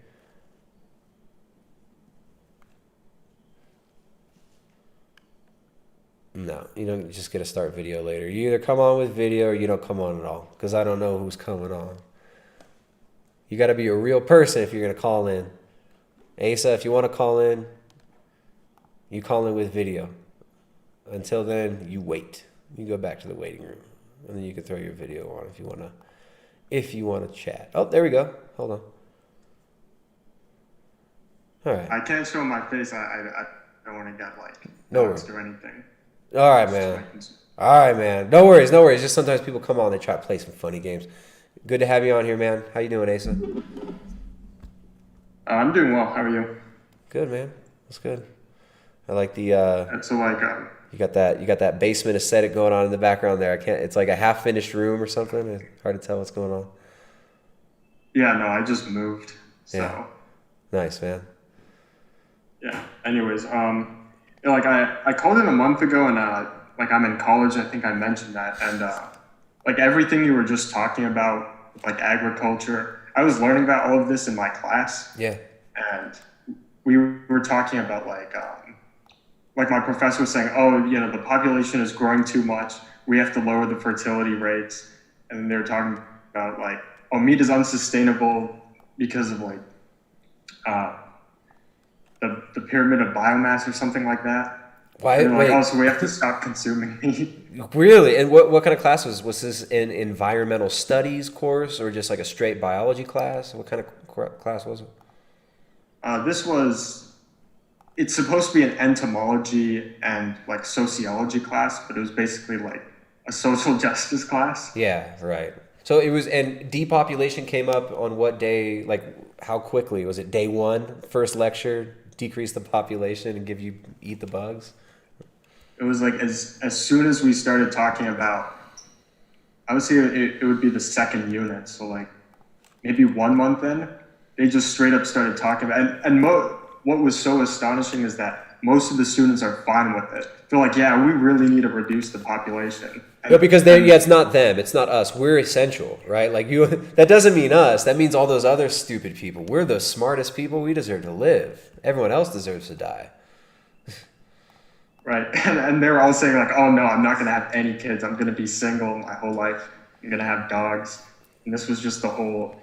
No, you don't just get to start video later. You either come on with video or you don't come on at all, because I don't know who's coming on. You got to be a real person if you're going to call in. Asa, if you want to call in, you call in with video. Until then, you wait. You go back to the waiting room, and then you can throw your video on if you want to. If you want to chat. Oh, there we go. Hold on. All right. I can't show my face. I don't want to get like No doxed or anything. All right, man. All right, man. No worries, no worries. Just sometimes people come on, they try to play some funny games. Good to have you on here, man. How you doing, Asa? I'm doing well. How are you? Good, man. That's good. I like the. So like. You got that basement aesthetic going on in the background there. I can't. It's like a half-finished room or something. It's hard to tell what's going on. Yeah, no, I just moved. So. Yeah. Nice, man. Yeah. Anyways, like I called in a month ago, and like I'm in college. I think I mentioned that, and like everything you were just talking about, like agriculture. I was learning about all of this in my class. Yeah. And we were talking about like my professor was saying, oh, you know, the population is growing too much. We have to lower the fertility rates. And then they were talking about like, oh, meat is unsustainable because of like the pyramid of biomass or something like that. Why? And like, wait. oh, so we have to stop consuming meat. Really? And what kind of class was this? An environmental studies course or just like a straight biology class? What kind of class was it? It's supposed to be an entomology and like sociology class, but it was basically like a social justice class. Yeah, right. So it was, and depopulation came up on what day? Like how quickly? Was it day one? First lecture, decrease the population and eat the bugs? It was like as soon as we started talking about, I would say it would be the second unit. So like maybe 1 month in, they just straight up started talking about, what was so astonishing is that most of the students are fine with it. They're like, yeah, we really need to reduce the population. No, because it's not them, it's not us. We're essential, right? Like that doesn't mean us. That means all those other stupid people. We're the smartest people. We deserve to live. Everyone else deserves to die. Right, and they were all saying like, oh no, I'm not gonna have any kids. I'm gonna be single my whole life. I'm gonna have dogs. And this was just the whole,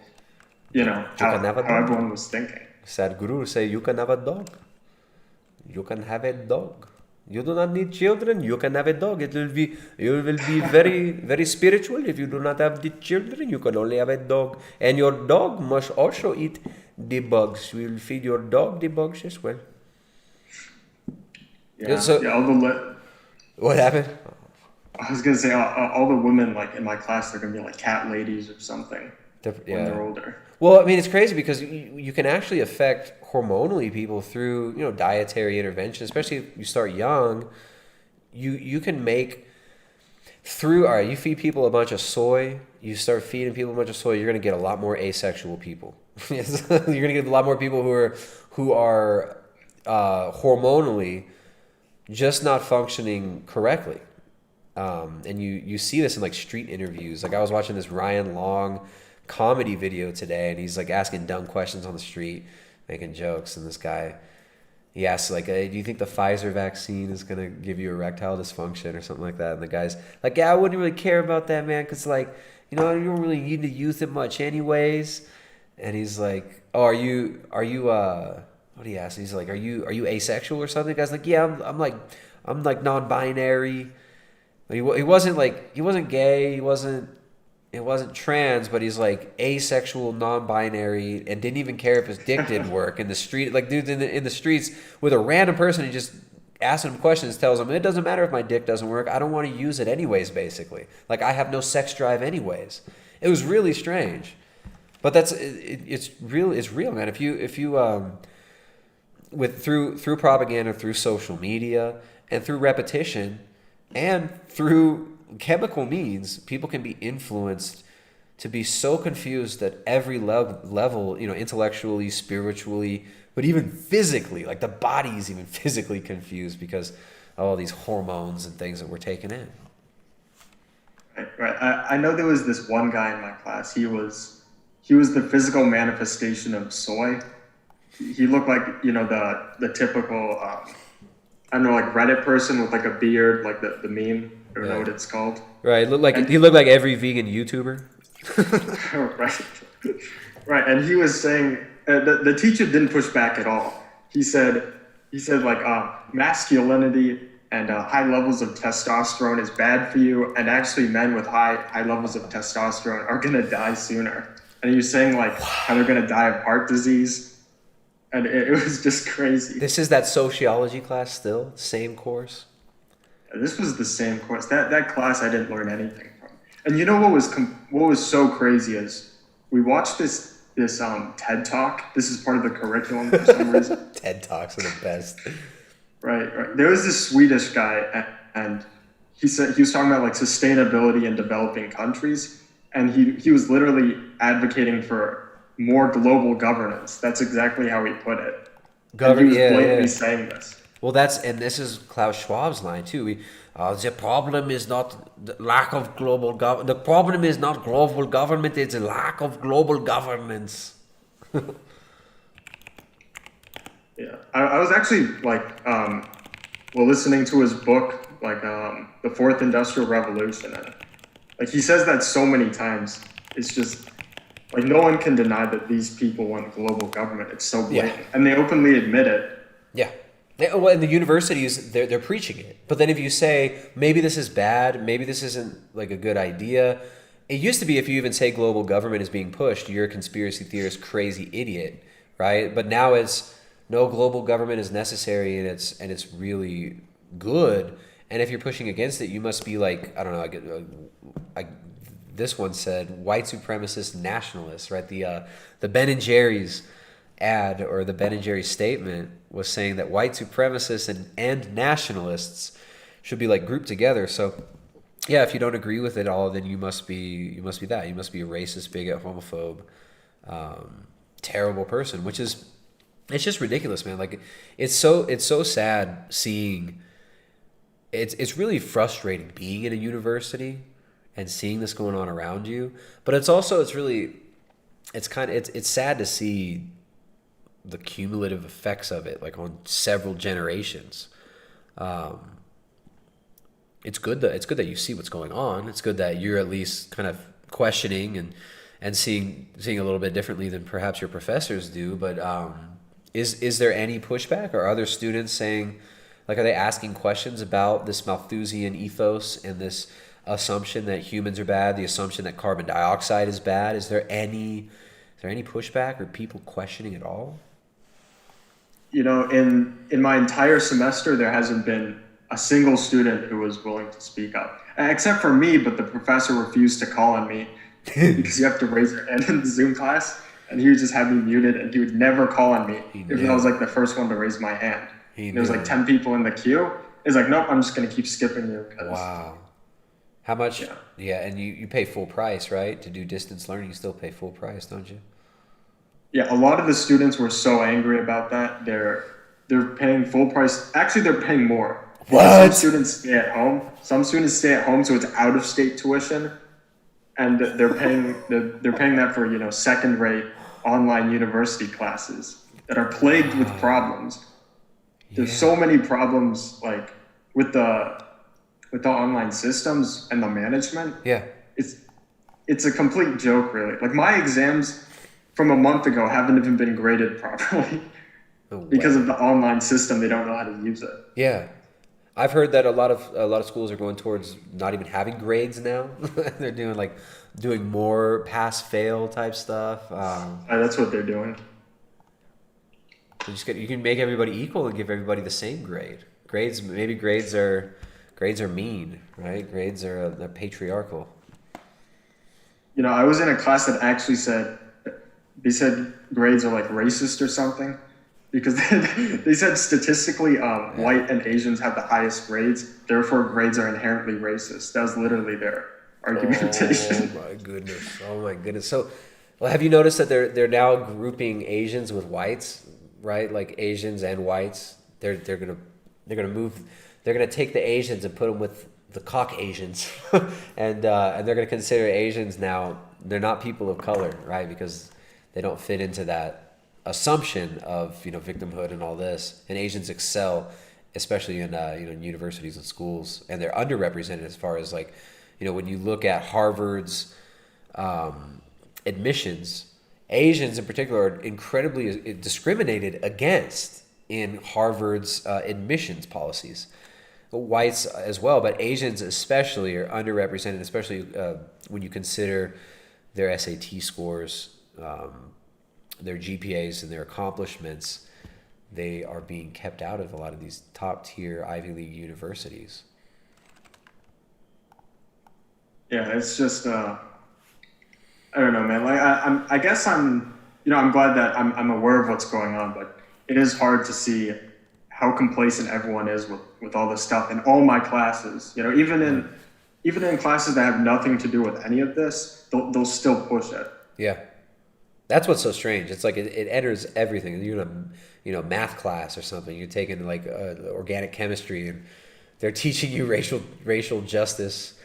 how everyone was thinking. Sadhguru say you can have a dog. You can have a dog. You do not need children. You can have a dog. You will be very, very spiritual if you do not have the children. You can only have a dog, and your dog must also eat the bugs. We will feed your dog the bugs as well. What happened? I was gonna say all the women like in my class, they're gonna be like cat ladies or something when they're older. Well, I mean, it's crazy because you can actually affect hormonally people through, dietary intervention, especially if you start young. You can make you feed people a bunch of soy, you start feeding people a bunch of soy, you're going to get a lot more asexual people. You're going to get a lot more people who are hormonally just not functioning correctly. And you see this in like street interviews. Like I was watching this Ryan Long comedy video today, and he's like asking dumb questions on the street, making jokes, and this guy, he asks like, hey, do you think the Pfizer vaccine is gonna give you erectile dysfunction or something like that? And the guy's like, yeah, I wouldn't really care about that, man, because like, you don't really need to use it much anyways. And he's like, oh, are you what do you ask? He's like, are you asexual or something? The guy's like, yeah, I'm like non-binary. He wasn't gay, it wasn't trans, but he's like asexual, non-binary, and didn't even care if his dick didn't work in the street. Like dudes in the streets with a random person, he just asks him questions, tells him it doesn't matter if my dick doesn't work. I don't want to use it anyways. Basically, like I have no sex drive anyways. It was really strange, but it's real, man. If you through propaganda, through social media, and through repetition, and through chemical means, people can be influenced to be so confused at every level, you know, intellectually, spiritually, but even physically, like the body is even physically confused because of all these hormones and things that we're taking in. Right. I know there was this one guy in my class. He was the physical manifestation of soy. He looked like, you know, the typical, I don't know, like Reddit person with like a beard, like the meme. I don't know what it's called. Right. He looked like every vegan YouTuber. Right. Right. And he was saying, the teacher didn't push back at all. He said like masculinity and high levels of testosterone is bad for you, and actually men with high levels of testosterone are gonna die sooner. And he was saying like how they're gonna die of heart disease, and it was just crazy. This is that sociology class still, same course. This was the same course. That class I didn't learn anything from. And you know what was so crazy is we watched this TED Talk. This is part of the curriculum for some reason. TED Talks are the best. Right. There was this Swedish guy, and he said he was talking about like sustainability in developing countries, and he was literally advocating for more global governance. That's exactly how he put it. And he was blatantly saying this. Well, this is Klaus Schwab's line too. The problem is not the lack of global government. The problem is not global government. It's a lack of global governance. Yeah, I was actually like, listening to his book, like the Fourth Industrial Revolution, and like he says that so many times. It's just like no one can deny that these people want global government. It's so blatant, and they openly admit it. Yeah. Well, in the universities, they're preaching it. But then if you say, maybe this is bad, maybe this isn't like a good idea. It used to be if you even say global government is being pushed, you're a conspiracy theorist, crazy idiot, right? But now it's, no, global government is necessary and it's really good. And if you're pushing against it, you must be like, I don't know, this one said, white supremacist nationalists, right? The Ben and Jerry's ad or the Ben and Jerry's statement was saying that white supremacists and nationalists should be like grouped together. So yeah, if you don't agree with it all, then you must be that. You must be a racist, bigot, homophobe, terrible person, which is, it's just ridiculous, man. Like it's so sad seeing, it's really frustrating being in a university and seeing this going on around you. But it's sad to see the cumulative effects of it, like on several generations. It's good that you see what's going on. It's good that you're at least kind of questioning and seeing a little bit differently than perhaps your professors do. But is there any pushback? Or are other students saying, like, are they asking questions about this Malthusian ethos and this assumption that humans are bad, the assumption that carbon dioxide is bad? Is there any pushback or people questioning at all? You know, in my entire semester, there hasn't been a single student who was willing to speak up, except for me, but the professor refused to call on me because you have to raise your hand in the Zoom class, and he would just have me muted, and he would never call on me if I was like the first one to raise my hand. There was like 10 people in the queue. It's like, nope, I'm just going to keep skipping you. Wow. How much? Yeah, and you pay full price, right? To do distance learning, you still pay full price, don't you? Yeah, a lot of the students were so angry about that. They're paying full price. Actually, they're paying more. What? Some students stay at home. Some students stay at home, so it's out of state tuition, and they're paying that for, you know, second-rate online university classes that are plagued with problems. There's so many problems, like with the online systems and the management. Yeah, it's a complete joke, really. Like my exams from a month ago haven't even been graded properly because of the online system. They don't know how to use it. Yeah, I've heard that a lot of schools are going towards not even having grades now. They're doing more pass-fail type stuff. That's what they're doing. You can make everybody equal and give everybody the same grade. Grades are mean, right? Grades are they're patriarchal. You know, I was in a class that actually said grades are like racist or something, because they said statistically white and Asians have the highest grades, therefore grades are inherently racist. That was literally their argumentation. Oh my goodness. So, well, have you noticed that they're now grouping Asians with whites, right? Like Asians and whites. They're gonna take the Asians and put them with the Caucasians, and they're gonna consider Asians now. They're not people of color, right? Because they don't fit into that assumption of victimhood and all this. And Asians excel, especially in in universities and schools, and they're underrepresented as far as like when you look at Harvard's admissions, Asians in particular are incredibly discriminated against in Harvard's admissions policies. Whites as well, but Asians especially are underrepresented, especially when you consider their SAT scores, their GPAs, and their accomplishments. They are being kept out of a lot of these top tier Ivy League universities. Yeah, it's just I don't know, man. Like I guess I'm glad that I'm aware of what's going on, but it is hard to see how complacent everyone is with all this stuff in all my classes. Even in classes that have nothing to do with any of this, they'll still push it. Yeah, that's what's so strange. It's like it enters everything. You're in a math class or something. You're taking like organic chemistry, and they're teaching you racial justice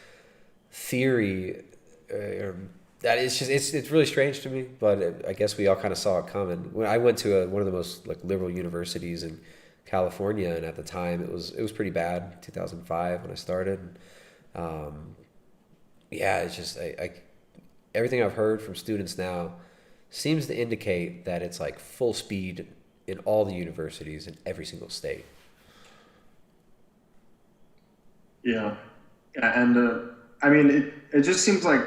theory. That is just it's really strange to me. But I guess we all kind of saw it coming. When I went to one of the most like liberal universities in California, and at the time it was pretty bad. 2005 when I started. It's just everything I've heard from students now seems to indicate that it's like full speed in all the universities in every single state. Yeah, and I mean it just seems like,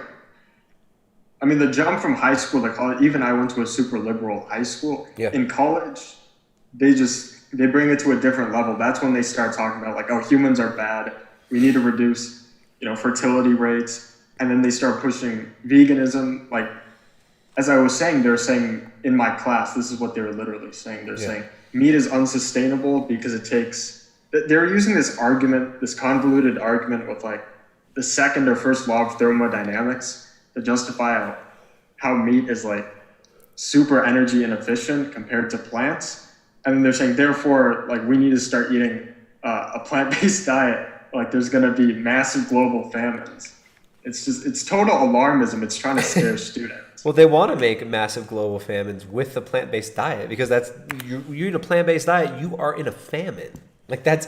I mean, the jump from high school to college. Even I went to a super liberal high school. Yeah. In college, they bring it to a different level. That's when they start talking about like, oh, humans are bad. We need to reduce, fertility rates. And then they start pushing veganism. Like, as I was saying, they're saying in my class, this is what they were literally saying. They're saying meat is unsustainable because it takes, they're using this argument, this convoluted argument with like the second or first law of thermodynamics to justify how meat is like super energy inefficient compared to plants. And then they're saying, therefore, like we need to start eating a plant-based diet. Like there's going to be massive global famines. It's total alarmism. It's trying to scare students. Well, they want to make massive global famines with the plant-based diet, because you eat a plant-based diet, you are in a famine. Like that's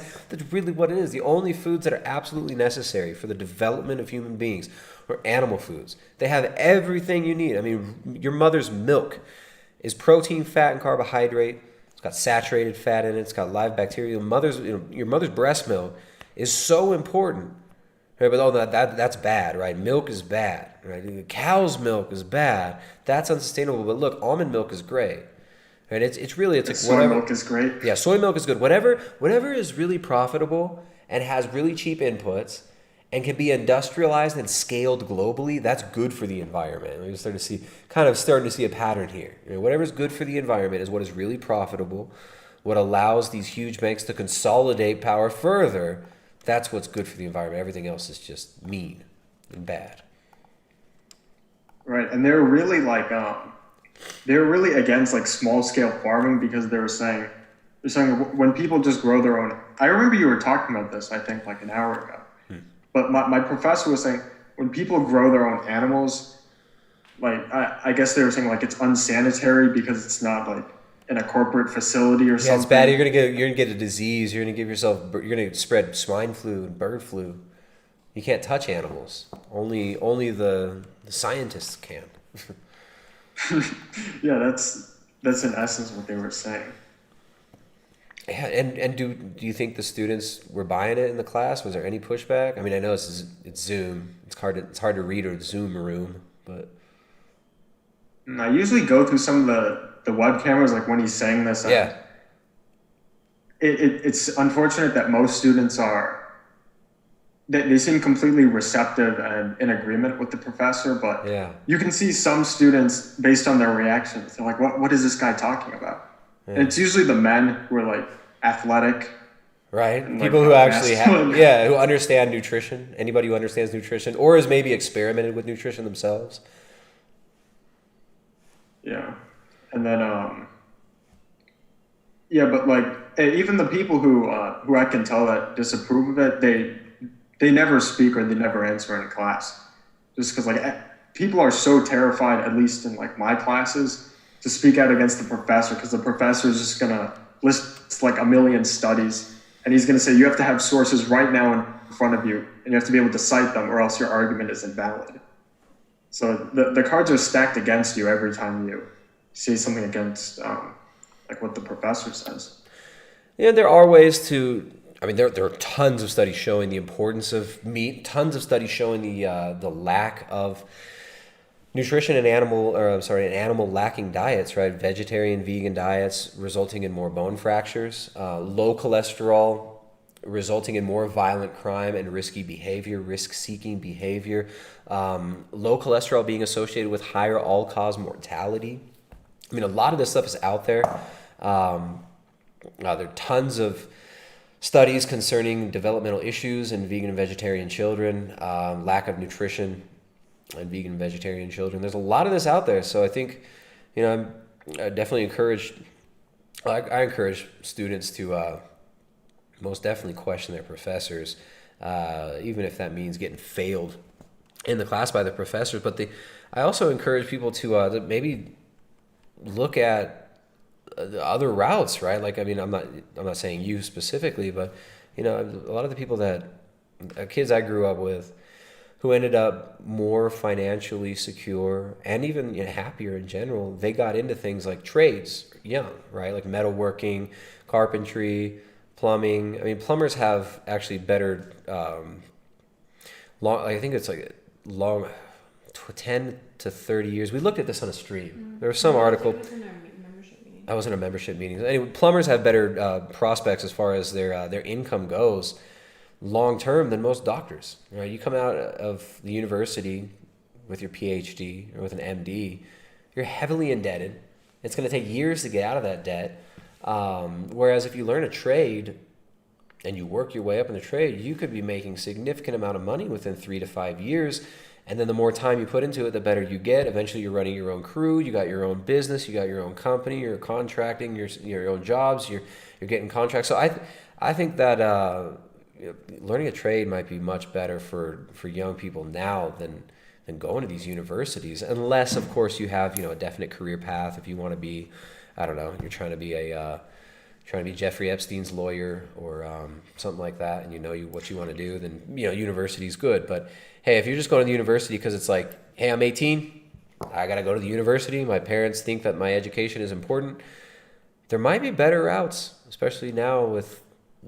really what it is. The only foods that are absolutely necessary for the development of human beings are animal foods. They have everything you need. I mean, your mother's milk is protein, fat, and carbohydrate. It's got saturated fat in it. It's got live bacteria. Your mother's breast milk is so important. Right? But that's bad, right? Milk is bad, right? Cow's milk is bad. That's unsustainable. But look, almond milk is great. Right? It's like whatever. Soy milk is great. Yeah, soy milk is good. Whatever is really profitable and has really cheap inputs and can be industrialized and scaled globally, that's good for the environment. We're starting to see a pattern here. Whatever's good for the environment is what is really profitable, what allows these huge banks to consolidate power further. That's what's good for the environment. Everything else is just mean and bad. Right, and they're really against like small scale farming, because they're saying when people just grow their own. I remember you were talking about this, I think like an hour ago. But my professor was saying when people grow their own animals, like I guess they were saying like it's unsanitary because it's not like in a corporate facility or something. Yeah, it's bad. You're gonna get a disease. You're gonna spread swine flu and bird flu. You can't touch animals. Only the scientists can. Yeah, that's in essence what they were saying. Yeah, and do you think the students were buying it in the class? Was there any pushback? I mean, I know it's Zoom. It's hard to read or Zoom room, but I usually go through some of the web cameras, like when he's saying this. Yeah. It's unfortunate that most students they seem completely receptive and in agreement with the professor, but you can see some students based on their reactions. They're like, what is this guy talking about? Yeah. And it's usually the men who are like athletic right? And, People like, who actually masculine. who understand nutrition. Anybody who understands nutrition or has maybe experimented with nutrition themselves. Yeah. And then, yeah, but like even the people who I can tell that disapprove of it, they never speak or they never answer in class, just because like people are so terrified, at least in like my classes, to speak out against the professor, because the professor is just gonna list like a million studies, and he's gonna say you have to have sources right now in front of you, and you have to be able to cite them, or else your argument is invalid. So the cards are stacked against you every time you say something against like what the professor says. Yeah, there are ways to. I mean, there are tons of studies showing the importance of meat. Tons of studies showing the lack of nutrition in animal lacking diets. Right, vegetarian, vegan diets resulting in more bone fractures. Low cholesterol resulting in more violent crime and risky behavior, risk-seeking behavior. Low cholesterol being associated with higher all-cause mortality. I mean, a lot of this stuff is out there. There are tons of studies concerning developmental issues in vegan and vegetarian children, lack of nutrition in vegan and vegetarian children. There's a lot of this out there. So I think, I definitely encourage students to most definitely question their professors, even if that means getting failed in the class by the professors. But I also encourage people to maybe look at the other routes, right? Like, I mean, I'm not saying you specifically, but a lot of the people kids I grew up with, who ended up more financially secure and even happier in general, they got into things like trades young, right? Like metalworking, carpentry, plumbing. I mean, plumbers have actually better, I think it's like long, 10 to 30 years. We looked at this on a stream. There was some article. I was in a membership meeting. Anyway, plumbers have better prospects as far as their income goes long term than most doctors. Right? You come out of the university with your PhD or with an MD, you're heavily indebted. It's going to take years to get out of that debt. Whereas if you learn a trade and you work your way up in the trade, you could be making significant amount of money within 3 to 5 years. And then the more time you put into it, the better you get. Eventually, you're running your own crew. You got your own business. You got your own company. You're contracting your own jobs. You're getting contracts. So I think that learning a trade might be much better for young people now than going to these universities, unless of course you have a definite career path. If you want to be, I don't know, you're trying to be Jeffrey Epstein's lawyer or something like that, and what you want to do, then university's good. But hey, if you're just going to the university because it's like, hey, I'm 18, I got to go to the university, my parents think that my education is important, there might be better routes, especially now with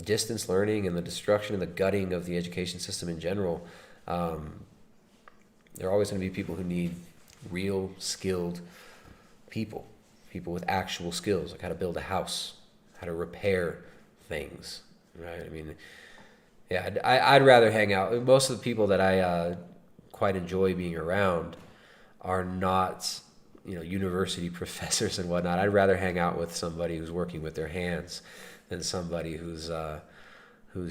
distance learning and the destruction and the gutting of the education system in general. There are always going to be people who need real skilled people with actual skills, like how to build a house, how to repair things, right? I mean, yeah, I'd rather hang out. Most of the people that I quite enjoy being around are not, university professors and whatnot. I'd rather hang out with somebody who's working with their hands than somebody whose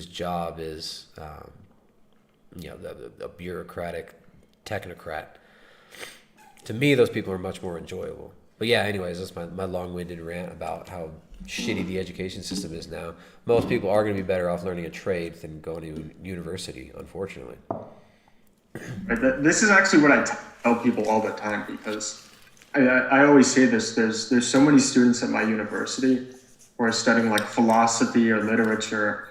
job is, a bureaucratic technocrat. To me, those people are much more enjoyable. But yeah, anyways, that's my long-winded rant about how shitty the education system is now. Most people are going to be better off learning a trade than going to university, unfortunately. Right, this is actually what I tell people all the time, because I always say this. There's so many students at my university who are studying like philosophy or literature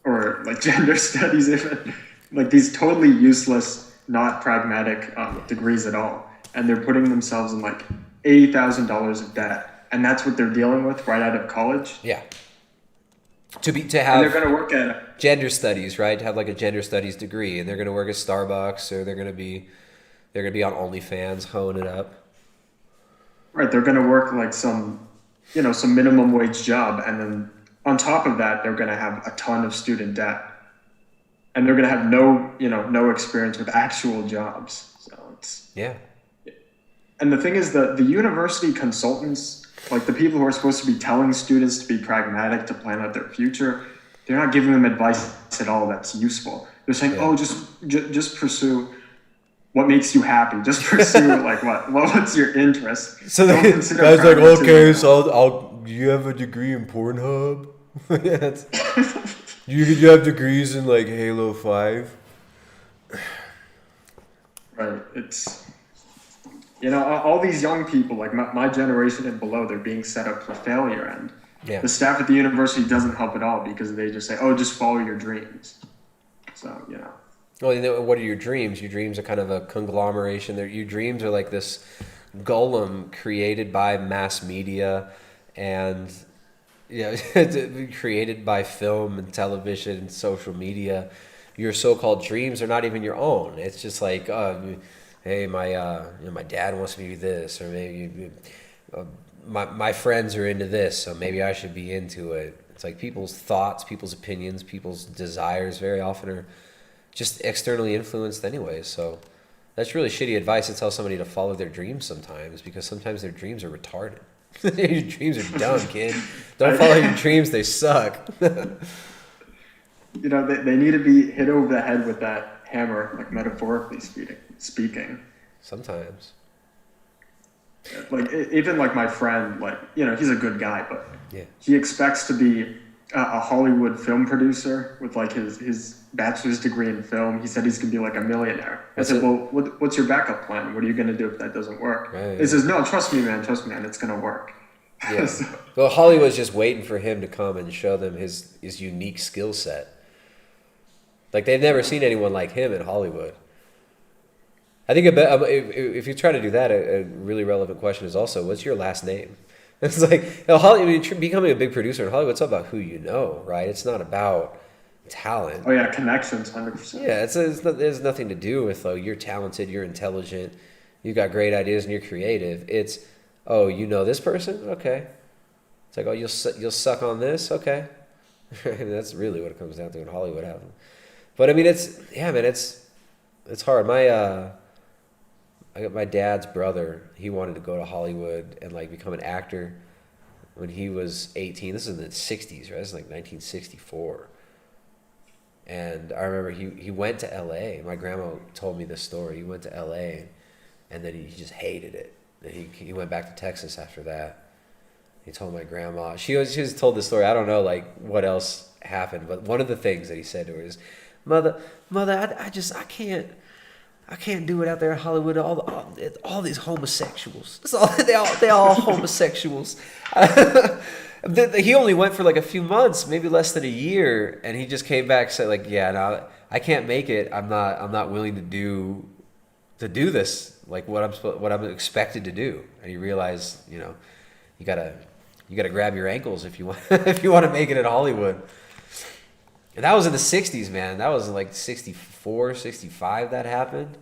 or like gender studies, even like these totally useless, not pragmatic degrees at all, and they're putting themselves in like $80,000 of debt, and that's what they're dealing with right out of college. Yeah. To have, and they're going to work at gender studies, right? To have like a gender studies degree, and they're going to work at Starbucks, or they're going to be on OnlyFans, hoeing it up. Right, they're going to work like some minimum wage job, and then on top of that, they're going to have a ton of student debt, and they're going to have no experience with actual jobs. So it's yeah. And the thing is that the university consultants, like the people who are supposed to be telling students to be pragmatic, to plan out their future, not giving them advice at all that's useful. They're saying, oh, just pursue what makes you happy. Just pursue like what's your interest. So the guy's like, okay, so you have a degree in Pornhub? you have degrees in like Halo 5? Right. It's, all these young people, like my generation and below, they're being set up for failure. And the staff at the university doesn't help at all because they just say, oh, just follow your dreams. So, Well, what are your dreams? Your dreams are kind of a conglomeration. Your dreams are like this golem created by mass media and created by film and television and social media. Your so-called dreams are not even your own. It's just like, hey, my dad wants me to do this, or maybe my friends are into this, so maybe I should be into it. It's like people's thoughts, people's opinions, people's desires very often are just externally influenced anyways. So that's really shitty advice to tell somebody to follow their dreams sometimes, because sometimes their dreams are retarded. Your dreams are dumb, kid. Don't follow your dreams, they suck. They need to be hit over the head with that hammer, like metaphorically speaking. Sometimes. Like even like my friend, like, he's a good guy, but he expects to be a Hollywood film producer with like his bachelor's degree in film. He said he's gonna be like a millionaire. I said, well, what's your backup plan? What are you gonna do if that doesn't work? Right. He says, no, trust me, man, it's gonna work. Yeah. Well, Hollywood's just waiting for him to come and show them his unique skill set. Like, they've never seen anyone like him in Hollywood. I think if you try to do that, a really relevant question is also, what's your last name? It's like, becoming a big producer in Hollywood, it's all about who you know, right? It's not about talent. Oh, yeah, connections, 100%. Yeah, there's nothing to do with, you're talented, you're intelligent, you've got great ideas, and you're creative. It's, oh, you know this person? Okay. It's like, oh, you'll suck on this? Okay. That's really what it comes down to in Hollywood happening. But I mean, it's hard. I got my dad's brother. He wanted to go to Hollywood and like become an actor when he was 18. This is in the 60s, right? This is like 1964. And I remember he went to LA. My grandma told me this story. He went to LA and then he just hated it. And he went back to Texas after that. He told my grandma. She was told this story. I don't know like what else happened, but one of the things that he said to her is, Mother, I can't do it out there in Hollywood. All these homosexuals. They all homosexuals. He only went for like a few months, maybe less than a year, and he just came back and said like, yeah, no, I can't make it. I'm not willing to do this like what I'm expected to do. And he realized, you gotta grab your ankles if you want to make it in Hollywood. And that was in the 60s, man. That was like 64, 65 that happened.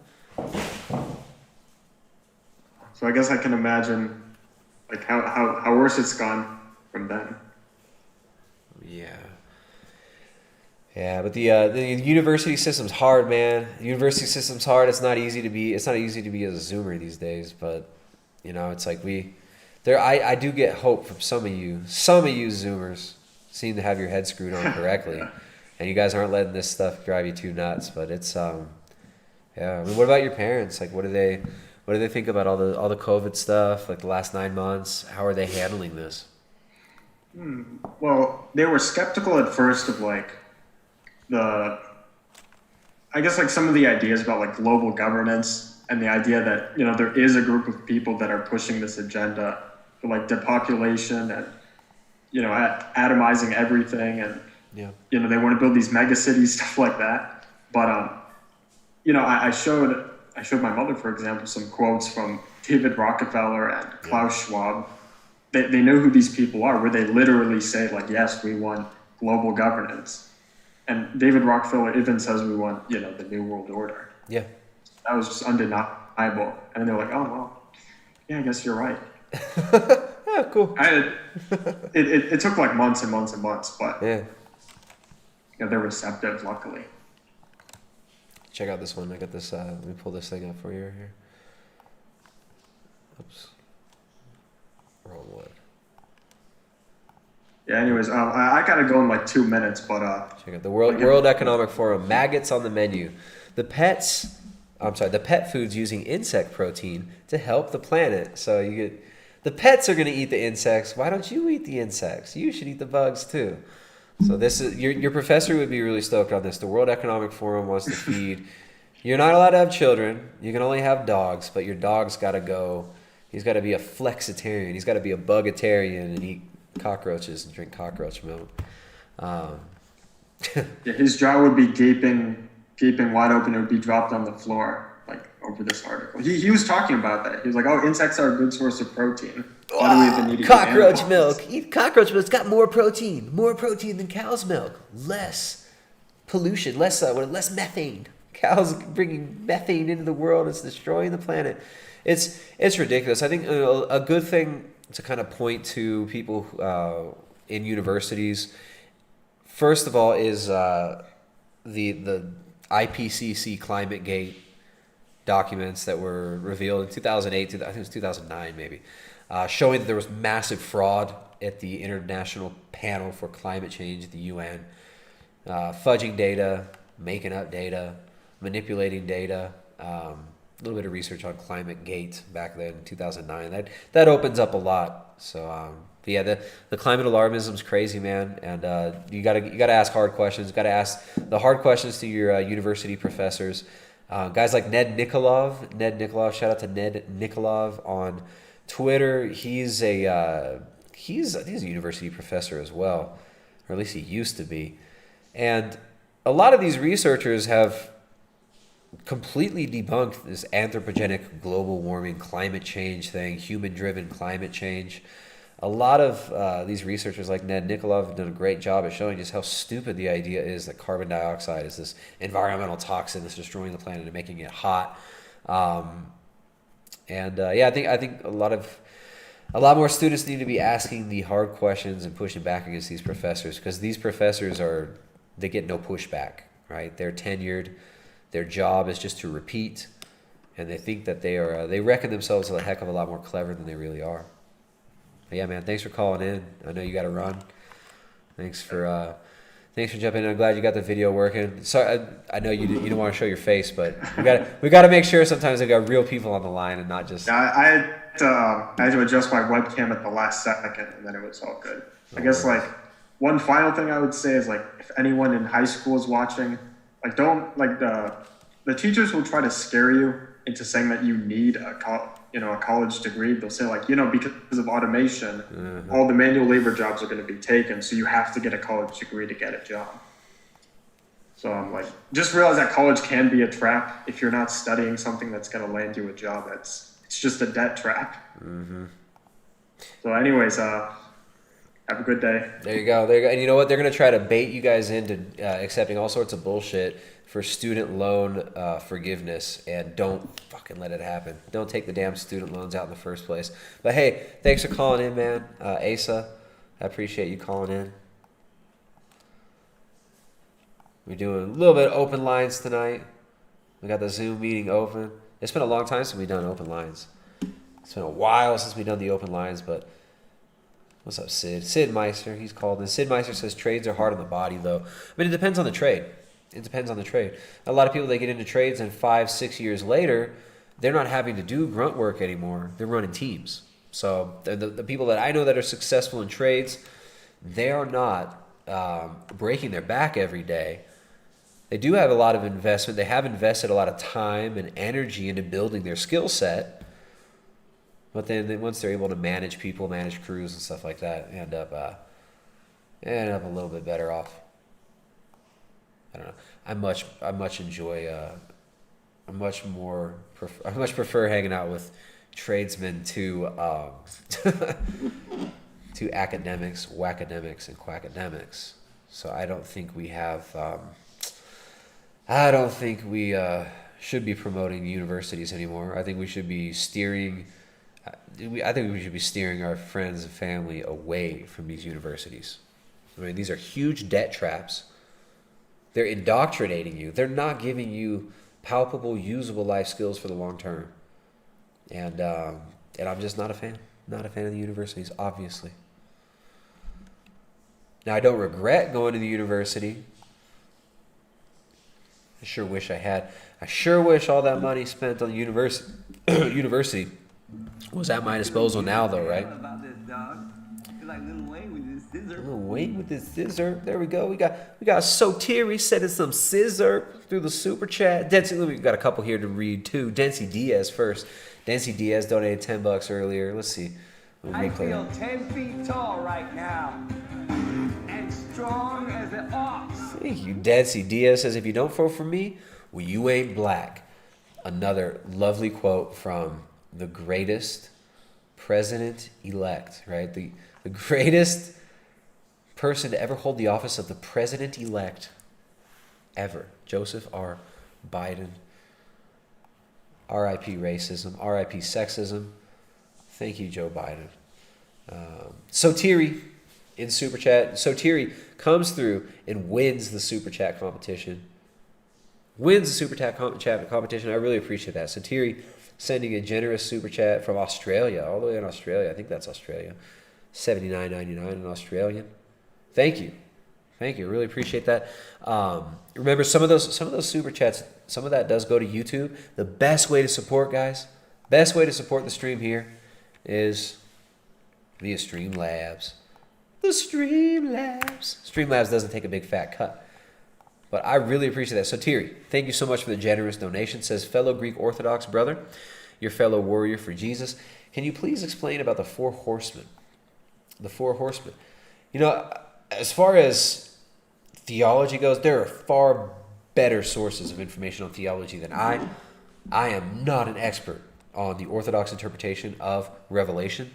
So I guess I can imagine like how worse it's gone from then. Yeah, but the university system's hard, man. The university system's hard. It's not easy to be a Zoomer these days, but it's like I do get hope from some of you Zoomers seem to have your head screwed on correctly. And you guys aren't letting this stuff drive you too nuts, but it's I mean, what about your parents? Like, what do they think about all the COVID stuff? Like the last 9 months, how are they handling this? Well, they were skeptical at first of like I guess like some of the ideas about like global governance and the idea that there is a group of people that are pushing this agenda for like depopulation and atomizing everything and. Yeah. They want to build these mega cities, stuff like that. But I showed my mother, for example, some quotes from David Rockefeller and Klaus Schwab. They know who these people are, where they literally say like, yes, we want global governance. And David Rockefeller even says we want, the New World Order. Yeah. That was just undeniable. And they're like, oh, well, yeah, I guess you're right. Yeah, cool. It took like months and months and months, but yeah. They're receptive, luckily. Check out this one. I got this. Let me pull this thing up for you here. Oops. Wrong one. Yeah. Anyways, I gotta go in like 2 minutes, but check out the World Economic Forum. Maggots on the menu. The pet foods using insect protein to help the planet. So you get the pets are going to eat the insects. Why don't you eat the insects? You should eat the bugs too. So this is your professor would be really stoked on this. The World Economic Forum wants to feed. You're not allowed to have children. You can only have dogs, but your dog's got to go. He's got to be a flexitarian. He's got to be a bugatarian and eat cockroaches and drink cockroach milk. Yeah, his jaw would be gaping wide open. It would be dropped on the floor, like over this article. He was talking about that. He was like, "Oh, insects are a good source of protein. Why do we even need to cockroach milk? Eat cockroach milk. It's got more protein than cow's milk. Less pollution, less methane. Cows bringing methane into the world. It's destroying the planet. It's ridiculous. I think a good thing to kind of point to people in universities, first of all, is the IPCC ClimateGate documents that were revealed in 2008, I think it was 2009 maybe, showing that there was massive fraud at the International Panel for Climate Change at the UN, fudging data, making up data, manipulating data. A little bit of research on ClimateGate back then in 2009. That opens up a lot. So but yeah, the climate alarmism is crazy, man, and you gotta ask hard questions. You gotta ask the hard questions to your university professors. Guys like Ned Nikolov, shout out to Ned Nikolov on Twitter. He's a university professor as well, or at least he used to be. And a lot of these researchers have completely debunked this anthropogenic global warming climate change thing, human-driven climate change. A lot of these researchers like Ned Nikolov have done a great job at showing just how stupid the idea is that carbon dioxide is this environmental toxin that's destroying the planet and making it hot. I think a lot more students need to be asking the hard questions and pushing back against these professors, because these professors they get no pushback, right? They're tenured. Their job is just to repeat, and they think that they reckon themselves a heck of a lot more clever than they really are. But yeah, man, thanks for calling in. I know you got to run. Thanks for jumping in. I'm glad you got the video working. Sorry, I know you don't want to show your face, but we got to make sure sometimes we got real people on the line and not just. I had to adjust my webcam at the last second, and then it was all good. I guess like one final thing I would say is like if anyone in high school is watching, like don't like the teachers will try to scare you into saying that you need a college degree. They'll say like, because of automation, all the manual labor jobs are going to be taken, so you have to get a college degree to get a job. So I'm like, just realize that college can be a trap if you're not studying something that's going to land you a job. It's just a debt trap. Mm-hmm. So anyways, have a good day. There you go. And you know what? They're going to try to bait you guys into accepting all sorts of bullshit for student loan forgiveness, and don't fucking let it happen. Don't take the damn student loans out in the first place. But hey, thanks for calling in, man. Asa, I appreciate you calling in. We're doing a little bit of open lines tonight. We got the Zoom meeting open. It's been a long time since we've done open lines. It's been a while since we've done the open lines, but what's up, Sid? Sid Meister, he's called in. Sid Meister says trades are hard on the body, though. I mean, it depends on the trade. It depends on the trade. A lot of people, they get into trades, and 5-6 years later, they're not having to do grunt work anymore. They're running teams. So the people that I know that are successful in trades, they are not breaking their back every day. They do have a lot of investment. They have invested a lot of time and energy into building their skill set. But then once they're able to manage people, manage crews and stuff like that, end up a little bit better off. I don't know. I much prefer hanging out with tradesmen to to academics, whackademics, and quackademics. So I don't think we have. I don't think we should be promoting universities anymore. I think we should be steering. I think we should be steering our friends and family away from these universities. I mean, these are huge debt traps. They're indoctrinating you. They're not giving you palpable, usable life skills for the long term. And I'm just not a fan. Not a fan of the universities, obviously. Now, I don't regret going to the university. I sure wish I had. I sure wish all that money spent on the university was at my disposal now, though, right? Little Wayne with this scissor. There we go. We got Sotiri sending some scissor through the super chat. We got a couple here to read too. Dency Diaz first. Dency Diaz donated $10 earlier. Let's see. I feel 10 feet tall right now, and strong as an ox. Thank you. Dency Diaz says, if you don't vote for me, well, you ain't black. Another lovely quote from the greatest president-elect, right? The greatest person to ever hold the office of the president-elect ever. Joseph R. Biden. R.I.P. racism. R.I.P. sexism. Thank you, Joe Biden. Sotiri in Super Chat. Sotiri comes through and wins the Super Chat competition. Wins the Super Chat competition. I really appreciate that. Sotiri sending a generous Super Chat from Australia, all the way in Australia. I think that's Australia. $79.99 in Australian. Thank you. Thank you. Really appreciate that. Remember, some of those Super Chats, some of that does go to YouTube. The best way to support, guys, best way to support the stream here is via Streamlabs. The Streamlabs. Streamlabs doesn't take a big fat cut. But I really appreciate that. So Thierry, thank you so much for the generous donation. Says, fellow Greek Orthodox brother, your fellow warrior for Jesus, can you please explain about the 4 horsemen? The 4 horsemen. You know, as far as theology goes, there are far better sources of information on theology than I. I am not an expert on the Orthodox interpretation of Revelation,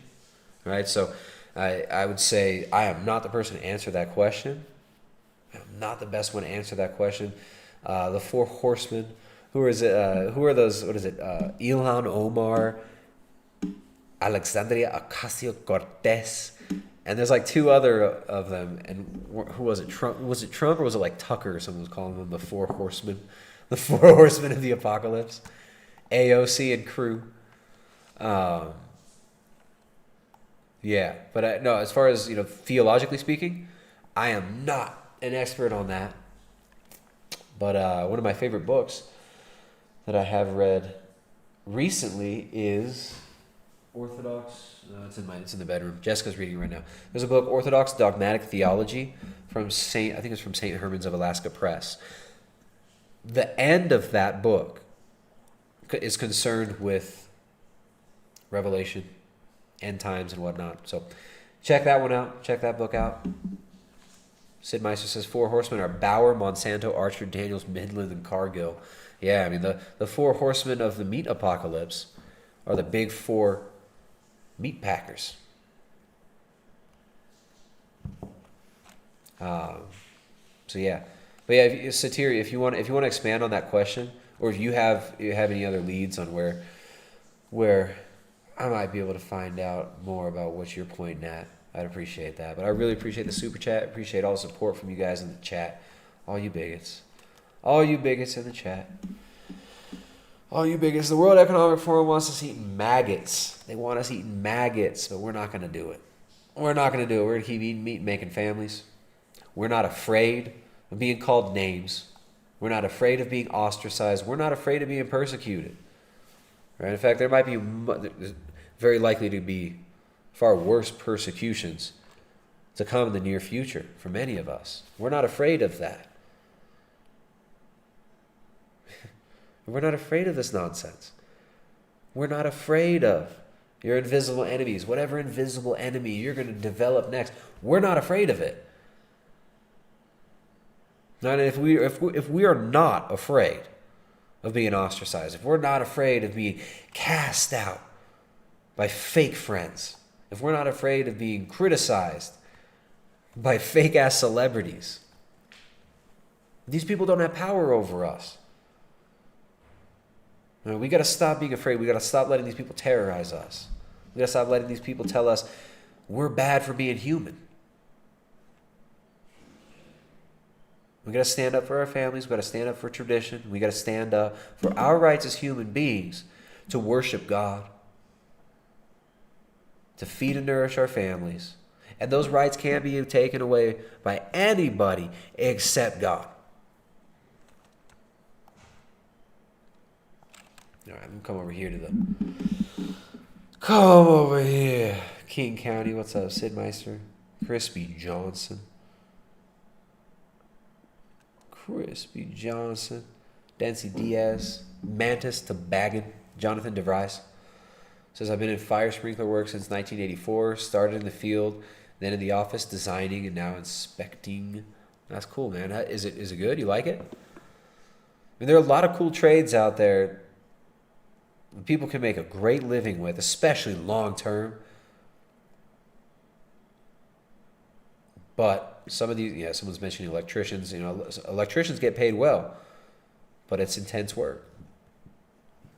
right? So I would say I am not the person to answer that question. I'm not the best one to answer that question. The 4 horsemen, who is it? Who are those? What is it? Ilhan Omar, Alexandria Ocasio-Cortez, and there's like 2 other of them. And who was it? Trump? Was it Trump or was it like Tucker or someone was calling them the 4 horsemen? The 4 horsemen of the apocalypse. AOC and crew. Yeah, but no, as far as, you know, theologically speaking, I am not an expert on that. But one of my favorite books that I have read recently is Orthodox. It's in the bedroom. Jessica's reading it right now. There's a book, Orthodox Dogmatic Theology, from I think it's from St. Herman's of Alaska Press. The end of that book is concerned with Revelation, end times, and whatnot. So check that one out. Check that book out. Sid Meister says 4 horsemen are Bauer, Monsanto, Archer, Daniels, Midland, and Cargill. Yeah, I mean, the 4 horsemen of the meat apocalypse are the big 4 meat packers. So yeah, but yeah, Satiri, if you want to expand on that question, or if you have any other leads on where I might be able to find out more about what you're pointing at, I'd appreciate that. But I really appreciate the super chat. Appreciate all the support from you guys in the chat. All you bigots in the chat. All you bigots. The World Economic Forum wants us eating maggots. They want us eating maggots, but we're not going to do it. We're not going to do it. We're going to keep eating meat and making families. We're not afraid of being called names. We're not afraid of being ostracized. We're not afraid of being persecuted. Right? In fact, there might be very likely to be far worse persecutions to come in the near future for many of us. We're not afraid of that. We're not afraid of this nonsense. We're not afraid of your invisible enemies, whatever invisible enemy you're going to develop next. We're not afraid of it. Not if we are not afraid of being ostracized, if we're not afraid of being cast out by fake friends, if we're not afraid of being criticized by fake-ass celebrities, these people don't have power over us. We got to stop being afraid. We got to stop letting these people terrorize us. We got to stop letting these people tell us we're bad for being human. We got to stand up for our families. We got to stand up for tradition. We got to stand up for our rights as human beings to worship God, to feed and nourish our families, And those rights can't be taken away by anybody except God. All right, I'm going to come over here to the... Come over here. King County, what's up? Sid Meister. Crispy Johnson. Crispy Johnson. Dancy Diaz. Mantis Tobagan. Jonathan DeVries. Says, I've been in fire sprinkler work since 1984. Started in the field, then in the office designing, and now inspecting. That's cool, man. Is it good? You like it? I mean, there are a lot of cool trades out there people can make a great living with, especially long term. But some of these, someone's mentioning electricians. Electricians get paid well, but it's intense work.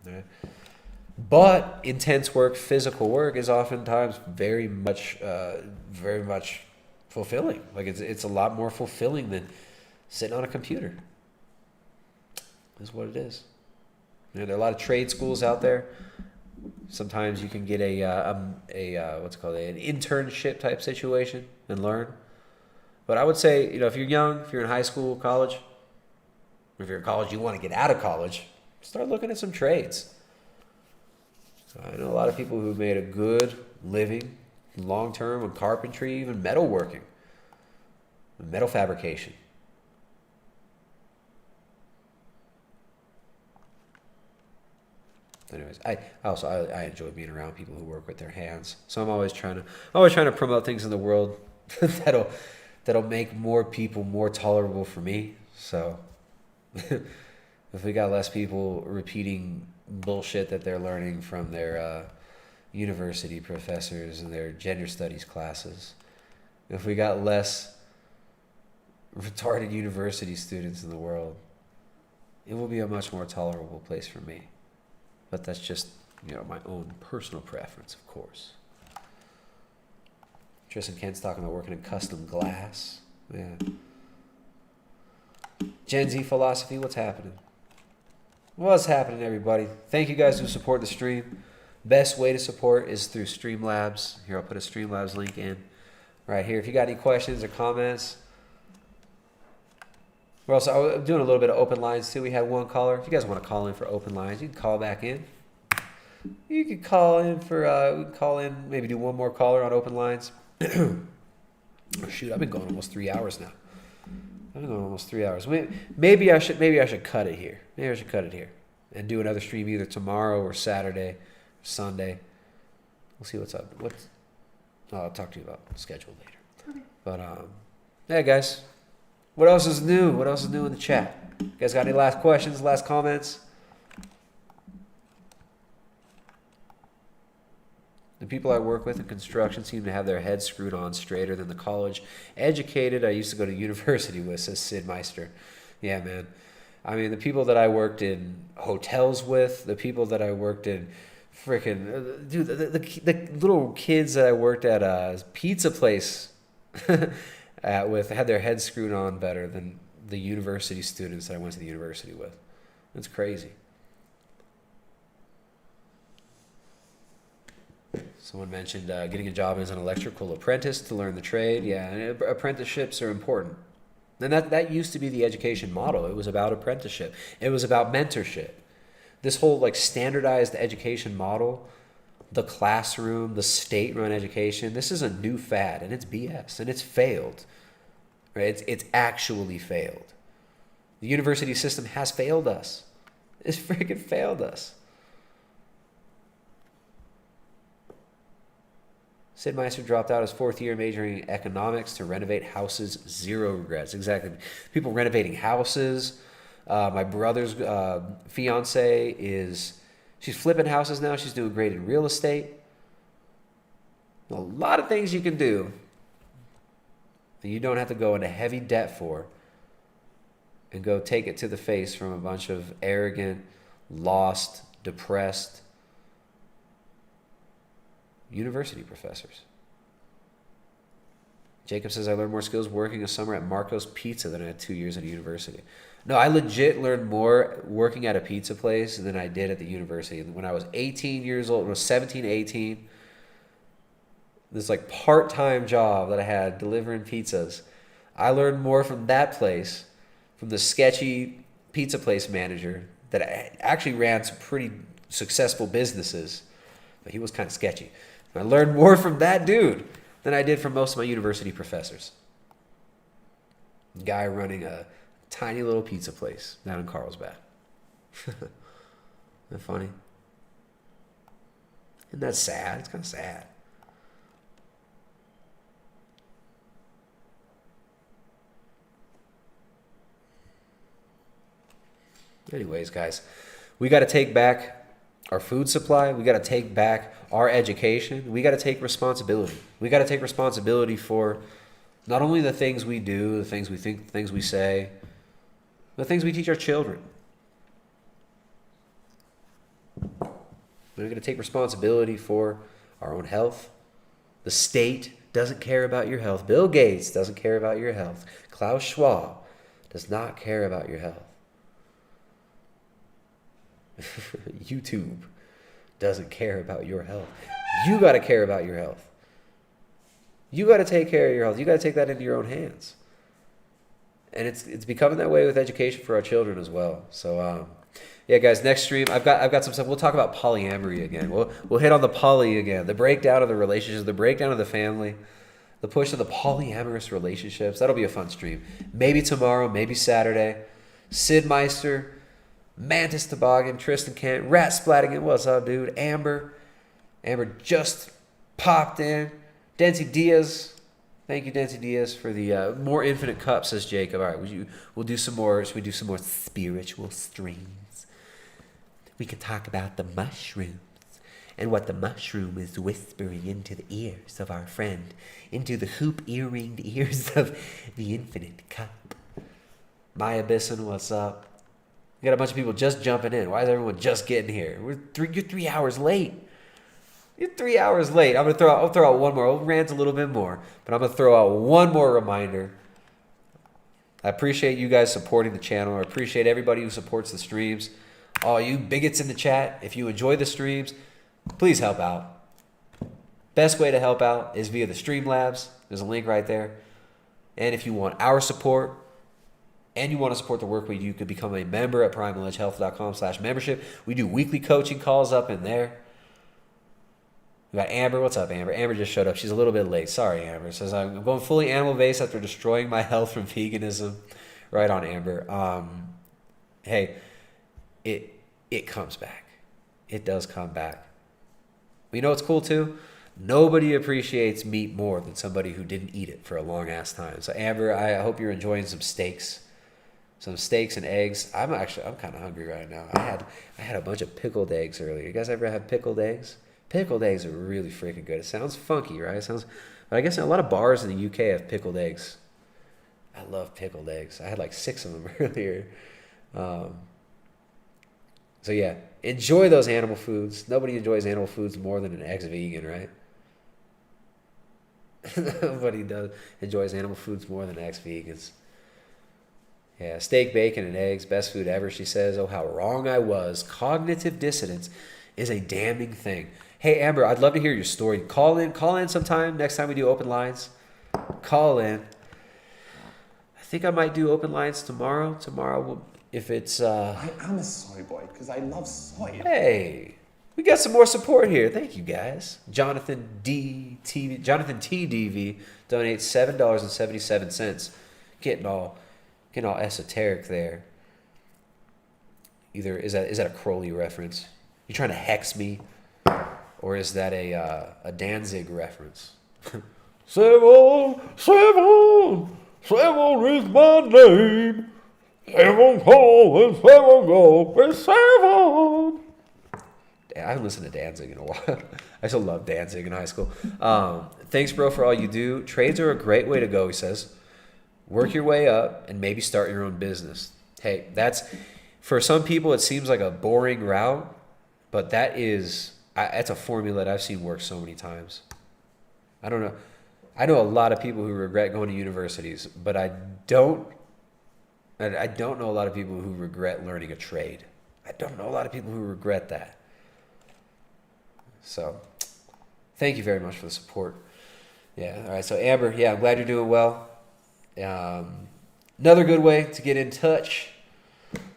Right? But intense work, physical work, is oftentimes very much fulfilling. Like it's a lot more fulfilling than sitting on a computer. Is what it is. There are a lot of trade schools out there. Sometimes you can get an internship type situation and learn. But I would say, if you're young, if you're in high school, college, or if you're in college, you want to get out of college, start looking at some trades. So I know a lot of people who've made a good living long term on carpentry, even metalworking, metal fabrication. Anyways, I enjoy being around people who work with their hands. So I'm always trying to promote things in the world that'll make more people more tolerable for me. So if we got less people repeating bullshit that they're learning from their university professors and their gender studies classes, if we got less retarded university students in the world, it will be a much more tolerable place for me. But that's just, my own personal preference, of course. Tristan Kent's talking about working in custom glass. Yeah. Gen Z philosophy, what's happening? What's happening, everybody? Thank you guys who support the stream. Best way to support is through Streamlabs. Here, I'll put a Streamlabs link in right here. If you got any questions or comments. We're also doing a little bit of open lines too. We had one caller. If you guys want to call in for open lines, you can call back in. You could call in maybe do one more caller on open lines. Oh, shoot, I've been going almost 3 hours now. Maybe I should cut it here. Maybe I should cut it here and do another stream either tomorrow or Saturday, or Sunday. We'll see what's up. I'll talk to you about the schedule later. Okay. But yeah, guys. What else is new? What else is new in the chat? You guys got any last questions, last comments? The people I work with in construction seem to have their heads screwed on straighter than the college educated I used to go to university with, says Sid Meister. Yeah, man. I mean, the people that I worked in hotels with, the people that I worked in freaking... Dude, the little kids that I worked at a pizza place... had their heads screwed on better than the university students that I went to the university with. It's crazy. Someone mentioned getting a job as an electrical apprentice to learn the trade. Yeah, and apprenticeships are important. And that used to be the education model. It was about apprenticeship. It was about mentorship. This whole standardized education model, the classroom, the state-run education, this is a new fad, and it's BS, and it's failed. Right? It's actually failed. The university system has failed us. It's freaking failed us. Sid Meister dropped out his fourth year majoring in economics to renovate houses. 0 regrets. Exactly. People renovating houses. My brother's fiance she's flipping houses now. She's doing great in real estate. A lot of things you can do that you don't have to go into heavy debt for and go take it to the face from a bunch of arrogant, lost, depressed university professors. Jacob says, I learned more skills working a summer at Marco's Pizza than I had 2 years at a university. No, I legit learned more working at a pizza place than I did at the university. When I was 18 years old, when I was 17, 18, this like part-time job that I had delivering pizzas. I learned more from that place, from the sketchy pizza place manager that actually ran some pretty successful businesses, but he was kind of sketchy. I learned more from that dude than I did from most of my university professors. Guy running a tiny little pizza place down in Carlsbad. Isn't that funny? Isn't that sad? It's kind of sad. Anyways, guys, we got to take back our food supply. We got to take back our education. We got to take responsibility. We got to take responsibility for not only the things we do, the things we think, the things we say, the things we teach our children. We're going to take responsibility for our own health. The state doesn't care about your health. Bill Gates doesn't care about your health. Klaus Schwab does not care about your health. YouTube doesn't care about your health. You got to care about your health. You got to take care of your health. You got to take that into your own hands. And it's becoming that way with education for our children as well. So yeah, guys, next stream I've got some stuff. We'll talk about polyamory again. We'll hit on the poly again, the breakdown of the relationships, the breakdown of the family, the push of the polyamorous relationships. That'll be a fun stream. Maybe tomorrow, maybe Saturday. Sid Meister, Mantis Toboggan, Tristan Kent, Rat Splatigan, what's up, dude? Amber just popped in. Dency Diaz, thank you, Dency Diaz, for the more infinite cup, says Jacob. All right, we'll do some more. Should we do some more spiritual streams? We can talk about the mushrooms and what the mushroom is whispering into the ears of our friend, into the hoop earringed ears of the infinite cup. Maya Bisson, what's up? We got a bunch of people just jumping in. Why is everyone just getting here? You're 3 hours late. You're 3 hours late. I'll throw out one more. I'll rant a little bit more, but I'm gonna throw out one more reminder. I appreciate you guys supporting the channel. I appreciate everybody who supports the streams. All you bigots in the chat, if you enjoy the streams, please help out. Best way to help out is via the Streamlabs. There's a link right there. And if you want our support and you want to support the work we do, you could become a member at primaledgehealth.com/membership. We do weekly coaching calls up in there. We got Amber. What's up, Amber? Amber just showed up. She's a little bit late. Sorry, Amber. Says, I'm going fully animal-based after destroying my health from veganism. Right on, Amber. Hey, it comes back. It does come back. But you know what's cool, too? Nobody appreciates meat more than somebody who didn't eat it for a long-ass time. So, Amber, I hope you're enjoying some steaks. Some steaks and eggs. I'm kind of hungry right now. I had a bunch of pickled eggs earlier. You guys ever have pickled eggs? Pickled eggs are really freaking good. It sounds funky, right? But I guess a lot of bars in the UK have pickled eggs. I love pickled eggs. I had like 6 of them earlier. So yeah, enjoy those animal foods. Nobody enjoys animal foods more than an ex-vegan, right? Nobody enjoys animal foods more than ex-vegans. Yeah, steak, bacon, and eggs, best food ever, she says. Oh, how wrong I was. Cognitive dissonance is a damning thing. Hey, Amber, I'd love to hear your story. Call in sometime. Next time we do open lines, call in. I think I might do open lines tomorrow. If it's... I am a soy boy because I love soy. Hey, we got some more support here. Thank you, guys. Jonathan TDV donates $7.77. Getting all esoteric there. Either is that a Crowley reference? You trying to hex me, or is that a Danzig reference? Seven is my name. 7 call and 7 go with 7. I haven't listened to Danzig in a while. I used to love Danzig in high school. Thanks, bro, for all you do. Trades are a great way to go, he says. Work your way up and maybe start your own business. Hey, that's for some people it seems like a boring route, but that's a formula that I've seen work so many times. I don't know. I know a lot of people who regret going to universities, but I don't know a lot of people who regret learning a trade. I don't know a lot of people who regret that. So, thank you very much for the support. Yeah. All right. So Amber, yeah, I'm glad you're doing well. Another good way to get in touch.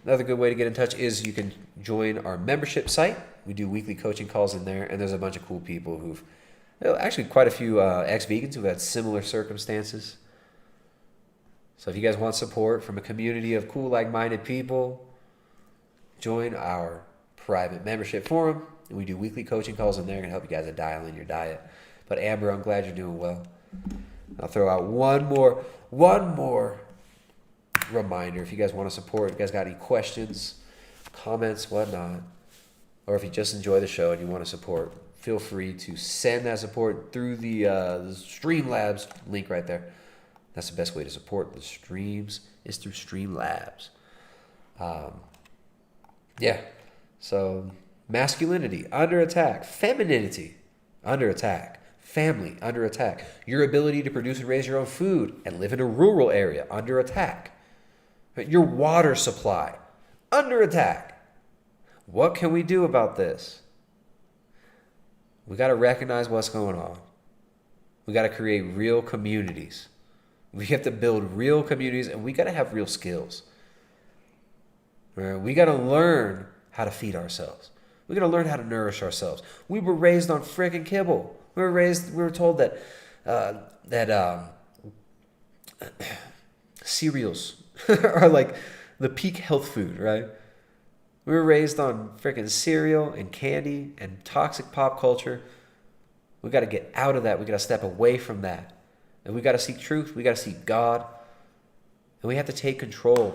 Is you can join our membership site. We do weekly coaching calls in there, and there's a bunch of cool people actually quite a few ex-vegans who've had similar circumstances. So if you guys want support from a community of cool, like-minded people, join our private membership forum. And we do weekly coaching calls in there and help you guys to dial in your diet. But Amber, I'm glad you're doing well. I'll throw out one more reminder. If you guys want to support, if you guys got any questions, comments, whatnot, or if you just enjoy the show and you want to support, feel free to send that support through the Streamlabs link right there. That's the best way to support the streams, is through Streamlabs. Yeah. So masculinity under attack, femininity under attack, family under attack, your ability to produce and raise your own food and live in a rural area under attack, your water supply under attack. What can we do about this? We got to recognize what's going on. We got to create real communities. We have to build real communities, and we got to have real skills. We got to learn how to feed ourselves. We got to learn how to nourish ourselves. We were raised on frickin' kibble. We were told that cereals are like the peak health food, right? We were raised on frickin' cereal and candy and toxic pop culture. We got to get out of that. We got to step away from that. And we got to seek truth. We got to seek God. And we have to take control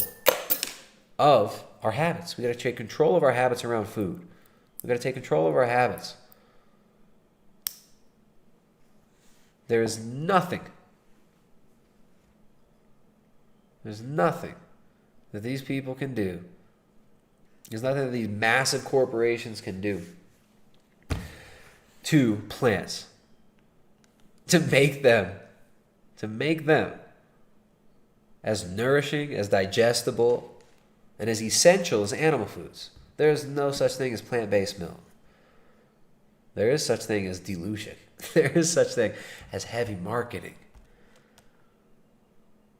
of our habits. We got to take control of our habits around food. We got to take control of our habits. There is nothing. There's nothing that these people can do. There's nothing that these massive corporations can do to plants to make them as nourishing, as digestible, and as essential as animal foods. There is no such thing as plant-based milk. There is such thing as dilution. There is such thing as heavy marketing.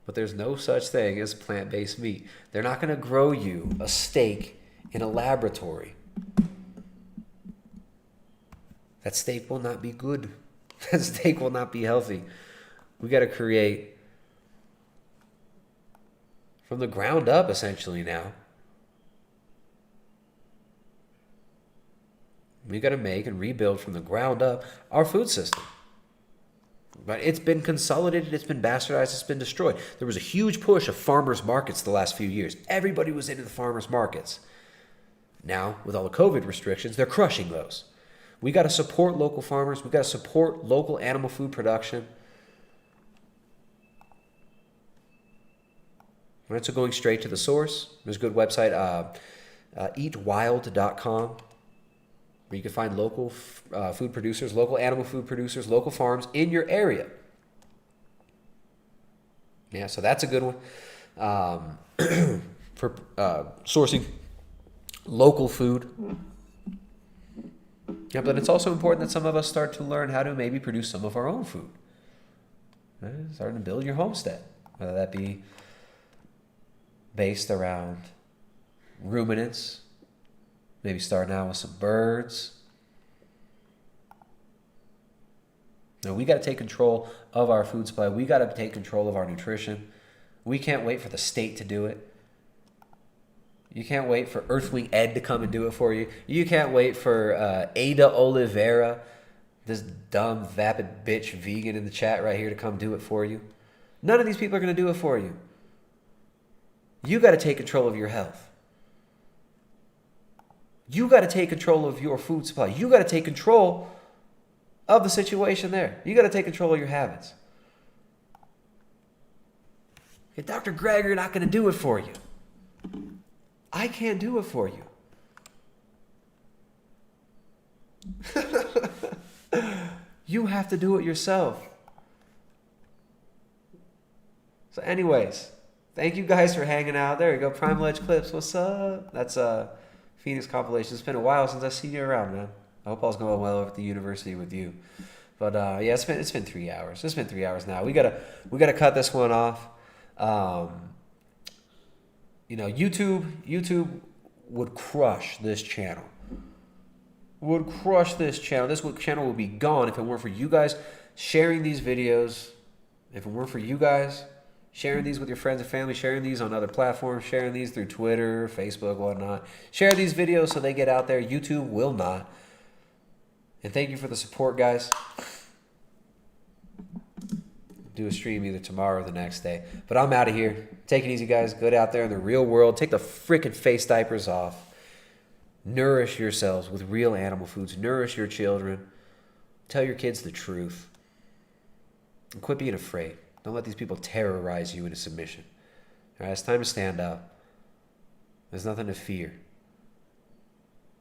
But there's no such thing as plant-based meat. They're not going to grow you a steak in a laboratory. That steak will not be good. That steak will not be healthy. We got to create from the ground up, essentially, now. We got to make and rebuild from the ground up our food system. But it's been consolidated, it's been bastardized, it's been destroyed. There was a huge push of farmers markets the last few years. Everybody was into the farmers markets. Now, with all the COVID restrictions, they're crushing those. We got to support local farmers. We got to support local animal food production. Right, so going straight to the source, there's a good website, eatwild.com, where you can find local food producers, local animal food producers, local farms in your area. Yeah, so that's a good one for sourcing local food. Yeah, but it's also important that some of us start to learn how to maybe produce some of our own food. Right? Starting to build your homestead, whether that be based around ruminants, maybe starting out with some birds. Now, we got to take control of our food supply. We got to take control of our nutrition. We can't wait for the state to do it. You can't wait for Earthling Ed to come and do it for you. You can't wait for Ada Oliveira, this dumb, vapid bitch vegan in the chat right here, to come do it for you. None of these people are going to do it for you. You got to take control of your health. You got to take control of your food supply. You got to take control of the situation there. You got to take control of your habits. Okay, Dr. Greg, you're not going to do it for you. I can't do it for you. You have to do it yourself. So anyways, thank you guys for hanging out. There you go. Primal Edge Clips. What's up? That's Phoenix compilation. It's been a while since I've seen you around, man. I hope all's going well over at the university with you. But yeah, it's been 3 hours. It's been 3 hours now. We gotta cut this one off. You know, YouTube would crush this channel. Would crush this channel. This channel would be gone if it weren't for you guys sharing these videos. If it weren't for you guys sharing these with your friends and family, sharing these on other platforms, sharing these through Twitter, Facebook, whatnot. Share these videos so they get out there. YouTube will not. And thank you for the support, guys. Do a stream either tomorrow or the next day. But I'm out of here. Take it easy, guys. Go out there in the real world. Take the freaking face diapers off. Nourish yourselves with real animal foods. Nourish your children. Tell your kids the truth. And quit being afraid. Don't let these people terrorize you into submission. All right, it's time to stand up. There's nothing to fear.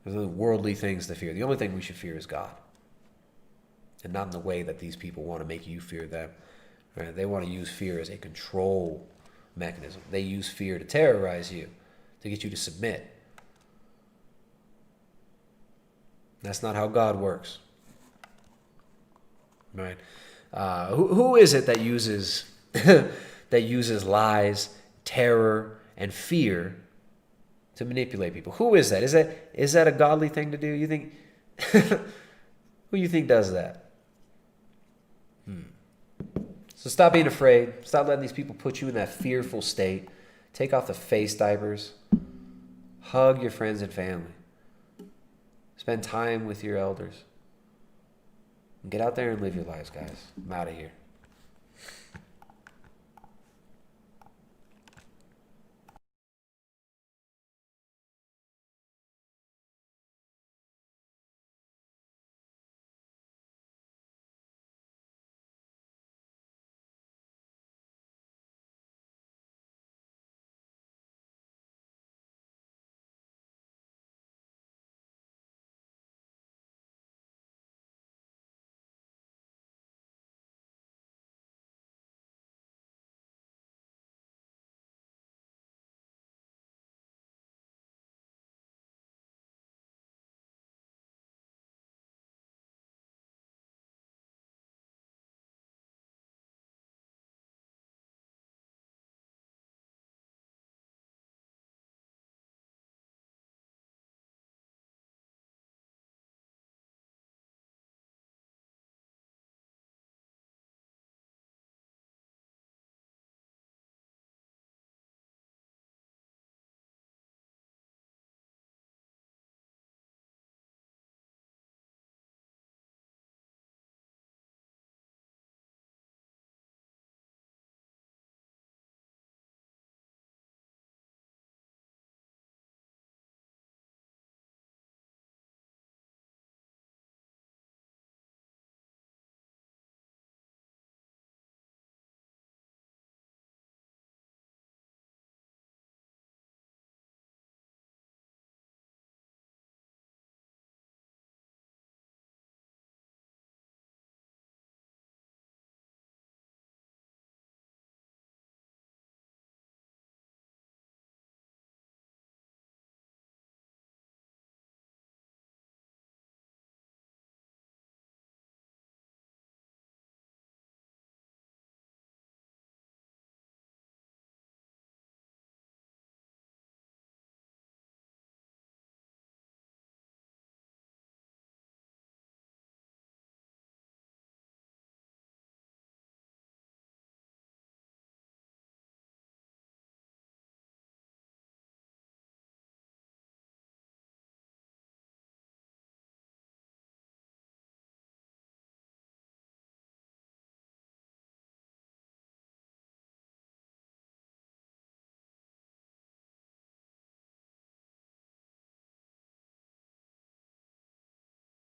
There's no worldly things to fear. The only thing we should fear is God. And not in the way that these people want to make you fear them. Right? They want to use fear as a control mechanism. They use fear to terrorize you, to get you to submit. That's not how God works. Right? Who is it that uses that uses lies, terror, and fear to manipulate people? Who is that? Is that a godly thing to do? You think? Who you think does that? So stop being afraid. Stop letting these people put you in that fearful state. Take off the face diapers. Hug your friends and family. Spend time with your elders. Get out there and live your lives, guys. I'm out of here.